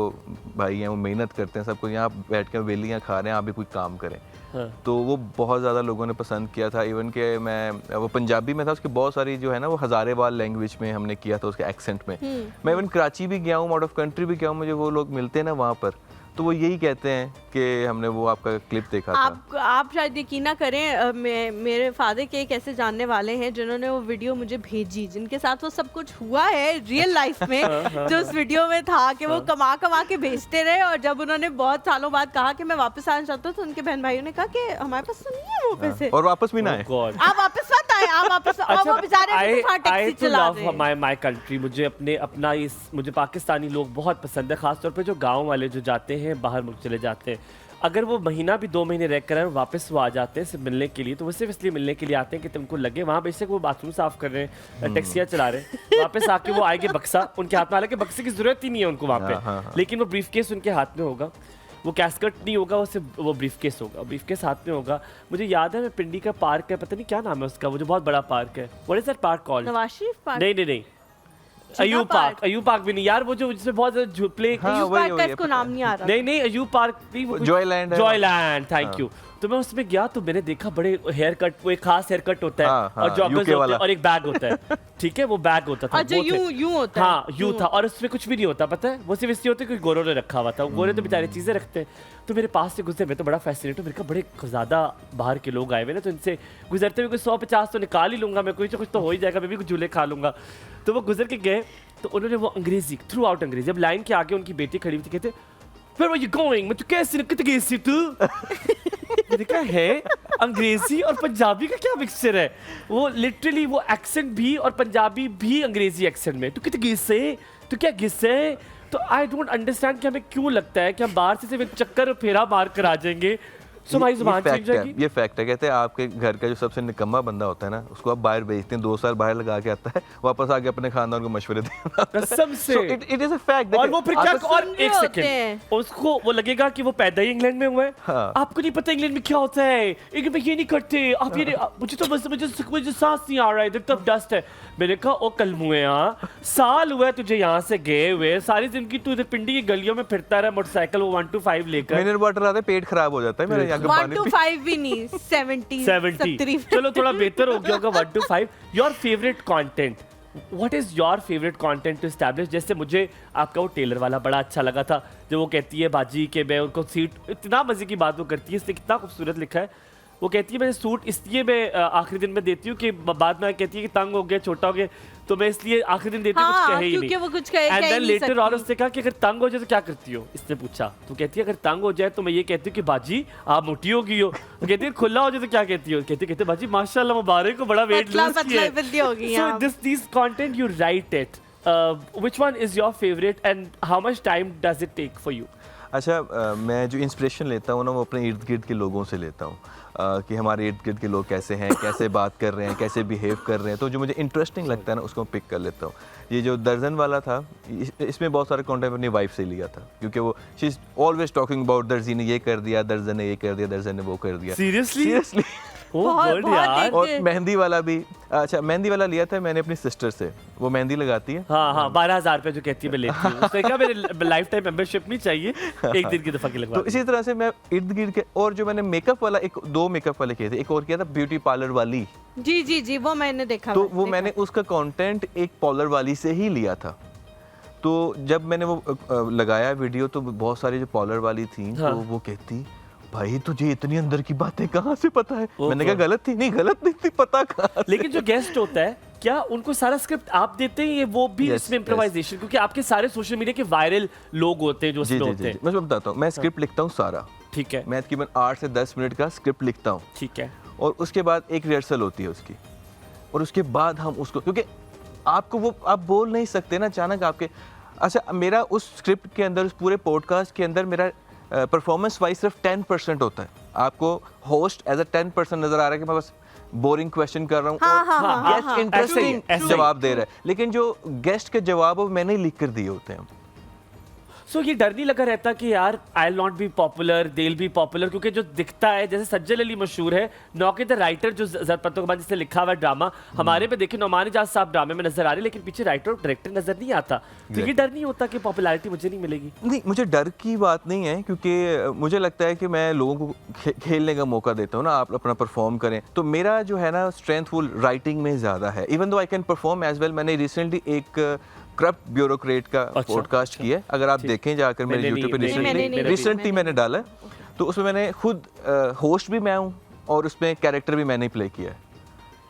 भाई हैं वो मेहनत करते हैं, सबको यहाँ बैठ के वेलियाँ खा रहे हैं, आप भी कोई काम करें। हाँ। तो वो बहुत ज़्यादा लोगों ने पसंद किया था। इवन कि मैं वो पंजाबी में था, उसकी बहुत सारी जो है ना वो हज़ारेवाल लैंग्वेज में हमने किया था, उसके एक्सेंट में। मैं इवन कराची भी गया हूँ, आउट ऑफ कंट्री भी गया हूँ, मुझे वो लोग मिलते हैं ना वहाँ पर, तो वो यही कहते हैं कि हमने वो आपका क्लिप देखा था। आप शायद यकीन ना करें, मेरे फादर के एक ऐसे जानने वाले हैं जिन्होंने वो वीडियो मुझे भेजी, जिनके साथ वो सब कुछ हुआ है रियल लाइफ में। जो उस वीडियो में था कि वो कमा के भेजते रहे, और जब उन्होंने बहुत सालों बाद कहा कि मैं वापस आना चाहता हूँ, तो उनके बहन भाइयों ने कहा कि हमारे पास तो नहीं है वो पैसे, और वापस भी ना आए, आप वापस मत आए, आप वापस। और वो बेचारे टैक्सी चला रहे हैं। माय कंट्री, मुझे मुझे पाकिस्तानी लोग बहुत पसंद है, खासतौर पे जो गाँव वाले जो जाते हैं बाहर मुल्क चले जाते हैं। अगर वो महीना भी 2 महीने रह कर आए, वापस वो आ जाते हैं सिर्फ मिलने के लिए, तो वो सिर्फ इसलिए मिलने के लिए आते हैं कि तुमको लगे वहाँ बेशक वो बाथरूम साफ कर रहे हैं, टैक्सियाँ चला रहे हैं, वापस आके वो आएंगे बक्सा उनके हाथ में, हालांकि बक्से की जरूरत ही नहीं है उनको वहाँ पे, लेकिन वो ब्रीफकेस उनके हाथ में होगा, वो कैस्कट नहीं होगा, वो सिर्फ वो ब्रीफकेस होगा, ब्रीफकेस हाथ में होगा। मुझे याद है, मैं पिंडी का पार्क है, पता नहीं क्या नाम है उसका, वो जो बहुत बड़ा पार्क है, what is that park called? Nawaz Sharif park? नहीं, अयूब पार्क भी नहीं यार, वो जो जिसमें बहुत ज्यादा झुपले, इसको नाम नहीं आ रहा। नहीं अयूब पार्क नहीं, जॉयलैंड, थैंक यू। तो मैं उसमें गया तो मैंने देखा बड़े हेयर कट, वो एक खास हेयर कट होता है और जॉगर्स होते हैं और एक बैग होता है, ठीक है, वो बैग होता था, अच्छा, यूं होता है, हाँ यूं था, और उसमें कुछ भी नहीं होता, पता है, वो सिर्फ इसलिए होता है कोई गोरों ने रखा हुआ था, गोरे तो बेचारे चीजें रखते हैं। तो मेरे पास से गुजरे, मैं तो बड़ा फैसिनेट हूँ, मेरे कहा बड़े ज्यादा बाहर के लोग आए हुए ना, तो इनसे गुजरते हुए कोई 100-50 तो निकाल ही लूंगा मैं, कुछ तो हो ही जाएगा, मैं भी कुछ झूले खा लूंगा। तो वो गुजर के गए, तो उन्होंने वो अंग्रेजी थ्रू आउट अंग्रेजी, अब लाइन के आगे उनकी बेटी खड़ी हुई थी, कहते Where are you going? मैं तो कैसे कितने गई तू? मैंने कहा है अंग्रेजी और पंजाबी का क्या मिक्सचर है? वो लिटरली वो एक्सेंट भी और पंजाबी भी अंग्रेजी एक्सेंट में, तू कितने गिस्से, तू क्या गिस्से? तो आई डोंट अंडरस्टैंड कि हमें क्यों लगता है कि हम बाहर से सिर्फ एक चक्कर फेरा मार कर आ जाएंगे, हमारी जुबान चेंज जाएगी। ये फैक्ट है। कहते हैं आपके घर का जो सबसे निकम्मा बंदा होता है ना, उसको आप बाहर भेजते हैं, 2 साल बाहर लगा के आता है, वापस आके अपने खानदान को मशवरे देता है। कसम से इट इज अ फैक्ट। और वो फिर क्या, और एक सेकंड उसको वो लगेगा कि वो पैदा ही इंग्लैंड में हुआ है। हाँ। आपको नहीं पता इंग्लैंड में क्या होता है, इंग्लैंड में ये नहीं करते आप, ये मुझे तो बस मुझे सांस नहीं आ रहा है, इधर तब डस्ट है। मैंने कहा ओ कल मुए, यहाँ साल हुआ है तुझे यहाँ से गए हुए, सारी जिंदगी तू इधर पिंडी की गलियों में फिरता रहा मोटरसाइकिल वो 125 लेकर, मिनरल वाटर आता है, पेट खराब हो जाता है मेरा, यहाँ का पानी 125 भी नहीं, 70 चलो थोड़ा बेहतर हो गया होगा 125। Your favourite content, what is your favourite content to establish? जैसे मुझे आपका वो टेलर वाला बड़ा अच्छा लगा था, जो वो कहती है बाजी के मैं उनको सीट, इतना मजे की बात वो करती है, इसने कितना खूबसूरत लिखा है। वो कहती है मैं सूट इसलिए मैं आखिरी दिन में देती हूँ कि बाद में कहती है कि तंग हो गया, छोटा हो गया, तो मैं इसलिए आखिरी दिन देती हूँ, कुछ कहे ही नहीं। वो कुछ कहे एंड देन लेटर ऑन उसने कहा कि अगर तंग हो जाए तो क्या करती हो, इसने पूछा, तो कहती है अगर तंग हो जाए तो मैं ये कहती हूँ कि बाजी आप मोटी हो गई हो, तो कहती है खुला हो जाए तो क्या कहती हो, कहते बाजी माशाल्लाह मुबारक को बड़ा वेट लॉस किया है। So this content you write it, which one is your favourite and how much time does it take for you? अच्छा, मैं जो इंस्पिरेशन लेता हूँ ना, वो अपने इर्द गिर्द के लोगों से लेता हूँ, कि हमारे इर्द गिर्द के लोग कैसे हैं, कैसे बात कर रहे हैं, कैसे बिहेव कर रहे हैं, तो जो मुझे इंटरेस्टिंग लगता है ना उसको मैं पिक कर लेता हूँ। ये जो दर्जन वाला था, इसमें बहुत सारे कॉन्टेंट अपनी वाइफ से लिया था, क्योंकि वो she is always talking about दर्जी ने ये कर दिया, दर्जन ने ये कर दिया, दर्जन ने वो कर दिया। सीरियसली बहुत यार। और मेहंदी वाला भी, अच्छा मेहंदी वाला लिया था मैंने अपनी सिस्टर से, वो मेहंदी लगाती है। हाँ 12,000 रुपए जो कहती है मैं लेती हूँ, उसने कहा मेरे लाइफ टाइम मेंबरशिप नहीं चाहिए, एक दिन की दफा की लगवा। तो इसी तरह से मैं इर्द गिर्द के, और जो मैंने मेकअप वाला, एक 2 मेकअप वाले किए थे, एक और किया था ब्यूटी पार्लर वाली। जी वो मैंने देखा। तो वो मैंने उसका कंटेंट एक पार्लर वाली से ही लिया था। तो जब मैंने वो लगाया वीडियो तो बहुत सारी जो पार्लर वाली थी तो वो कहती भाई तुझे इतनी अंदर की बातें कहाँ से पता है? मैंने कहा गलत थी, नहीं गलत नहीं थी, पता कहाँ से? लेकिन जो गेस्ट होता है क्या उनको सारा स्क्रिप्ट आप देते हैं, ये वो भी इसमें इम्प्रोवाइजेशन? क्योंकि आपके सारे सोशल मीडिया के वायरल लोग होते हैं जो उसमें होते हैं। मैं बताता हूँ, मैं स्क्रिप्ट लिखता हूँ सारा, ठीक है, मैं तकरीबन 8 से 10 मिनट का स्क्रिप्ट लिखता हूँ, ठीक है, और उसके बाद एक रिहर्सल होती है उसकी, और उसके बाद हम उसको, क्योंकि आपको वो आप बोल नहीं सकते ना अचानक आपके। अच्छा मेरा उस स्क्रिप्ट के अंदर, उस पूरे पॉडकास्ट के अंदर मेरा परफॉर्मेंस वाइज सिर्फ 10% होता है। आपको होस्ट एज अ 10% नजर आ रहा है कि मैं बस बोरिंग क्वेश्चन कर रहा हूँ और गेस्ट इंटरेस्टिंग जवाब दे रहा है, लेकिन जो गेस्ट के जवाब वो मैंने ही लिख कर दिए होते हैं। सो ये डर नहीं लगा रहता कि यार I will not be popular, they will be popular? क्योंकि जो दिखता है, जैसे सज्जल अली मशहूर है, नौके द राइटर जो ज़रपतों के बाद जिसने लिखा हुआ ड्रामा, हमारे पे देखे नौमान इजाज साहब ड्रामे में नजर आ रहे, लेकिन पीछे राइटर और डायरेक्टर नजर नहीं आता। तो ये डर नहीं होता कि पॉपुलैरिटी मुझे नहीं मिलेगी? नहीं, मुझे डर की बात नहीं है, क्योंकि मुझे लगता है कि मैं लोगों को खेलने का मौका देता हूँ ना, आप अपना परफॉर्म करें। तो मेरा जो है ना स्ट्रेंथ वो राइटिंग में ज़्यादा है, even though I can perform as well. मैंने रिसेंटली एक करप्ट ब्यूरोक्रेट का पॉडकास्ट किया है, अगर आप देखें जाकर मेरे यूट्यूब पे रिसेंटली मैंने डाला है, तो उसमें मैंने खुद होस्ट भी मैं हूँ और उसमें कैरेक्टर भी मैंने प्ले किया है।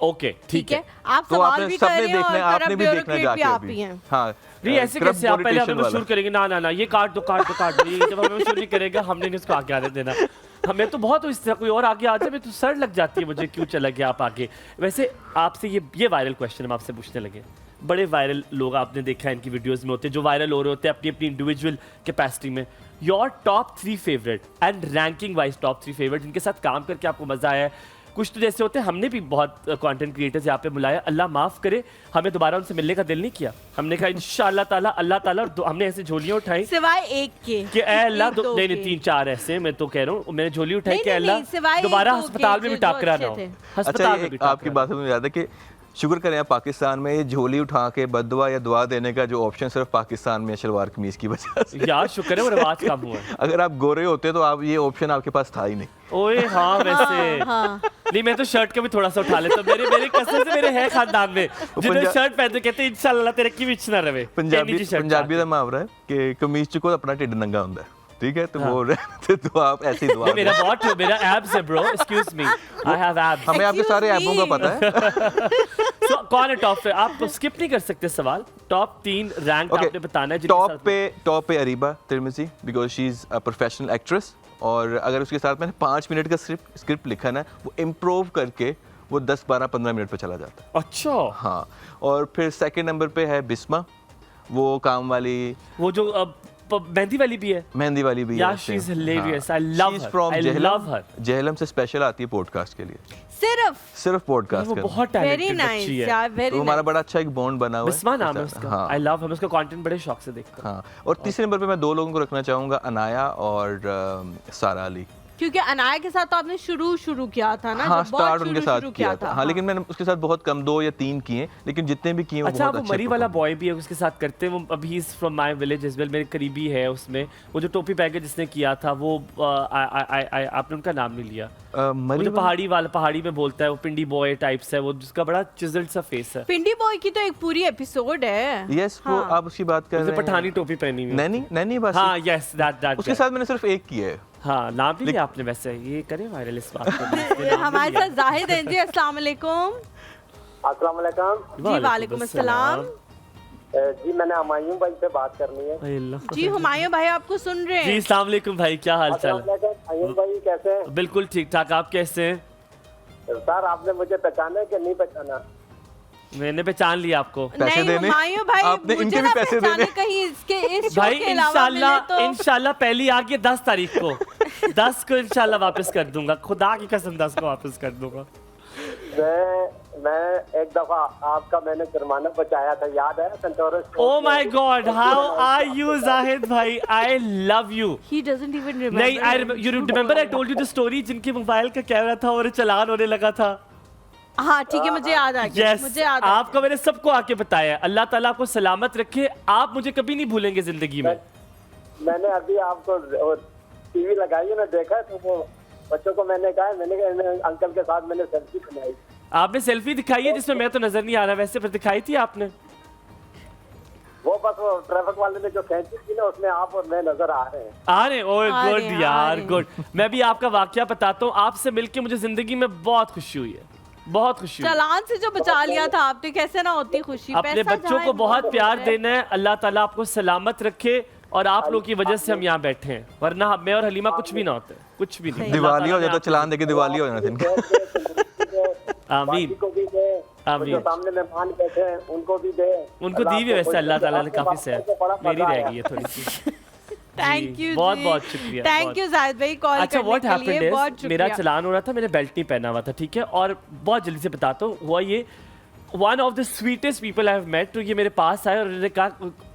ओके ठीक है, आप तो आपने सबने देखना है, आपने भी देखना जाके अभी। हाँ नहीं ऐसे कैसे आप पहले हमें मशहूर करेंगे? ना ये काट दो ये जब हमें मशहूर नहीं करेगा हमने नहीं उसको आगे आने देना। हमें तो बहुत इस तरह कोई और आगे आ जाए मैं तो सर लग जाती है मुझे, क्यों चला गया आप आगे? वैसे आपसे ये वायरल क्वेश्चन हम आपसे पूछने लगे। बड़े वायरल लोग आपने देखा है इनकी वीडियोस में होते हैं, जो वायरल हो रहे होते हैं अपनी अपनी इंडिविजुअल कैपेसिटी में। Your top 3 favourite and ranking wise top 3 favourite जिनके साथ काम करके आपको मजा आया है? कुछ तो जैसे होते हैं, हमने भी बहुत कंटेंट क्रिएटर्स यहाँ पे बुलाया, अल्लाह माफ करे हमें दोबारा उनसे मिलने का दिल नहीं किया। हमने कहा इंशाअल्लाह ताला अल्लाह ताला, और हमने ऐसे झोलियां उठाई सिवाय एक के कि ए अल्लाह नहीं 3-4 ऐसे, मैं तो कह रहा हूँ मैंने झोली उठाई कि अल्लाह दोबारा अस्पताल में भी टाकरा ना हो। अस्पताल में भी आपकी बात मुझे याद है कि शुक्र करें आप पाकिस्तान में ये झोली उठा के बददुआ या दुआ देने का जो ऑप्शन सिर्फ पाकिस्तान में शलवार कमीज की वजह से। यार शुक्र है वो रिवाज कम हुआ है। अगर आप गोरे होते तो आप ये ऑप्शन आपके पास था ही नहीं। ओए हाँ वैसे नहीं, मैं तो शर्ट का भी थोड़ा सा उठा लेता हूं। मेरे कसम से मेरे है खानदान में जिन्होंने शर्ट पहनते कहते हैं इंशाअल्लाह तेरे की विच ना रहे। पंजाबी का मुहावरा है कि कमीज च को अपना ढिड नंगा होता है, ठीक है? तो वो तो आप ऐसी दुआ मेरा एब्स है bro, excuse me, I have abs. हमें आपके सारे एबों का पता है। सो कौन है टॉप पे? आप स्किप नहीं कर सकते सवाल। टॉप 3 रैंक आपने बताना है। टॉप पे Areeba Tirmizi, because she is a professional actress, और अगर उसके साथ मैंने 5 मिनट का स्क्रिप्ट लिखा ना, वो इम्प्रूव करके वो 10, 12, 15 मिनट पे चला जाता है। अच्छा हाँ, और फिर सेकंड नंबर पे है बिस्मा, वो काम वाली, वो जो मेहंदी वाली भी है। मेहंदी वाली भी है। She is hilarious, I love हर। जेहलम से स्पेशल आती है पॉडकास्ट के लिए, सिर्फ पॉडकास्ट के लिए। बहुत टैलेंटेड बच्ची है। तो हमारा बड़ा अच्छा एक बॉन्ड बना हुआ है। बिस्मा नाम है उसका। आई लव हम उसका कंटेंट बड़े शौक से देखता हूं। हाँ, और तीसरे नंबर पे मैं 2 लोगों को रखना चाहूंगा, अनाया और सारा अली, क्योंकि अनाया के साथ तो आपने शुरू किया था ना। हाँ, स्टार्ट उनके साथ किया था। हाँ, लेकिन मैंने उसके साथ बहुत कम 2 या 3 किए, लेकिन जितने भी किए वो बहुत अच्छे। अच्छा, वो मरी वाला बॉय भी है उसके साथ करते हैं, वो अभी is from my village as well, मेरे करीबी है उसमें। वो जो टोपी पहन के जिसने किया था वो आपने उनका नाम नहीं लिया। जो पहाड़ी में बोलता है, वो पिंडी बॉय टाइप्स है, वो जिसका बड़ा चिजल्ड सा फेस है। पिंडी बॉय की तो एक पूरी एपिसोड है। यस, वो आप उसकी बात कर रहे हैं। पठानी टोपी पहनी हुई नैनी बस। हाँ यस, दैट उसके साथ मैंने सिर्फ एक किया है। हाँ, नाम भी आपने वैसे ये करे वायरल इस बात को। हमारे साथ जाहिद हैं जी। अस्सलाम वालेकुम। अस्सलाम वालेकुम। जी वालेकुम अस्सलाम। जी मैंने हुमायूं भाई से बात करनी है। जी हुमायूं भाई आपको सुन रहे हैं। जी अस्सलाम वालेकुम भाई, क्या हाल चाल है? हुमायूं भाई कैसे हैं? बिल्कुल ठीक ठाक, आप कैसे हैं? सर आपने मुझे पहचाना है कि नहीं पहचाना? मैंने पहचान लिया आपको। पैसे देने भाई, आपने इनके भी पैसे देने कहीं इसके इस भाई इंशाल्लाह पहली आ गई 10 तारीख को 10 को इंशाल्लाह वापस कर दूंगा, खुदा की कसम 10 को वापस कर दूंगा। मैं मैं एक दफा आपका मैंने जुर्माना बचाया था, याद है Centaurus? Oh my God, how are you, Zahid भाई? I love you. He doesn't even remember. नहीं, you remember I told you the story जिनके मोबाइल का कैमरा था और चालान होने लगा था. हाँ ठीक है, मुझे याद आ गया. Yes, मुझे याद आ आपको मैंने सबको आके बताया. अल्लाह ताला आपको सलामत रखे. आप मुझे कभी नहीं भूलेंगे जिंदगी में. मैंने अभी आपको टीवी लगाई है ना, देखा तो वो बच्चों को मैंने कहा अंकल के साथ मैंने सेल्फी बनाई. आपने सेल्फी दिखाई है जिसमें मैं तो नजर नहीं आ रहा, वैसे पर दिखाई थी आपने? वो बस वो ट्रैफिक वाले ने जो खींची थी ना, उसमें आप और मैं नजर आ रहे हैं. आ रहे? ओह गुड यार, गुड. मैं भी आपका वाकया बताता हूँ. आपसे मिलके मुझे जिंदगी में बहुत खुशी हुई है, बहुत खुशी हुई. चालान से जो बचा लिया था आपने, कैसे ना होती खुशी. अपने बच्चों को बहुत प्यार देना है. अल्लाह ताला आपको सलामत रखे और आप लोगों की वजह से हम यहाँ बैठे हैं, वरना मैं और हलीमा कुछ भी ना होते, कुछ भी नहीं. दिवाली हो जाता, चलान देके दिवाली हो जाना था. आमीन को भी दे, आमीन. जो सामने मेहमान बैठे हैं उनको भी दे. उनको दी भी वैसे अल्लाह ताला ने काफी से. मेरी रह गई है थोड़ी सी. थैंक यू, बहुत बहुत शुक्रिया. थैंक यू जाहिद भाई कॉल अच्छा, व्हाट करने के लिए. बहुत हैपेंड इज मेरा चलान हो रहा था, मैंने बेल्ट नहीं पहना हुआ था, ठीक है. और बहुत जल्दी से बताता हूँ, हुआ ये, one of the sweetest people I have met. तो ये मेरे पास आए और इन्होंने कहा,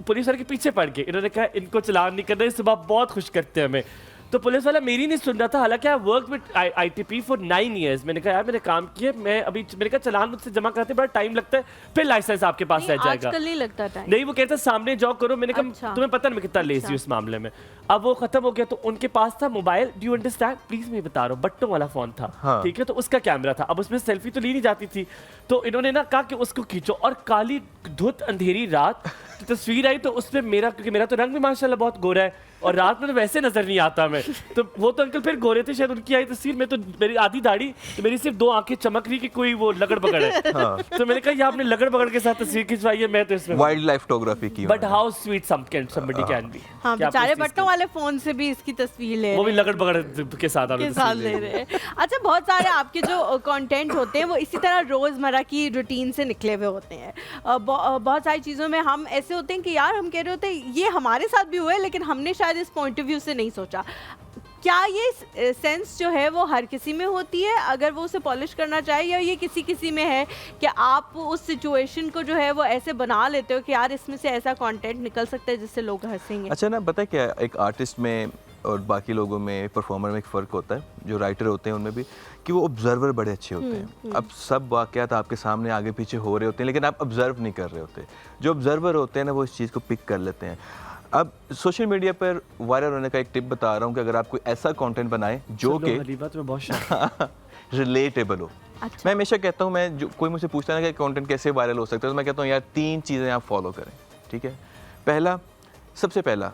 पुलिस वाले के पीछे पड़ गए. इन्होंने कहा इनको चलान नहीं करना, सुबह बहुत खुश करते हैं हमें. तो पुलिस वाला मेरी नहीं सुन रहा था, हालांकि I work with ITP for 9 years. मैंने कहा यार मैंने काम किया, मैं अभी मैंने कहा चलान मुझसे जमा कराते बड़ा टाइम लगता है, फिर लाइसेंस आपके पास रह जाएगा. आजकल नहीं लगता टाइम. नहीं, वो कहता सामने जाओ करो. मैंने कहा अच्छा, तुम्हें पता नहीं मैं कितना लेजी हूँ इस मामले में. अब वो खत्म हो गया तो उनके पास था mobile. Do you understand please, मैं बता रहा हूँ, बट्टों वाला फोन था. हाँ. ठीक है, तो उसका कैमरा था. अब उसमें सेल्फी तो ली नहीं जाती थी, तो इन्होंने ना कहा कि उसको खींचो. और काली धुत अंधेरी रात की तस्वीर आई, तो उसमें मेरा, क्योंकि मेरा तो रंग भी माशाल्लाह बहुत गोरा है और रात में तो वैसे नजर नहीं आता मैं, तो वो तो अंकल फिर गोरे थे शायद, उनकी आई तस्वीर में तो मेरी आधी दाढ़ी, तो मेरी सिर्फ 2 आंखें चमक रही कि कोई वो लगड़ बगड़ है. हाँ. तो मैंने कहा ये आपने लगड़ बगड़ के साथ तस्वीर खिंचवाई है, मैं तो इसमें वाइल्ड लाइफ फोटोग्राफी की. But how sweet somebody can be. हाँ, बेचारे बट्टों वाले फोन से भी इसकी तस्वीर ले, वो भी लगड़ बगड़ के साथ ले रहे हैं. अच्छा, बहुत सारे आपके जो कंटेंट होते हैं वो इसी तरह रोजमर्रा की रूटीन से निकले हुए होते हैं. बहुत सारी चीज़ों में हम ऐसे होते हैं कि यार हम कह रहे होते हैं ये हमारे साथ भी हुआ है, लेकिन हमने शायद इस पॉइंट ऑफ व्यू से नहीं सोचा. क्या ये सेंस जो है वो हर किसी में होती है अगर वो उसे पॉलिश करना चाहे, या ये किसी किसी में है कि आप उस सिचुएशन को जो है वो ऐसे बना लेते हो कि यार इसमें से ऐसा कंटेंट निकल सकता है जिससे लोग हंसेंगे? अच्छा ना, पता है क्या, एक आर्टिस्ट में और बाकी लोगों में, परफॉर्मर में एक फ़र्क होता है, जो राइटर होते हैं उनमें भी, कि वो ऑब्जर्वर बड़े अच्छे होते हैं. अब सब वाक़यात आपके सामने आगे पीछे हो रहे होते हैं, लेकिन आप ऑब्जर्व नहीं कर रहे होते. जो ऑब्जर्वर होते हैं ना, वो इस चीज़ को पिक कर लेते हैं. अब सोशल मीडिया पर वायरल होने का एक टिप बता रहा हूँ कि अगर आप कोई ऐसा कंटेंट बनाएं जो कि रिलेटेबल हो. अच्छा. मैं हमेशा कहता हूँ, मैं जो कोई मुझसे पूछता है ना कि कंटेंट कैसे वायरल हो सकता है, तो मैं कहता हूँ यार 3 चीज़ें आप फॉलो करें. ठीक है, सबसे पहला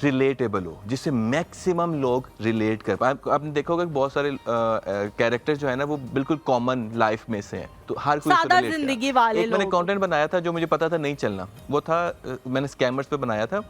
रिलेटेबल हो, जिससे मैक्सिमम लोग रिलेट कर पाए. आपने देखा होगा कि बहुत सारे कैरेक्टर जो है ना वो बिल्कुल कॉमन लाइफ में से हैं, तो हर कोई सादा जिंदगी वाले लोग. मैंने कंटेंट बनाया था जो मुझे पता था नहीं चलना, वो था मैंने स्कैमर्स पे बनाया था,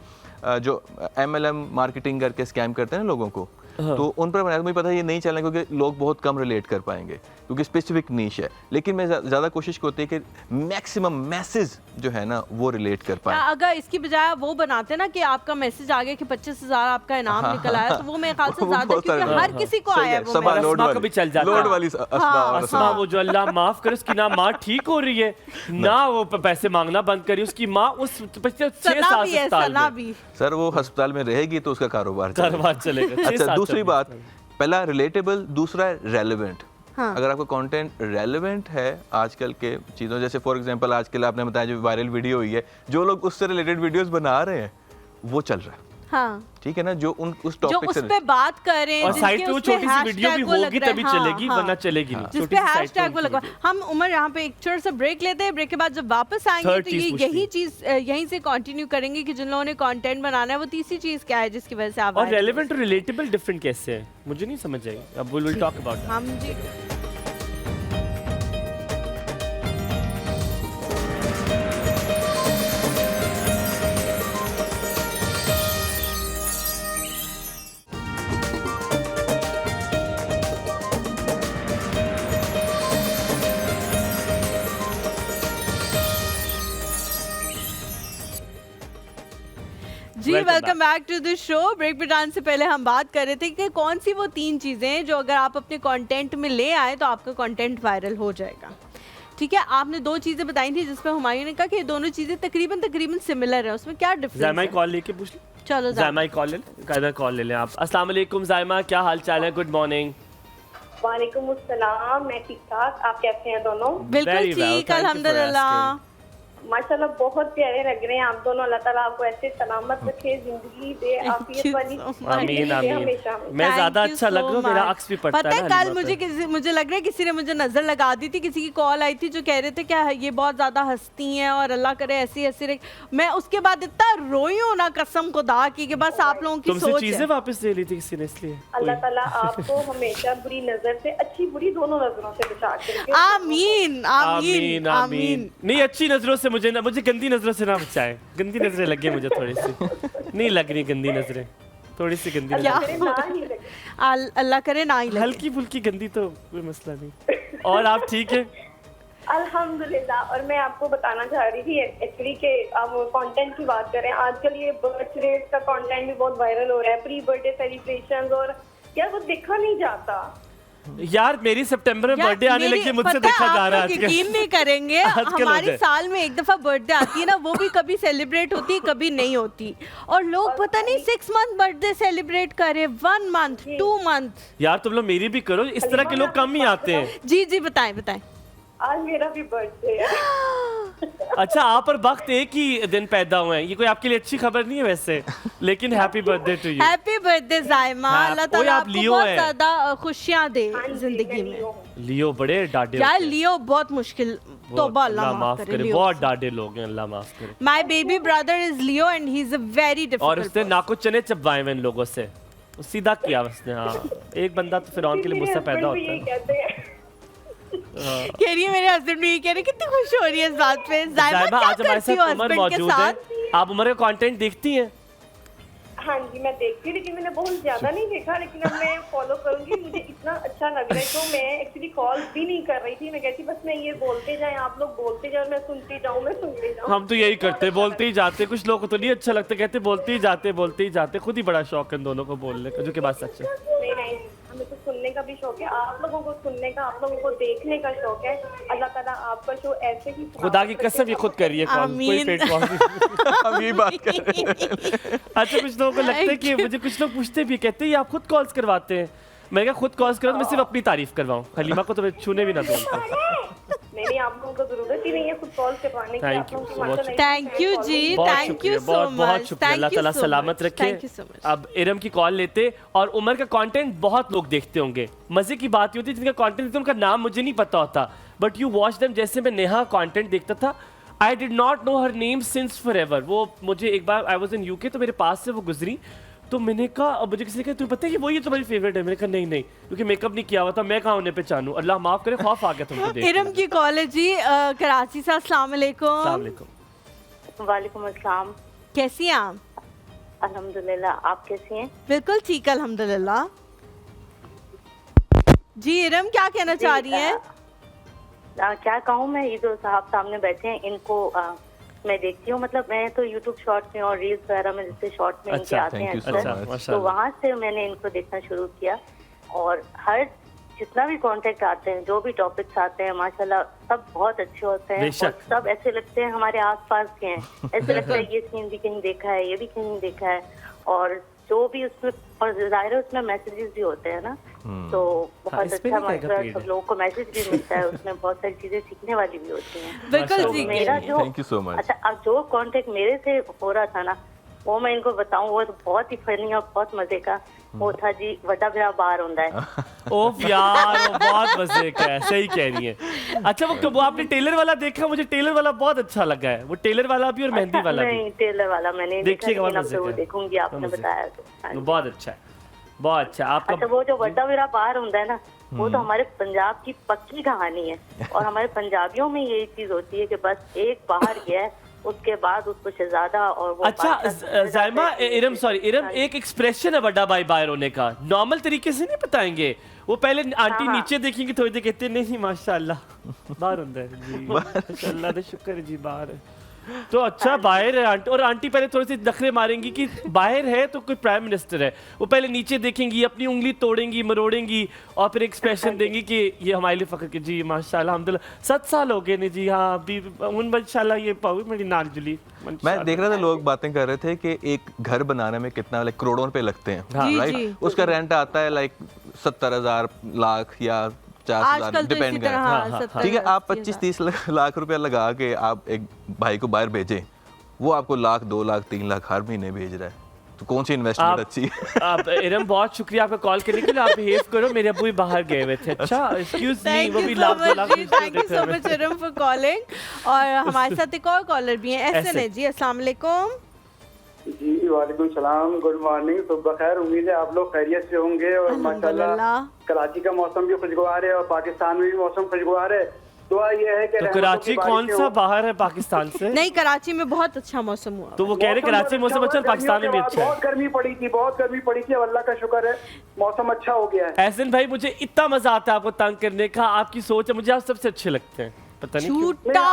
जो MLM मार्केटिंग करके स्कैम करते हैं ना लोगों को, तो उन पर बनाया. मुझे पता है ये नहीं चलना क्योंकि लोग बहुत कम रिलेट कर पाएंगे, क्योंकि स्पेसिफिक नीश है. लेकिन मैं ज़्यादा कोशिश करती है कि मैक्सिमम मैसेज जो है ना वो रिलेट कर पाए. अगर इसकी बजाय वो बनाते ना कि आपका मैसेज आ गया कि 25,000 आपका इनाम निकल आया, तो वो मेरे ख्याल से ज़्यादा, क्योंकि हर किसी को आया है वो. लोड भी चल जाता है. लोड वाली अस्मा, वो जो अल्लाह माफ करे उसकी ना माँ ठीक हो रही है ना वो पैसे मांगना बंद करी, उसकी माँ उस 6-7 अस्पताल में. सर वो अस्पताल में रहेगी तो उसका कारोबार चलेगा. अच्छा, दूसरी बात, पहला रिलेटेबल, दूसरा रेलेवेंट. हाँ. अगर आपका कंटेंट रेलेवेंट है आजकल के चीज़ों, जैसे फॉर एग्जांपल आजकल आपने बताया जो वायरल वीडियो हुई है, जो लोग उससे रिलेटेड वीडियोस बना रहे हैं वो चल रहा है. हाँ. ठीक है ना, जो उस टॉपिक उस पे बात करें, और साइड पे वो छोटी सी वीडियो भी होगी तभी चलेगी, वरना चलेगी नहीं. जिस पे हैशटैग वो लगा. हम उमर यहाँ पे एक छोटा सा ब्रेक लेते हैं. ब्रेक के बाद जब वापस आएंगे तो ये यही चीज यहीं से कंटिन्यू करेंगे कि जिन लोगों ने कंटेंट बनाना है वो तीसरी चीज क्या है जिसकी वजह से आप. और रेलेवेंट और रिलेटेबल डिफरेंट कैसे है मुझे नहीं समझ आई. अब वी विल टॉक अबाउट हम जी. जी welcome back to the show. Break बिटान से पहले हम बात कर रहे थे कि कौन सी वो 3 चीज़ें जो अगर आप अपने कंटेंट में ले आए तो आपका कंटेंट वायरल हो जाएगा. ठीक है, आपने 2 चीजें बताई थी जिसमें हुमायूं ने कहा कि ये दोनों चीजें तकरीबन सिमिलर है, उसमें क्या डिफरेंस जायमा है? कॉल लेके पूछ लो। चलो जायमा कॉल ले ले, कॉल ले लें आप। अस्सलाम वालेकुम जायमा, क्या हाल चाल है? Good morning. वालेकुम अस्सलाम, मैं ठीक ठाक, आप कैसे हैं दोनों? बिल्कुल Very well, ठीक, thank you for अल्हम्दुलिल्लाह। माशाल्लाह बहुत प्यारे लग रहे हैं आप दोनों। अल्लाह ताला आपको ऐसे सलामत रखे, जिंदगी दे, आफियत वाली आमीन दे आमीन। हमेशा। मैं ज्यादा अच्छा लग रहा हूँ, मेरा अक्स भी पड़ता पता है है ना कल हलीमा पे। मुझे लग रहा है किसी ने मुझे नजर लगा दी थी, किसी की कॉल आई थी जो कह रहे थे क्या ये बहुत ज्यादा हंसती हैं और अल्लाह करे ऐसी ऐसी रहे। मैं उसके बाद इतना रोई हूँ ना कसम खुदा की कि बस आप लोगों की तुमसे सोच चीजें है। वापस ले ली थी किसी ने इसलिए। अल्लाह ताला आपको हमेशा बुरी नजर से, अच्छी बुरी दोनों नजरों से बचा के रखे। आमीन आमीन आमीन। नहीं अच्छी नजरों से मुझे गंदी नजरों से ना बचाए। गंदी नजरें लगी मुझे थोड़ी सी, नहीं लग रही गंदी नजरें, थोड़ी सी गंदी क्या? नजरें। अल्लाह करे ना ही लगे। हल्की फुल्की गंदी तो कोई मसला नहीं। और आप ठीक है? अल्हम्दुलिल्लाह। और मैं आपको बताना चाह रही थी एक्चुअली कि आप कंटेंट की बात करें, आजकल ये बर्थडे का कंटेंट भी बहुत वायरल हो रहा है, प्री बर्थडे सेलिब्रेशंस, और यार वो देखा नहीं जाता। यार मेरी सितंबर में बर्थडे आने लगी, मुझसे देखा जा रहा है। यकीन नहीं करेंगे, हमारी साल में एक दफा बर्थडे आती है ना, वो भी कभी सेलिब्रेट होती कभी नहीं होती, और लोग पता नहीं 6 मंथ बर्थडे सेलिब्रेट करे, 1 मंथ 2 मंथ। यार तुम लोग मेरी भी करो, इस तरह के लोग कम ही आते हैं। जी जी बताएं बताएं। आज मेरा भी बर्थडे है। अच्छा आप और वक्त एक ही दिन पैदा हुए हैं, ये कोई आपके लिए अच्छी खबर नहीं है वैसे, लेकिन happy birthday to you. Happy birthday Zaima, अल्लाह ताला आप आपको लियो बहुत है। ज्यादा खुशियां दे जिंदगी में। लियो बड़े डाडे यार होते हैं। लियो बहुत मुश्किल, तौबा अल्लाह माफ करे, बहुत डाडे लोग हैं, अल्लाह माफ करे। My baby brother is Leo and he is a very और डिफिकल्ट। उसने नाको चने चबवाए हुए इन लोगों से, सीधा किया उसने। हाँ एक बंदा तो फिरौन के लिए गुस्सा पैदा होता है। कहते हैं कह रही है मेरे हस्बैंड भी कह रहे, कितनी खुश हो रही है इस बात पे। जायमा क्या आज हमारे करती हो साथ उमर हस्बैंड के मौजूद है। साथ? आप उमर का कंटेंट देखती हैं? हाँ जी मैं देखती हूँ, लेकिन मैंने बहुत ज्यादा नहीं देखा, लेकिन अब मैं फॉलो करूंगी। मुझे इतना अच्छा लग रहा है, तो मैं एक्चुअली कॉल भी नहीं कर रही थी, मैं कहती बस मैं ये बोलते जाएं, आप लोग बोलते जाओ, मैं सुनती जाऊँ। हम तो यही करते, बोलते ही जाते। कुछ लोगों को तो नहीं अच्छा लगता, कहते बोलते ही जाते। खुद ही बड़ा शौक है इन दोनों को बोलने का, जो कि बात सच है। नहीं हमें तो सुनने का भी शौक है, आप लोगों को सुनने का, आप लोगों को देखने का शौक है। अल्लाह ताला आपका शो ऐसे ही खुदा की कसम ये खुद करिए कॉल, कोई पेट कॉल नहीं। हम ये बात कर रहे हैं। अच्छा कुछ लोगों को लगता है कि मुझे कुछ लोग पूछते भी, कहते हैं ये आप खुद कॉल्स करवाते हैं। मैं क्या खुद कॉल्स करूँ तो मैं सिर्फ अपनी तारीफ करवाऊँ, हलीमा को तो मैं छूने भी ना दूँ। नहीं आप लोगों को जरूरत ही नहीं है खुद कॉल करवाने की। Thank you so much. Thank you ji, thank you so much, बहुत शुक्रिया, अल्लाह ताला सलामत रखे। अब इरम की कॉल लेते, और उमर का कंटेंट बहुत लोग देखते होंगे। मजे की बात होती है जिनका कंटेंट, उनका नाम मुझे नहीं पता होता, बट यू वॉच देम। जैसे मैं नेहा कंटेंट देखता था, I did not know her name since for ever. वो मुझे एक बार आई वॉज इन यूके, तो मेरे पास से वो गुजरी, तो मैंने कहा, अब मुझे किसी ने कहा तुम्हें पता है कि वो ये तुम्हारी फेवरेट है? मैंने कहा नहीं क्योंकि मेकअप नहीं किया हुआ था, मैं कहाँ उन्हें पहचानूं। अल्लाह माफ करे, खौफ आ गया तुमको देख के। इरम की कॉलेज जी कराची से। अस्सलाम वालेकुम। अस्सलाम वालेकुम। वालेकुम अस्सलाम। कैसी हैं आप? अल्हम्दुलिल्लाह, आप कैसी हैं? बिल्कुल ठीक अल्हम्दुलिल्लाह। जी इरम क्या कहना चाह रही हैं? क्या कहूँ मैं, ये जो साहब सामने बैठे हैं इनको मैं देखती हूँ, मतलब मैं तो यूट्यूब शॉर्ट्स में और रील्स वगैरह में जैसे शॉर्ट में इनके आते हैं अक्सर, तो वहाँ से मैंने इनको देखना शुरू किया। और हर जितना भी कॉन्टेक्ट आते हैं, जो भी टॉपिक्स आते हैं, माशाल्लाह सब बहुत अच्छे होते हैं, और सब ऐसे लगते हैं हमारे आसपास के हैं। ऐसे लगता है ये सीन भी कहीं देखा है, ये भी कहीं देखा है। और जो भी उसमें, और जाहिर है उसमें मैसेजेस भी होते हैं ना, तो बहुत अच्छा मतलब सब लोगों को मैसेज भी मिलता है, उसमें बहुत सारी चीजें सीखने वाली भी होती हैं। बिल्कुल जी। मेरा जो थैंक यू सो मच। अच्छा, अब जो कांटेक्ट मेरे से हो रहा था ना, वो मैं इनको बताऊं, वो तो बहुत ही फनी और बहुत मजे का वो था जी। वड्डा भरा बाहर होता है। ओफ यार वो बहुत मजे का है, सही कह रही है। अच्छा वो आपने टेलर वाला देखा? मुझे टेलर वाला बहुत अच्छा लगा है, वो टेलर वाला भी और मेहंदी वाला भी। नहीं टेलर वाला मैंने देखिएगा, वो देखूंगी, आपने बताया तो बहुत अच्छा है, बहुत अच्छा। आपका अच्छा वो जो वड्डा भरा बाहर होता है ना, वो तो हमारे पंजाब की पक्की कहानी है, और हमारे पंजाबियों में यही चीज होती है कि बस एक बाहर गया, उसके बाद उसको शहजादा और वो। अच्छा जायमा, इरम सॉरी इरम, एक एक्सप्रेशन है बड़ा भाई बाहर होने का, नॉर्मल तरीके से नहीं बताएंगे। वो पहले आंटी नीचे देखेंगे, थोड़ी देर कहते नहीं माशाल्लाह बाहर होता है जी, माशाल्लाह दे शुक्र जी बाहर है। तो अच्छा बाहर है आंटी, और आंटी पहले थोड़ी सी नखरे मारेंगी कि बाहर है तो कोई प्राइम मिनिस्टर है, वो पहले नीचे देखेंगी, अपनी उंगली तोड़ेंगी मरोड़ेंगी और फिर एक्सप्रेशन देंगी कि ये हमारे लिए फख्र की जी माशाल्लाह अल्हम्दुलिल्लाह 7 साल हो गए ने जी, हाँ अभी माशाल्लाह ये पाऊ मेरी नाक जुली। मैं देख रहा था लोग बातें कर रहे थे कि एक घर बनाने में कितना लाइक करोड़ों रुपए लगते हैं, राइट? उसका रेंट आता है लाइक 70,000 लाख या 50,000 डिपेंड कर, ठीक है। आप 25-30 लाख रुपया लगा के आप एक भाई को बाहर भेजें, वो आपको लाख 2 लाख 3 लाख हर महीने भेज रहा है, तो कौन सी इन्वेस्टमेंट अच्छी है? आप इरम बहुत शुक्रिया आपका कॉल करने के लिए, आप बिहेव करो, मेरे अबू भी बाहर गए हुए थे। अच्छा एक्सक्यूज मी, वो भी lakh 2 lakh. Thank you so much Iram for calling. और हमारे साथ एक और कॉलर भी हैं, एहसन है जी, अस्सलाम वालेकुम। जी वालेकुम सलाम, गुड मॉर्निंग, सुबह खैर, उम्मीद है आप लोग खैरियत से होंगे और माशाल्लाह कराची का मौसम भी खुशगवार है और पाकिस्तान में भी मौसम खुशगवार है। दुआ ये है कि तो कराची कौन सा बाहर है पाकिस्तान से? नहीं, कराची में बहुत अच्छा मौसम हुआ। तो वो कह रहे कराची में मौसम अच्छा, पाकिस्तान में भी अच्छा है। बहुत गर्मी पड़ी थी, बहुत गर्मी पड़ी थी, अल्लाह का शुक्र है मौसम अच्छा हो गया है। एहसन भाई मुझे इतना मजा आता है आपको तंग करने का, आपकी सोच है, मुझे आप सबसे अच्छे लगते हैं, पता नहीं झूठा,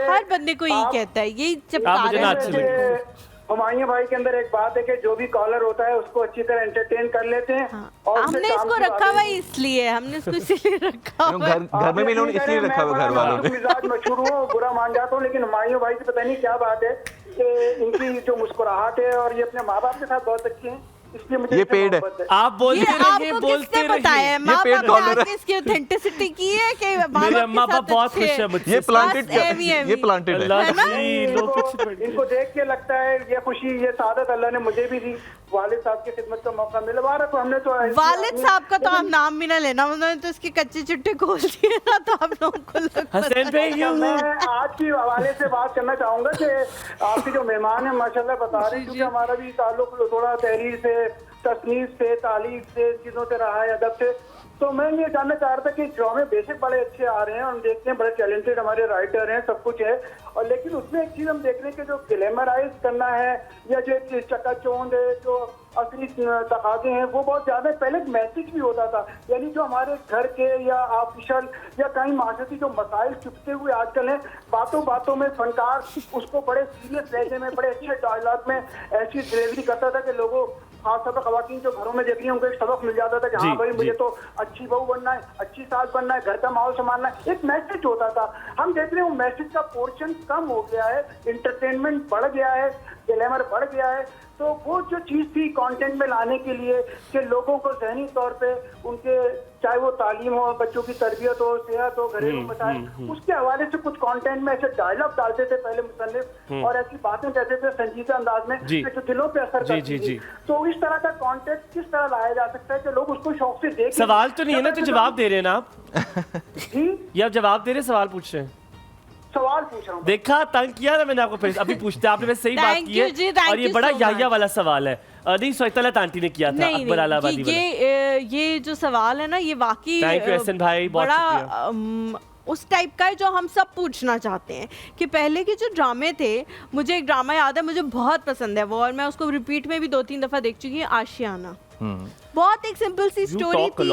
हर बंदे को यही कहता है, यही जब मुझे ना अच्छे लगते। हुमायूं भाई के अंदर एक बात है कि जो भी कॉलर होता है उसको अच्छी तरह एंटरटेन कर लेते हैं। हाँ। और हमने इसको रखा हुआ इसलिए, हमने इसको इसीलिए रखा हुआ। घर में भी इन्होंने इसलिए रखा हुआ, घर वालों ने। मिजाज मशहूर हूँ, बुरा मान जाता हूँ, लेकिन हुमायूं भाई से पता नहीं क्या बात है कि इनकी जो मुस्कुराहट है और ये अपने माँ बाप के साथ बहुत अच्छे हैं, इसलिए मुझे ये पेड है। आप बोलते रहिए, बोलते रहिए। माँ बाप ने इसकी ऑथेंटिसिटी की है कि मेरे माँ बाप बहुत खुश है मुझसे। ये प्लांटेड है। इनको देख के लगता है ये खुशी, ये सादत अल्लाह ने मुझे भी दी, वालिद साहब की खिदमत का मौका मिला। बार तो हमने तो वालिद साहब का तो आप नाम भी ना लेना, उन्होंने तो इसके कच्चे चिट्टे खोल दिए ना, तो आप लोगों को हसन भाई मैं आज की हवाले से बात करना चाहूंगा कि आपके जो मेहमान है माशाल्लाह बता रहे हैं, क्योंकि हमारा भी ताल्लुक थोड़ा तहरीर से, तस्नीफ से, तालीफ से, चीज़ों से रहा है, अदब से। तो मैं ये जानना चाह रहा था कि ड्रामे बेसिक बड़े अच्छे आ रहे हैं, हम देखते हैं बड़े टैलेंटेड हमारे राइटर हैं, सब कुछ है, और लेकिन उसमें एक चीज़ हम देख रहे हैं कि जो ग्लैमराइज करना है या जो चकाचौंध है, जो असली तकाजे हैं, वो बहुत ज़्यादा। पहले मैसेज भी होता था, यानी जो हमारे घर के या ऑफिशियल या कहीं माशरती जो मसाइल चुपते हुए आजकल हैं, बातों बातों में फनकार उसको बड़े सीरियस लहजे में, बड़े अच्छे डायलॉग में ऐसी डिलीवरी करता था कि लोगों, खासतौर पर खवातीन जो घरों में देख रही हैं, उनको एक सबक मिल जाता था कि हाँ भाई मुझे तो अच्छी बहू बनना है, अच्छी सास बनना है, घर का माहौल संभालना है, एक मैसेज होता था। हम देख रहे हैं वो मैसेज का पोर्शन कम हो गया है, इंटरटेनमेंट बढ़ गया है, ग्लैमर बढ़ गया है। तो वो जो चीज़ थी कंटेंट में लाने के लिए कि लोगों को ज़हनी तौर पे उनके, चाहे वो तालीम हो, बच्चों की तरबियत हो, सेहत हो, घरेलू मसाइल, उसके हवाले से कुछ कंटेंट में ऐसे डायलॉग डालते थे पहले मुसन्निफ, और ऐसी बातें कहते थे संजीदा अंदाज में कि जो दिलों पे असर करती थी। तो इस तरह का कंटेंट किस तरह लाया जा सकता है कि लोग उसको शौक से देखें? सवाल तो नहीं है ना, तो जवाब दे रहे हैं ना आप? जी, ये आप जवाब दे रहे, सवाल पूछ रहे हैं। सवाल पूछ रहा हूँ। देखा, तंग किया ना मैंने आपको, फिर अभी पूछते हैं, आपने वैसे सही बात की है, और ये बड़ा याहिया वाला सवाल है। नहीं सोइतलत आंटी ने किया था, अकबर आलाबादी वाला। ये जो सवाल है ना, ये वाकई थैंक यू एहसन भाई, बहुत शुक्रिया। उस टाइप का है जो हम सब पूछना चाहते हैं कि पहले के जो ड्रामे थे, मुझे एक ड्रामा याद है, मुझे बहुत पसंद है वो, और मैं उसको रिपीट में भी 2-3 दफ़ा देख चुकी हूँ, आशियाना। बहुत एक सिंपल सी स्टोरी थी,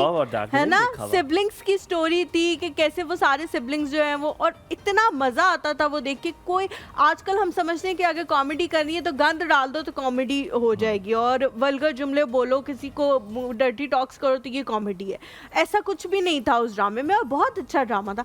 है ना, सिबलिंग्स की स्टोरी थी कि कैसे वो सारे सिबलिंग्स जो हैं वो, और इतना मज़ा आता था वो देख के। कोई आजकल हम समझते हैं कि अगर कॉमेडी करनी है तो गंद डाल दो तो कॉमेडी हो जाएगी, और वल्गर जुमले बोलो, किसी को डर्टी टॉक्स करो तो ये कॉमेडी है। ऐसा कुछ भी नहीं था उस ड्रामे में, और बहुत अच्छा ड्रामा था।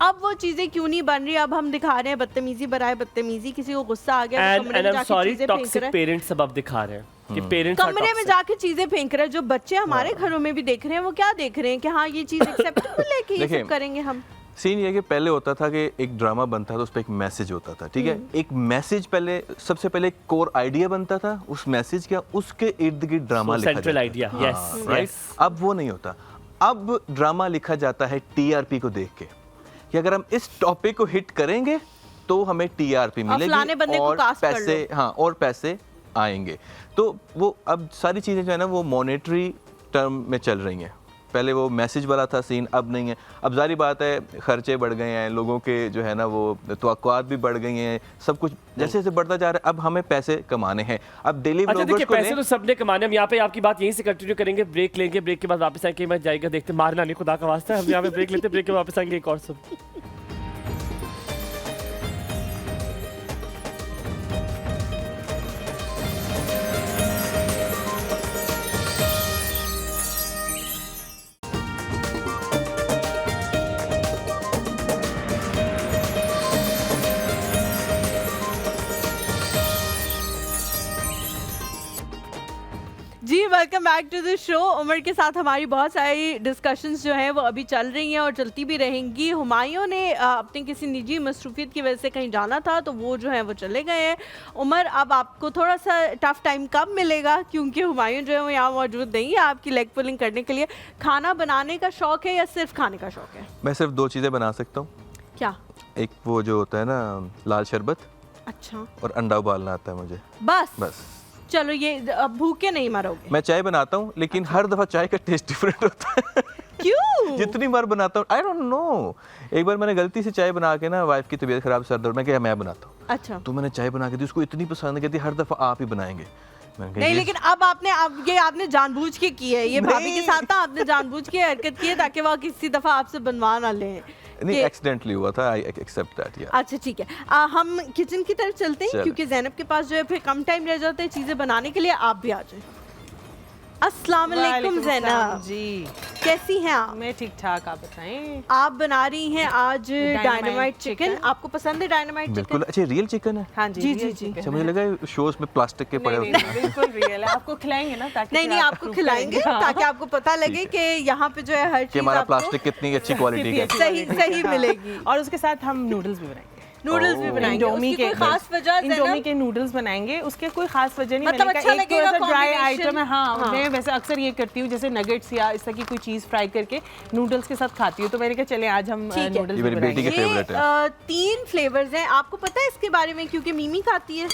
अब वो चीजें क्यों नहीं बन रही? अब हम दिखा रहे हैं बदतमीजी बराए बदतमीजी, किसी को गुस्सा आ गया तो कमरे में जाके चीजें फेंक रहे हैं। पेरेंट्स अब दिखा रहे हैं कि पेरेंट्स कमरे में जाके चीजें फेंक रहे हैं। जो बच्चे हमारे घरों में भी देख रहे हैं, वो क्या देख रहे हैं कि हाँ ये चीज एक्सेप्टेबल है कि ये सब करेंगे हम। सीन ये कि पहले होता था कि एक ड्रामा बनता था, उस पर एक मैसेज होता था, ठीक है। एक मैसेज पहले, सबसे पहले एक कोर आइडिया बनता था, उस मैसेज का उसके इर्द गिर्द ड्रामा लिखा जाता था, सेंट्रल आइडिया, यस राइट। अब वो नहीं होता, अब ड्रामा लिखा जाता है टीआरपी को देख के, कि अगर हम इस टॉपिक को हिट करेंगे तो हमें टीआरपी मिलेगी और पैसे, हाँ, और पैसे आएंगे। तो वो अब सारी चीज़ें जो है ना वो मॉनेटरी टर्म में चल रही हैं। पहले वो मैसेज वाला था सीन, अब नहीं है। अब जारी बात है, खर्चे बढ़ गए हैं, लोगों के जो है ना वो तवक्कुआत भी बढ़ गई हैं, सब कुछ जैसे जैसे बढ़ता जा रहा है। अब हमें पैसे कमाने हैं, अब डेली व्लॉगर्स को पैसे तो सबने कमाने। हम यहाँ पे आपकी बात यहीं से कंटिन्यू करेंगे, ब्रेक लेंगे, ब्रेक के बाद वापस आएंगे। मैं जाएगा देखते, मारना नहीं खुदा का वास्ता, हम यहाँ पे ब्रेक लेते, ब्रेक के वापस आएंगे एक और सब। Welcome back to the show. Umar के साथ हमारी बहुत सारी डिस्कशंस जो हैं वो अभी चल रही हैं और चलती भी रहेंगी। हुमायूं ने अपनी किसी निजी मसरूफियत की वजह से कहीं जाना था तो वो जो है वो चले गए हैं। उमर, अब आपको थोड़ा सा टफ टाइम कब मिलेगा, क्योंकि हुमायूं जो है वो यहाँ मौजूद नहीं है आपकी लेग पुलिंग करने के लिए। खाना बनाने का शौक है या सिर्फ खाने का शौक है? मैं सिर्फ 2 चीज़ें बना सकता हूँ। क्या? एक वो जो होता है ना लाल शरबत, अच्छा, और अंडा उबालना आता है मुझे। बस चलो, ये अब भूखे नहीं मरोगे। मैं चाय बनाता हूँ लेकिन हर दफ़ा चाय का टेस्ट डिफरेंट होता है। क्यों? जितनी बार बनाता हूँ, आई डोंट नो। एक बार मैंने गलती से चाय बना के ना, वाइफ की तबीयत खराब, सर दर्द, मैं क्या मैं बनाता हूँ। अच्छा, तो मैंने चाय बना के दी, उसको इतनी पसंद कहती हर दफ़ा आप ही बनाएंगे। नहीं, लेकिन अब आपने जानबूझ के की है, ये भाभी के साथ ना आपने जानबूझ के हरकत की है ताकि वह किसी दफा आपसे बनवा ना ले। नहीं, एक्सीडेंटली हुआ था, आई एक्सेप्ट दैट। या अच्छा, ठीक है। हम किचन की तरफ चलते हैं क्योंकि ज़ैनब के पास जो है फिर कम टाइम रह जाता है चीजें बनाने के लिए। आप भी आ जाए। अस्सलाम वालेकुम ज़ैनब जी, कैसी हैं आप? मैं ठीक ठाक, आप बताएं। आप बना रही हैं आज डायनामाइट चिकन। आपको पसंद है डायनामाइट चिकन? बिल्कुल। अच्छा, रियल चिकन है? हाँ जी, जी। अच्छा, मुझे लगा शोज में प्लास्टिक के पड़े होते हैं। बिल्कुल रियल है। आपको खिलाएंगे ना, ताकि नहीं, आपको खिलाएंगे ताकि आपको पता लगे कि यहाँ पे जो है हर चीज हमारा प्लास्टिक कितनी अच्छी क्वालिटी का सही मिलेगी। और उसके साथ हम नूडल्स भी बनाएंगे। नूडल्स भी बनाएंगे। इंडोमी के खास वजह इंडोमी के नूडल्स बनाएंगे, उसके कोई खास वजह नहीं। मतलब अच्छा लगेगा, ड्राई आइटम है। हाँ, मैं वैसे अक्सर ये करती हूँ, जैसे नगेट्स या इस तरह की कोई चीज फ्राई करके नूडल्स के साथ खाती हूँ। तो मैंने कहा चले आज हम नूडल्स मेरी बेटी के फेवरेट है। 3 फ्लेवर्स हैं, आपको पता है इसके बारे में? क्योंकि मीमी खाती है।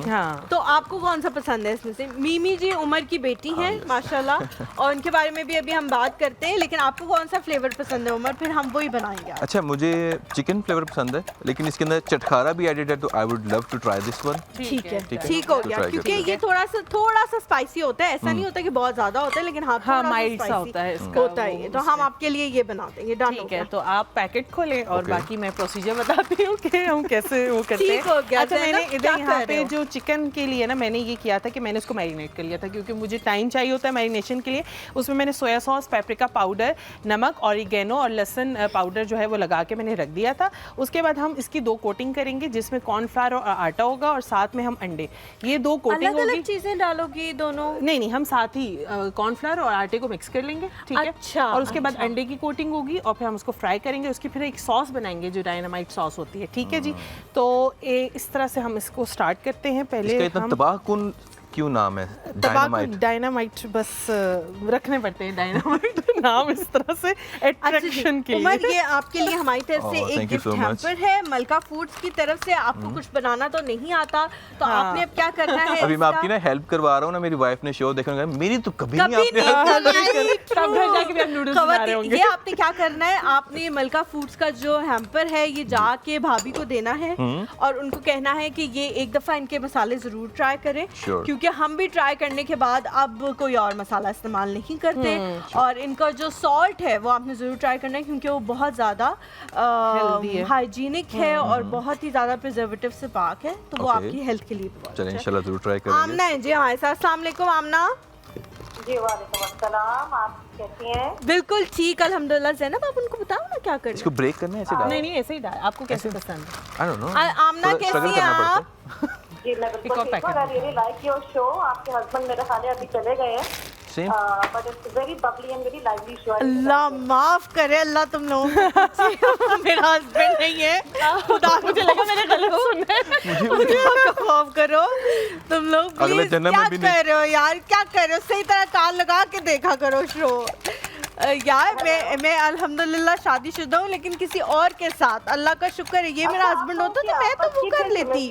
हाँ, तो आपको कौन सा पसंद है इसमें से? मीमी जी उमर की बेटी हैं माशाल्लाह, और उनके बारे में भी अभी हम बात करते हैं, लेकिन आपको कौन सा फ्लेवर पसंद है उमर? फिर हम वही बनाएंगे। अच्छा, मुझे चिकन फ्लेवर पसंद है, लेकिन इसके अंदर चटखारा भी एडेड है, तो I would love to try this one. ठीक है, ठीक हो गया। क्योंकि ये थोड़ा सा स्पाइसी होता है, ऐसा नहीं होता कि बहुत ज्यादा होता है, लेकिन हाँ माइल्ड सा होता है इसका, होता है ये। तो हम आपके लिए ये बना देंगे। डन हो गया। तो आप पैकेट खोलें और बाकी मैं प्रोसीजर बताती हूँ कि हम कैसे वो करते हैं। ठीक हो गया। अच्छा, मैंने इधर यहाँ पे जो चिकन के लिए ना, मैंने ये किया था कि मैंने उसको मैरिनेट कर लिया था, क्योंकि मुझे टाइम चाहिए होता है मैरिनेशन के लिए। उसमें मैंने सोया सॉस, पेपरिका पाउडर, नमक, ऑरिगेनो और लहसुन पाउडर जो है वो लगा के मैंने रख दिया था। उसके बाद हम इसकी 2 कोटिंग करेंगे, जिसमें कॉर्नफ्लावर और आटा होगा और साथ में हम अंडे, ये 2 कोटिंग होगी। अलग-अलग चीजें डालोगी दोनों? नहीं, हम साथ ही कॉर्नफ्लावर और आटे को मिक्स कर लेंगे। ठीक है। अच्छा, और उसके बाद अंडे की कोटिंग होगी और फिर हम उसको फ्राई करेंगे। उसकी फिर एक सॉस बनाएंगे जो डायनामाइट सॉस होती है। ठीक है जी। तो इस तरह से हम इसको स्टार्ट करते हैं। पहले इसका इतना तबाहकुन क्यों नाम है डायनामाइट? बस रखने पड़ते हैं डायनामाइट नाम इस तरह से अट्रैक्शन के लिए। उमर, ये आपके लिए हमारी तरफ से एक गिफ्ट हैम्पर है मलका फूड्स की तरफ से। आपको कुछ बनाना तो नहीं आता, तो आपने अब क्या करना है? अभी मैं आपकी ना हेल्प करवा रहा हूँ ना, मेरी वाइफ ने शो देखा, मेरी तो कभी नहीं आपने ये आपने क्या करना है, आपने मलका फूड्स का जो हैम्पर है ये जाके भाभी को देना है और उनको कहना है कि ये एक दफा इनके मसाले जरूर ट्राई करें, क्योंकि हम भी ट्राई करने के बाद अब कोई और मसाला इस्तेमाल नहीं करते। और इनका जो सॉल्ट है वो आपने जरूर ट्राई करना है, क्योंकि वो बहुत ज्यादा हाइजीनिक है और बहुत ही ज्यादा प्रिजर्वेटिव से पाक है, तो वो आपकी हेल्थ के लिए बहुत चलें, इंशाल्लाह जरूर ट्राई करेंगे। आमना है जी हमारे साथ। अस्सलाम वालेकुम आमना जी। वालेकुम अस्सलाम, आप कैसी हैं? बिल्कुल ठीक, अल्हम्दुलिल्लाह। ज़ैनब, आप उनको बताओ ना क्या करना है। इसको ब्रेक करना है, ऐसे डाल? नहीं, ऐसे ही डाल। आपको कैसे पसंद है? I don't know. आमना कैसी हैं आप? जी, मैं बिल्कुल ठीक हूँ। I really like your show. आपके हस्बैंड मेरे ख्याल अभी चले गए हैं, but it's very bubbly and very lively show. अल्लाह माफ करे, अल्लाह तुम लोगों को मेरा हस्बैंड नहीं है, खुदा मुझे लगा मैंने गलत सुना है, मुझे माफ करो तुम लोग। अगले जन्म में भी क्या कर रहे हो यार, क्या कर रहे हो? सही तरह कान लगा के देखा करो शो यार। मैं अल्हम्दुलिल्लाह शादीशुदा हूँ, लेकिन किसी और के साथ। अल्लाह का शुक्र है, ये मेरा हस्बैंड होता तो मैं तो वो कर लेती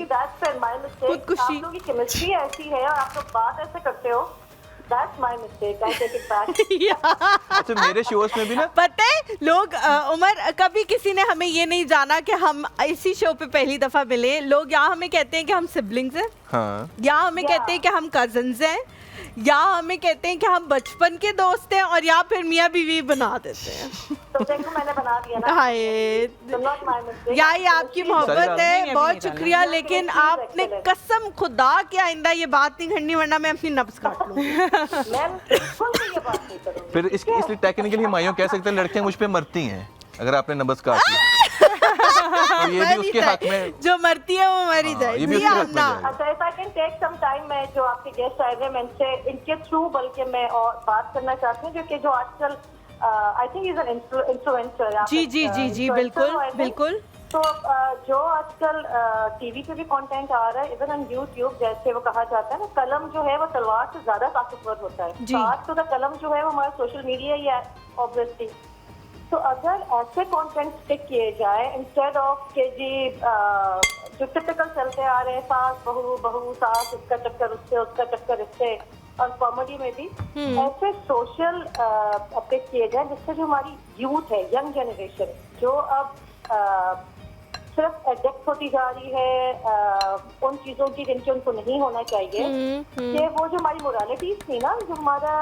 खुदकुशी। आप लोगों की केमिस्ट्री ऐसी है और आप लोग बात ऐसे करते हो। That's my mistake. I take it back. अच्छा, मेरे शोज में भी ना पता है लोग उमर, कभी किसी ने हमें ये नहीं जाना कि हम इसी शो पे पहली दफा मिले। लोग यहाँ हमें कहते हैं कि हम सिबलिंग्स हैं, हाँ, या हमें कहते हैं कि हम कजन्स हैं, या हमें कहते हैं कि हम बचपन के दोस्त हैं, और या फिर मियाँ बीवी बना देते हैं। तो देखो मैंने बना दिया ना। हाय या ये आपकी मोहब्बत है, बहुत शुक्रिया, लेकिन आपने कसम खुदा के आइंदा ये बात नहीं करनी, वरना मैं अपनी नब्ज काट लूंगी। फिर इसलिए टेक्निकली हम आइयों कह सकते हैं लड़कियां मुझ पे मरती हैं अगर आपने नब्ज काट ली। तो ये भी उसके हक में, जो मरती है वो मरी जाए। ये भी उसके हक में अच्छा, if I can take some time, मैं जो आपके गेस्ट आए हुए मैं इनके थ्रू बल्कि मैं और बात करना चाहती हूँ, जो कि जो आजकल I think is an influencer. जी जी जी जी, बिल्कुल बिल्कुल। तो जो आजकल टीवी पे भी कंटेंट आ रहा है, इवन ऑन यूट्यूब, जैसे वो कहा जाता है ना, कलम जो है वो तलवार से ज्यादा ताकतवर होता है। तो आज तो कलम जो है वो हमारा सोशल मीडिया ही है ऑब्वियसली। तो अगर ऐसे कंटेंट स्टिक किए जाए इंस्टेड ऑफ के जी जो टिपिकल चलते आ रहे हैं, सास बहू सास, इसका चक्कर उससे उसका चक्कर इससे, और कॉमेडी में भी ऐसे सोशल पिक किए जाए जिससे जो हमारी यूथ है, यंग जनरेशन जो अब सिर्फ एडिक्ट होती जा रही है उन चीजों की जिनके उनको नहीं होना चाहिए, कि वो जो हमारी मोरालिटीज थी ना, जो हमारा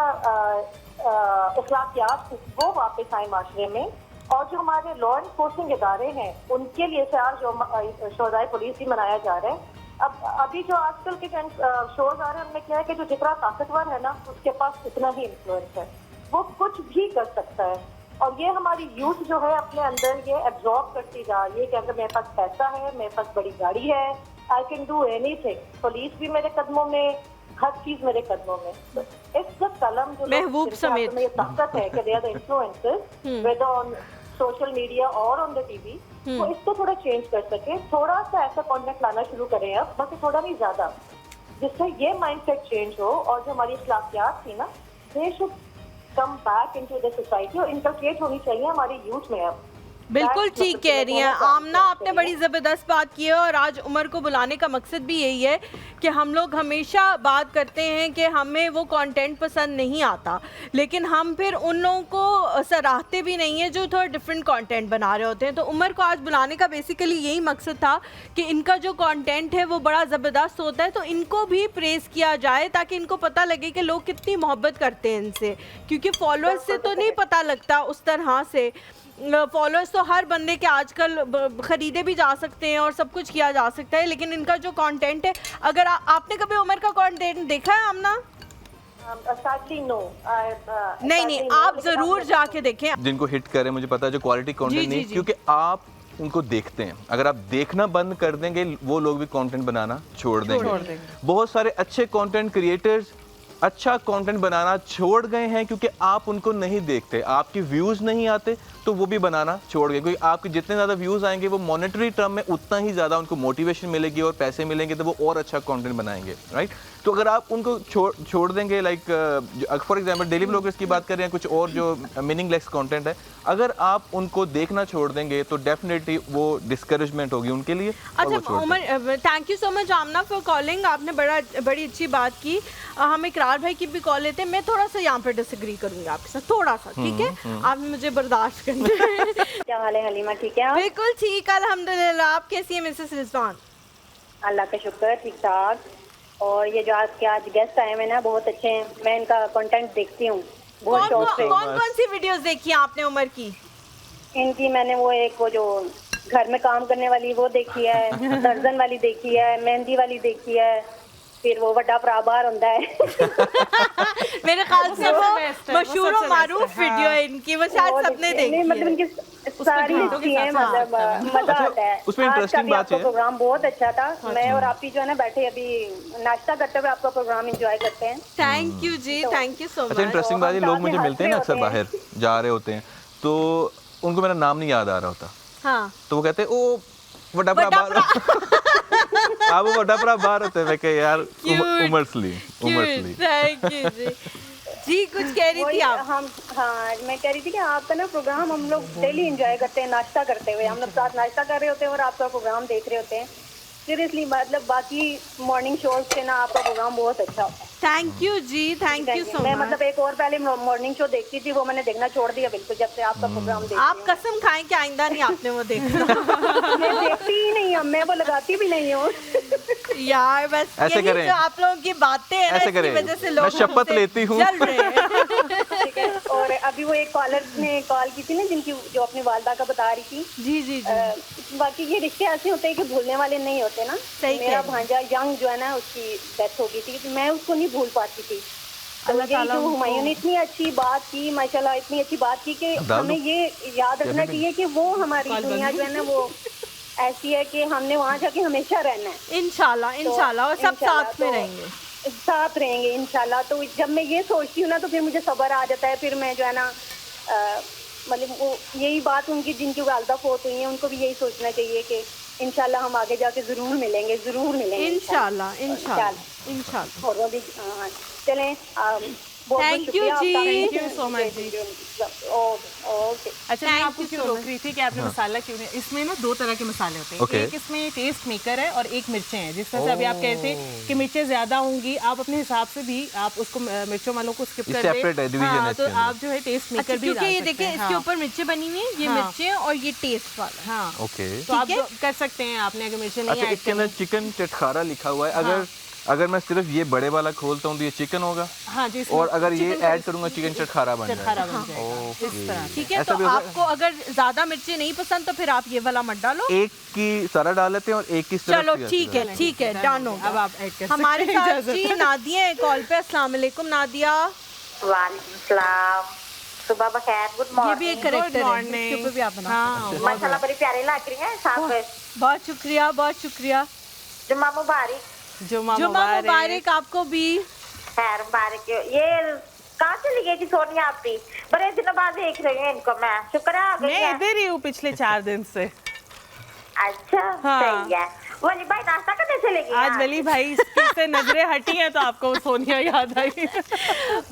अखलाकियात वो वापस आए माशरे में, और जो हमारे लॉ इन्फोर्समेंट इदारे हैं उनके लिए आज जो शोधाए पुलिस भी मनाया जा रहा है। अब अभी जो आजकल के शोज आ रहे हैं उनमें क्या है कि जो जितना ताकतवर है ना उसके पास उतना ही इन्फ्लुएंस है, वो कुछ भी कर सकता है। और ये हमारी यूथ जो है अपने अंदर ये एब्जॉर्ब करती जा रही है कि अगर मेरे पास पैसा है, मेरे पास बड़ी गाड़ी है, I can do anything, police भी मेरे कदमों में, हर चीज मेरे कदमों में। तो इस कलम जो महबूब समेत ये ताकत है कि they are the influencers whether on social media और ऑन द टीवी, तो इसको थोड़ा चेंज कर सके, थोड़ा सा ऐसा कॉन्टेंट लाना शुरू करें अब, बाकी थोड़ा नहीं ज्यादा, जिससे ये माइंडसेट चेंज हो और जो हमारी अखलाकियात थी ना, they should come back into the society और इनकलकेट होनी चाहिए हमारी यूथ में अब। बिल्कुल ठीक कह रही हैं आमना, आपने बड़ी ज़बरदस्त बात की है। और आज उमर को बुलाने का मकसद भी यही है कि हम लोग हमेशा बात करते हैं कि हमें वो कंटेंट पसंद नहीं आता, लेकिन हम फिर उन लोगों को सराहते भी नहीं है जो थोड़ा डिफरेंट कंटेंट बना रहे होते हैं। तो उमर को आज बुलाने का बेसिकली यही मकसद था कि इनका जो कंटेंट है वो बड़ा ज़बरदस्त होता है, तो इनको भी प्रेज़ किया जाए ताकि इनको पता लगे कि लोग कितनी मोहब्बत करते हैं इनसे, क्योंकि फॉलोअर्स से तो नहीं पता लगता उस तरह से। फॉलोअर्स तो हर बंदे के आजकल ख़रीदे भी जा सकते हैं और सब कुछ किया जा सकता है, लेकिन इनका जो कंटेंट है, अगर आपने कभी उमर का कंटेंट देखा है आमना? नहीं, आप ज़रूर जाके देखें। जिनको हिट करे, मुझे पता है जो क्वालिटी कंटेंट नहीं, क्योंकि आप उनको देखते हैं, अगर आप देखना बंद कर देंगे वो लोग भी कंटेंट बनाना छोड़ देंगे। बहुत सारे अच्छे कंटेंट क्रिएटर्स अच्छा कंटेंट बनाना छोड़ गए हैं क्योंकि आप उनको नहीं देखते, आपके व्यूज़ नहीं आते तो वो भी बनाना छोड़ गए, क्योंकि आपके जितने ज़्यादा व्यूज़ आएंगे वो मॉनेटरी टर्म में उतना ही ज़्यादा उनको मोटिवेशन मिलेगी और पैसे मिलेंगे तो वो और अच्छा कंटेंट बनाएंगे, राइट। तो अगर आप उनको छोड़ देंगे, like for example daily vloggers की बात कर रहे हैं, कुछ और जो मीनिंगलेस कंटेंट है, अगर आप उनको देखना छोड़ देंगे तो डेफिनेटली वो डिस्करेजमेंट होगी उनके लिए। अच्छा Umar, thank you so much Amna for calling, आपने बड़ी अच्छी बात की। हम इकरार भाई की भी कॉल लेते हैं, मैं थोड़ा सा यहाँ पर डिसएग्री करूँगी आपके साथ, थोड़ा सा, ठीक है, आप मुझे बर्दाश्त करें। क्या हाल है हलीमा, ठीक है? बिल्कुल ठीक, अल्हम्दुलिल्लाह। आप कैसी हैं मिसेस रिजवान? अल्लाह का शुक्र, ठीक ठाक। और ये जो आज गेस्ट आए हैं ना, बहुत अच्छे हैं, मैं इनका कंटेंट देखती हूँ बहुत शौक से। कौन सी वीडियोस देखी हैं आपने उमर की? इनकी मैंने वो जो घर में काम करने वाली वो देखी है, दर्जन वाली देखी है, मेहंदी वाली देखी है, फिर वो बड़ा प्राबार होता है। मेरे ख्याल से वो मशहूर और मारूफ वीडियो है इनकी, वो शायद सबने देखी है। मतलब इनकी सारी अच्छी है, मतलब मजा आता है। उसमें इंटरेस्टिंग बात है, प्रोग्राम बहुत अच्छा था। मैं और आप ही जो है ना बैठे अभी नाश्ता करते हुए आपका प्रोग्राम एंजॉय करते हैं। Thank you ji, thank you so much. अच्छा इंटरेस्टिंग बात है, लोग मुझे मिलते हैं ना अक्सर बाहर जा रहे होते हैं तो उनको मेरा नाम नहीं याद आ रहा होता, हाँ, तो वो कहते हैं ओ बड़ा प्राबार, आप वो बड़ा प्राबार होते हैं। मैं कह यार उमरसली। थैंक यू जी, कुछ कह रही थी आप? हाँ, मैं कह रही थी कि आपका ना प्रोग्राम हम लोग डेली एंजॉय करते हैं, नाश्ता करते हुए हम लोग साथ नाश्ता कर रहे होते हैं और आपका प्रोग्राम देख रहे होते हैं। सीरियसली, मतलब बाकी मॉर्निंग शोज से ना आपका प्रोग्राम बहुत अच्छा होता है। Thank you ji, thank you so much. मैं मतलब एक और पहले मॉर्निंग शो देखती थी, वो मैंने देखना छोड़ दिया बिल्कुल जब से आपका प्रोग्राम देखती हूं। आप कसम खाएं कि आइंदा नहीं आपने वो देखना। मैं देखती ही नहीं हूँ, मैं वो लगाती भी नहीं हूँ। यार बस ऐसे करें, जो आप लोगों की बातें हैं ऐसे करें, वजह से लोग मैं शपथ लेती हूँ। ठीक है। और अभी वो एक कॉलर ने कॉल की थी ना, जिनकी जो अपनी वालदा का बता रही थी। जी जी जी। बाकी ये रिश्ते ऐसे होते हैं कि भूलने वाले नहीं होते ना। मेरा भांजा यंग जो है ना, उसकी डेथ हो गई थी, मैं उसको नहीं भूल पाती थी। तो ये जो हुमायूं ने इतनी अच्छी बात की, माशाल्लाह इतनी अच्छी बात की कि हमें ये याद रखना चाहिए कि वो हमारी दुनिया जो है ना वो ऐसी है कि हमने वहाँ जाके हमेशा रहना है इंशाल्लाह इंशाल्लाह, और सब साथ में रहेंगे, साथ रहेंगे इंशाल्लाह। तो जब मैं ये सोचती हूँ ना तो फिर मुझे सब्र आ जाता है। फिर मैं जो है ना मतलब वो यही बात उनकी जिनकी वालदा फोत हुई है उनको भी यही सोचना चाहिए कि इंशाल्लाह हम आगे जाके ज़रूर मिलेंगे इंशाल्लाह इंशाल्लाह इंशाल्लाह। और वो भी चलें, thank you ji, thank you so much ji. Okay, अच्छा मैं आपको क्यों रोक रही थी कि आपने मसाला क्यों नहीं, इसमें ना 2 तरह के मसाले होते हैं। एक इसमें टेस्ट मेकर है और एक मिर्चें हैं। जिस तरह से अभी आप कहते हैं कि मिर्चें ज्यादा होंगी, आप अपने हिसाब से भी आप उसको मिर्चों वालों को स्किप कर दें। हाँ, तो आप जो है टेस्ट मेकर भी क्योंकि ये देखिए इसके ऊपर मिर्चें बनी हुई हैं, ये मिर्चें और ये टेस्ट वाला। हाँ ओके, तो आप कर सकते हैं आपने अगर मिर्चें नहीं ऐड इसके अंदर चिकन चटखारा लिखा हुआ है। अगर मैं सिर्फ ये बड़े वाला खोलता हूँ तो ये चिकन होगा। हाँ जी, और अगर ये ऐड करूंगा चिकन चटखारा बन जाएगा। इस तरह ठीक है। तो आपको अगर ज्यादा मिर्ची नहीं पसंद तो फिर आप ये वाला मत डालो, एक की सारा डाल लेते हैं और एक की सिर्फ। चलो ठीक है डन हो। अब आप ऐड कर सकते हैं। हमारे साथ जी नादिया है कॉल पे। अस्सलाम वालेकुम नादिया। वालेकुम सलाम, सुबह बखैर, गुड मॉर्निंग। ये भी एक कैरेक्टर है, इसके ऊपर भी आप बनाओ। माशाल्लाह बड़ी प्यारी लग रही हैं साहब। बहुत शुक्रिया बहुत शुक्रिया। जुम्मा मुबारक। जुम्मा मुबारक आपको भी। खैर मुबारक। ये कहाँ चली गई थी सोनिया आपकी? बड़े दिनों बाद देख रही हूँ इनको मैं। शुक्र है आ गई मैं इधर ही हूँ पिछले 4 दिन से। अच्छा सही है। वली भाई नाश्ता करने चले गए आज वली भाई से नजरें हटी हैं तो आपको सोनिया याद आई।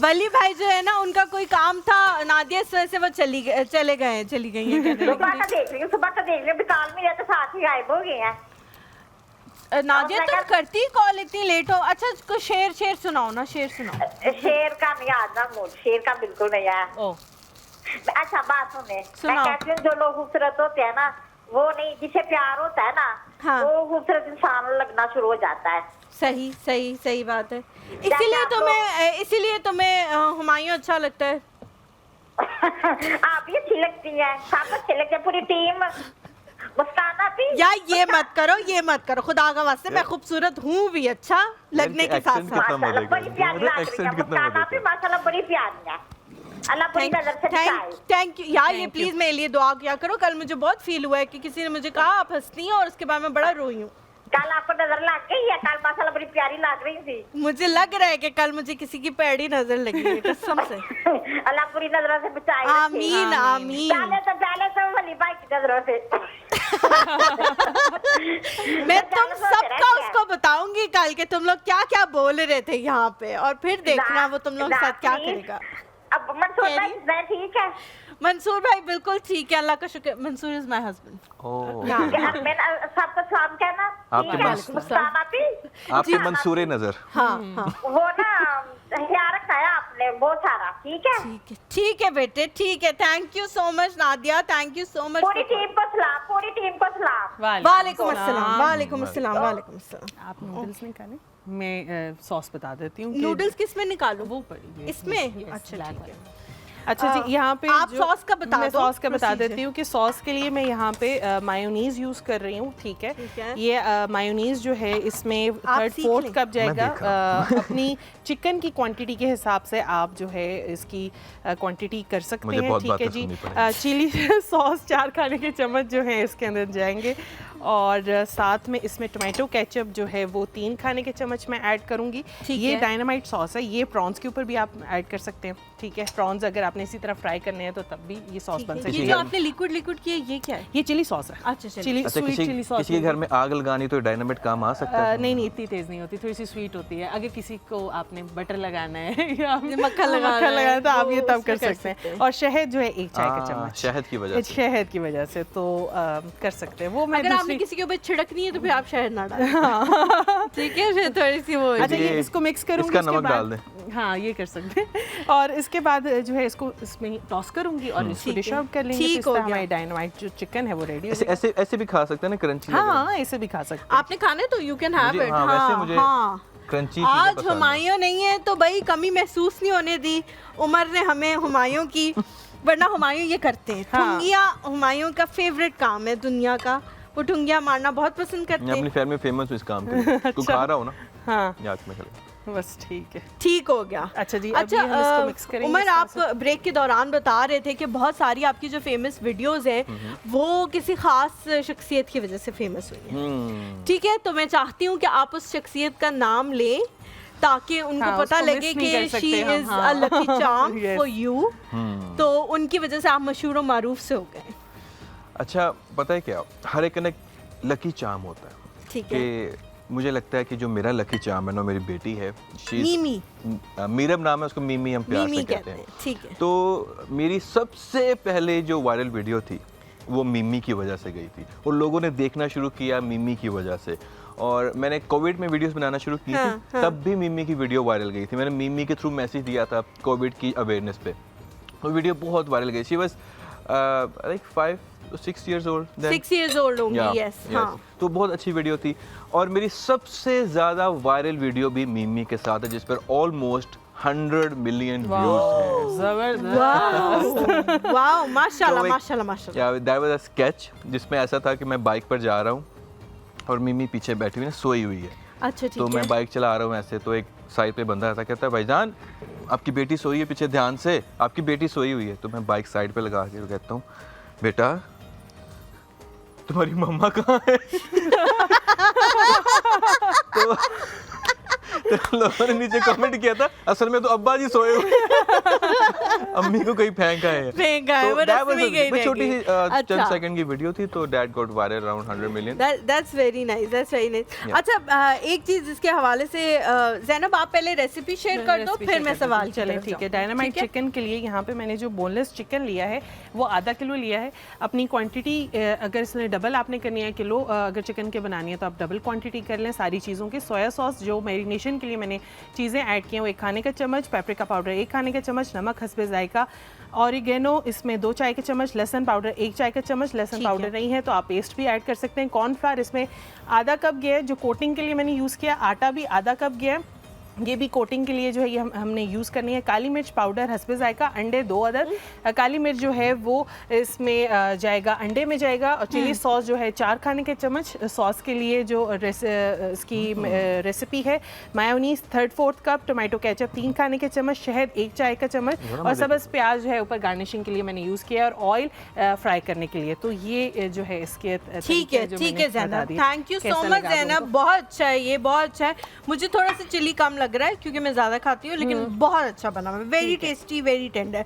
वली भाई जो है ना उनका कोई काम था नादिया इस वजह से वो चली गई हैं। सुबह का देख रही हूँ बिकाल में रहते साथ ही गायब हो गए हैं। नादिया तुम करती कॉल इतनी लेट हो। अच्छा कुछ शेर सुनाओ ना, शेर सुनाओ। शेर का नहीं आता मूड, शेर का बिल्कुल नहीं आया। अच्छा बात सुने, मैं कहती हूँ जो लोग खूबसूरत होते हैं ना वो नहीं, जिसे प्यार होता है ना हाँ। वो खूबसूरत इंसान लगना शुरू हो जाता है। सही बात है। इसीलिए तुम्हें हुमायूं अच्छा लगता है। आप भी अच्छी लगती है, सब अच्छे लगते हैं, पूरी टीम। मुस्काना भी यार ये मत करो खुदा का वास्ते। मैं खूबसूरत हूँ भी अच्छा लगने के साथ साथ। माशाल्लाह बड़ी प्यारी लग रही है मुस्काना भी, माशाल्लाह बड़ी प्यारी है। अल्लाह बुरी नजर से बचाए। थैंक यू यार। ये प्लीज मेरे लिए दुआ किया करो। कल मुझे बहुत फील हुआ है कि किसी ने मुझे कहा आप हंसती हैं और उसके बाद मैं बड़ा रोई हूँ। कल आपको नजर लग गई है? कल माशाल्लाह बड़ी प्यारी लग रही थी। मुझे लग रहा है कि कल मुझे किसी की पैड़ी नजर लगी है कसम से। अल्लाह बुरी नजरों से बचाए। आमीन आमीन। पहले तो वली भाई की नजरों से। मैं तुम सबका उसको बताऊंगी कल के तुम लोग क्या क्या बोल रहे थे यहाँ पे, और फिर देखना वो तुम लोग साथ क्या करेगा। अब मंसूर भाई ठीक है? मंसूर भाई बिल्कुल ठीक है, अल्लाह का शुक्र। Mansoor is my husband. सबको सलाम कहना। आपके मंसूरे नजर। हाँ वो ना ख्याल रखा है आपने बहुत सारा। ठीक है बेटे ठीक है। Thank you so much Nadia, thank you so much. पूरी टीम को सलाम। वालेकुम अस्सलाम। आप नूडल्स निकालें, मैं सॉस बता देती हूँ। नूडल्स किस में निकालूं? वो पड़ी इसमें। अच्छा ठीक है। अच्छा जी, यहाँ पे आप सॉस का बता दो। मैं सॉस का बता देती हूँ कि सॉस के लिए मैं यहाँ पे मायोनीज यूज़ कर रही हूँ। ठीक है। ये मायोनीज जो है इसमें 3/4 कप जाएगा। अपनी चिकन की क्वांटिटी के हिसाब से आप जो है इसकी क्वांटिटी कर सकते हैं। ठीक है जी। चिली सॉस 4 खाने के चम्मच जो है इसके अंदर जाएंगे, और साथ में इसमें टोमेटो केचप जो है वो 3 खाने के चम्मच मैं ऐड करूँगी। ये डायनामाइट सॉस है, ये प्रॉन्स के ऊपर भी आप ऐड कर सकते हैं। ठीक है, प्रॉन्स अगर आपने इसी तरह फ्राई करने हैं तो तब भी ये सॉस बन सकती है। ये जो आपने लिक्विड किया ये क्या है? ये चिली सॉस है। अच्छा चिली सॉस। किसी के घर में आग लगानी तो डायनामाइट काम आ सकता है? नहीं इतनी तेज नहीं होती, थोड़ी सी स्वीट होती है। अगर किसी को आपने बटर लगाना है या मक्खन लगाना है तो आप ये तब कर सकते हैं। और शहद जो है 1 चाय का चम्मच शहद की वजह से तो कर सकते हैं। वो मैं अगर आपने किसी के ऊपर छिड़कनी है तो फिर आप शहद ना डालें। ठीक है, फिर थोड़ी सी वो। अच्छा ये इसको मिक्स करूंगी, इसका नमक डाल दें। हाँ ये कर सकते हैं। और इसके बाद जो है इसको इसमें टॉस करूंगी और इसको डिश आउट कर लेंगे। ठीक हो गया। हमारी डायनामाइट जो चिकन है वो रेडी हो गया। ऐसे भी खा सकते हैं ना, क्रंची। हाँ ऐसे भी खा सकते हैं। आपने खाने तो यू कैन हैव इट। वैसे मुझे क्रंची आज हुमायूं नहीं है तो भाई कमी महसूस नहीं होने दी उमर ने हमें हुमायूं की, वरना हुमायूं ये करते हैं। ठुंगिया हुमायूं का फेवरेट काम है दुनिया का। वो ठुंगिया मारना बहुत पसंद करते हैं। अपनी फैमिली में फेमस हूँ इस काम के लिए। तू खा रहा हो ना? हाँ याद में बस ठीक है, ठीक हो गया। अच्छा जी, अच्छा हम इसको मिक्स करेंगे। उमर, आप ब्रेक के दौरान बता रहे थे कि बहुत सारी आपकी जो फेमस वीडियोस हैं वो किसी खास शख्सियत की वजह से फेमस हुई हैं। ठीक है, तो मैं चाहती हूँ कि आप उस शख्सियत का नाम लें ताकि उनको पता लगे कि she is a lucky charm for you, तो उनकी वजह से आप मशहूर और मारूफ से हो गए। अच्छा, पता है क्या, हर एक का लकी चार्म होता है। ठीक है, मुझे लगता है कि जो मेरा लकी चार्म है ना, मेरी बेटी है, मीमी, मीरब नाम है उसको, मीमी हम प्यार से कहते हैं। ठीक है, तो मेरी सबसे पहले जो वायरल वीडियो थी वो मीमी की वजह से गई थी, और लोगों ने देखना शुरू किया मीमी की वजह से। और मैंने कोविड में वीडियोस बनाना शुरू की थी, तब भी मीमी की वीडियो वायरल गई थी। मैंने मीमी के थ्रू मैसेज दिया था कोविड की अवेयरनेस पे, वो वीडियो बहुत वायरल गई। She was like 5-6 years old then. 6 years old होंगी, yes, हाँ। तो बहुत अच्छी वीडियो थी। और मेरी सबसे ज़्यादा वायरल वीडियो भी मीमी के साथ है, जिस पर ऑलमोस्ट 100 million व्यूज हैं। जबरदस्त, वाओ, माशाल्लाह माशाल्लाह माशाल्लाह। That was a sketch जिसमें ऐसा था कि मैं बाइक पर जा रहा हूँ और मीमी पीछे बैठी हुई है, सोई हुई है। अच्छा, ठीक तो है। मैं बाइक चला रहा हूँ ऐसे, तो एक साइड पे बंदा ऐसा कहता है, भाईजान आपकी बेटी सोई है पीछे, ध्यान से, आपकी बेटी सोई हुई है। तो मैं बाइक साइड पे लगा के कहता हूँ, बेटा तुम्हारी मम्मा कहाँ है? तो लोगों ने नीचे कमेंट किया था, असल में तो अब्बा जी सोए हुए, अम्मी को कहीं फेंका है। तो छोटी सी 10 सेकंड की वीडियो थी, तो that got viral around 100 million। That's very nice, that's very nice. अच्छा, एक चीज जिसके हवाले से ज़ैनब आप पहले रेसिपी शेयर कर दो, फिर मैं सवाल चले। ठीक है, डायनामाइट चिकन के लिए यहाँ पे मैंने जो बोनलेस चिकन लिया है वो आधा किलो लिया है। अपनी क्वांटिटी अगर इसमें डबल आपने करनी है, किलो अगर चिकन के बनानी है तो आप डबल क्वांटिटी कर लें सारी चीज़ों की। सोया सॉस जो मैरिनेशन के लिए मैंने चीज़ें ऐड की हैं वो 1 खाने का चम्मच, पेपरिका पाउडर 1 खाने का चम्मच, नमक हस्बे जायका, ऑरिगेनो इसमें 2 चाय के चम्मच, लहसुन पाउडर 1 चाय का चम्मच, लहसुन पाउडर नहीं है तो आप पेस्ट भी ऐड कर सकते हैं। कॉर्नफ्लावर इसमें आधा कप गया है, जो कोटिंग के लिए मैंने यूज़ किया। आटा भी आधा कप गया है, ये भी कोटिंग के लिए जो है ये हमने यूज़ करनी है। काली मिर्च पाउडर हस्बे जायका, अंडे 2 अदद। काली मिर्च जो है वो इसमें जाएगा, अंडे में जाएगा। और चिली सॉस जो है 4 खाने के चम्मच, सॉस के लिए जो इसकी रेसिपी है। मायोनीज 1/3 कप, टोमेटो केचप 3 खाने के चम्मच, शहद 1 चाय का चम्मच, और सब्ज़ प्याज जो है ऊपर गार्निशिंग के लिए मैंने यूज़ किया, और ऑयल फ्राई करने के लिए। तो ये जो है इसके ठीक है Zainab, thank you so much Zainab, बहुत अच्छा है, ये बहुत अच्छा है। मुझे थोड़ा सा चिली कम लग रहा है क्योंकि मैं ज़्यादा खाती हूँ, लेकिन बहुत अच्छा बना है, very tasty, very tender.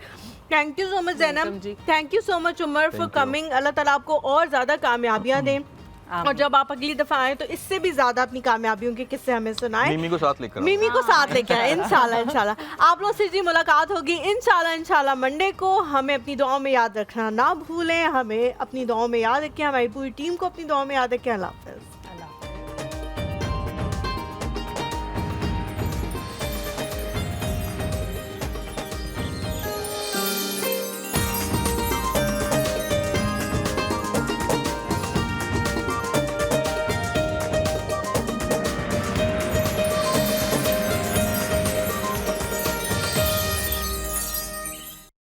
Thank you so much Zainab, thank you so much Umar for coming. अल्लाह ताला आपको और ज़्यादा कामयाबियाँ दें, और जब आप अगली दफ़ा आए तो इससे भी ज़्यादा अपनी कामयाबियों के किस्से हमें सुनाएं। मीमी को साथ लेकर आए इंशाल्लाह इंशाल्लाह। आप लोगों से जी मुलाकात होगी इंशाल्लाह मंडे को। हमें अपनी दुआओं में याद रखना ना भूलें, हमें अपनी दुआओं में याद रखें, हमारी पूरी टीम को अपनी दुआओं में याद रखें। अल्लाह हाफ़िज़।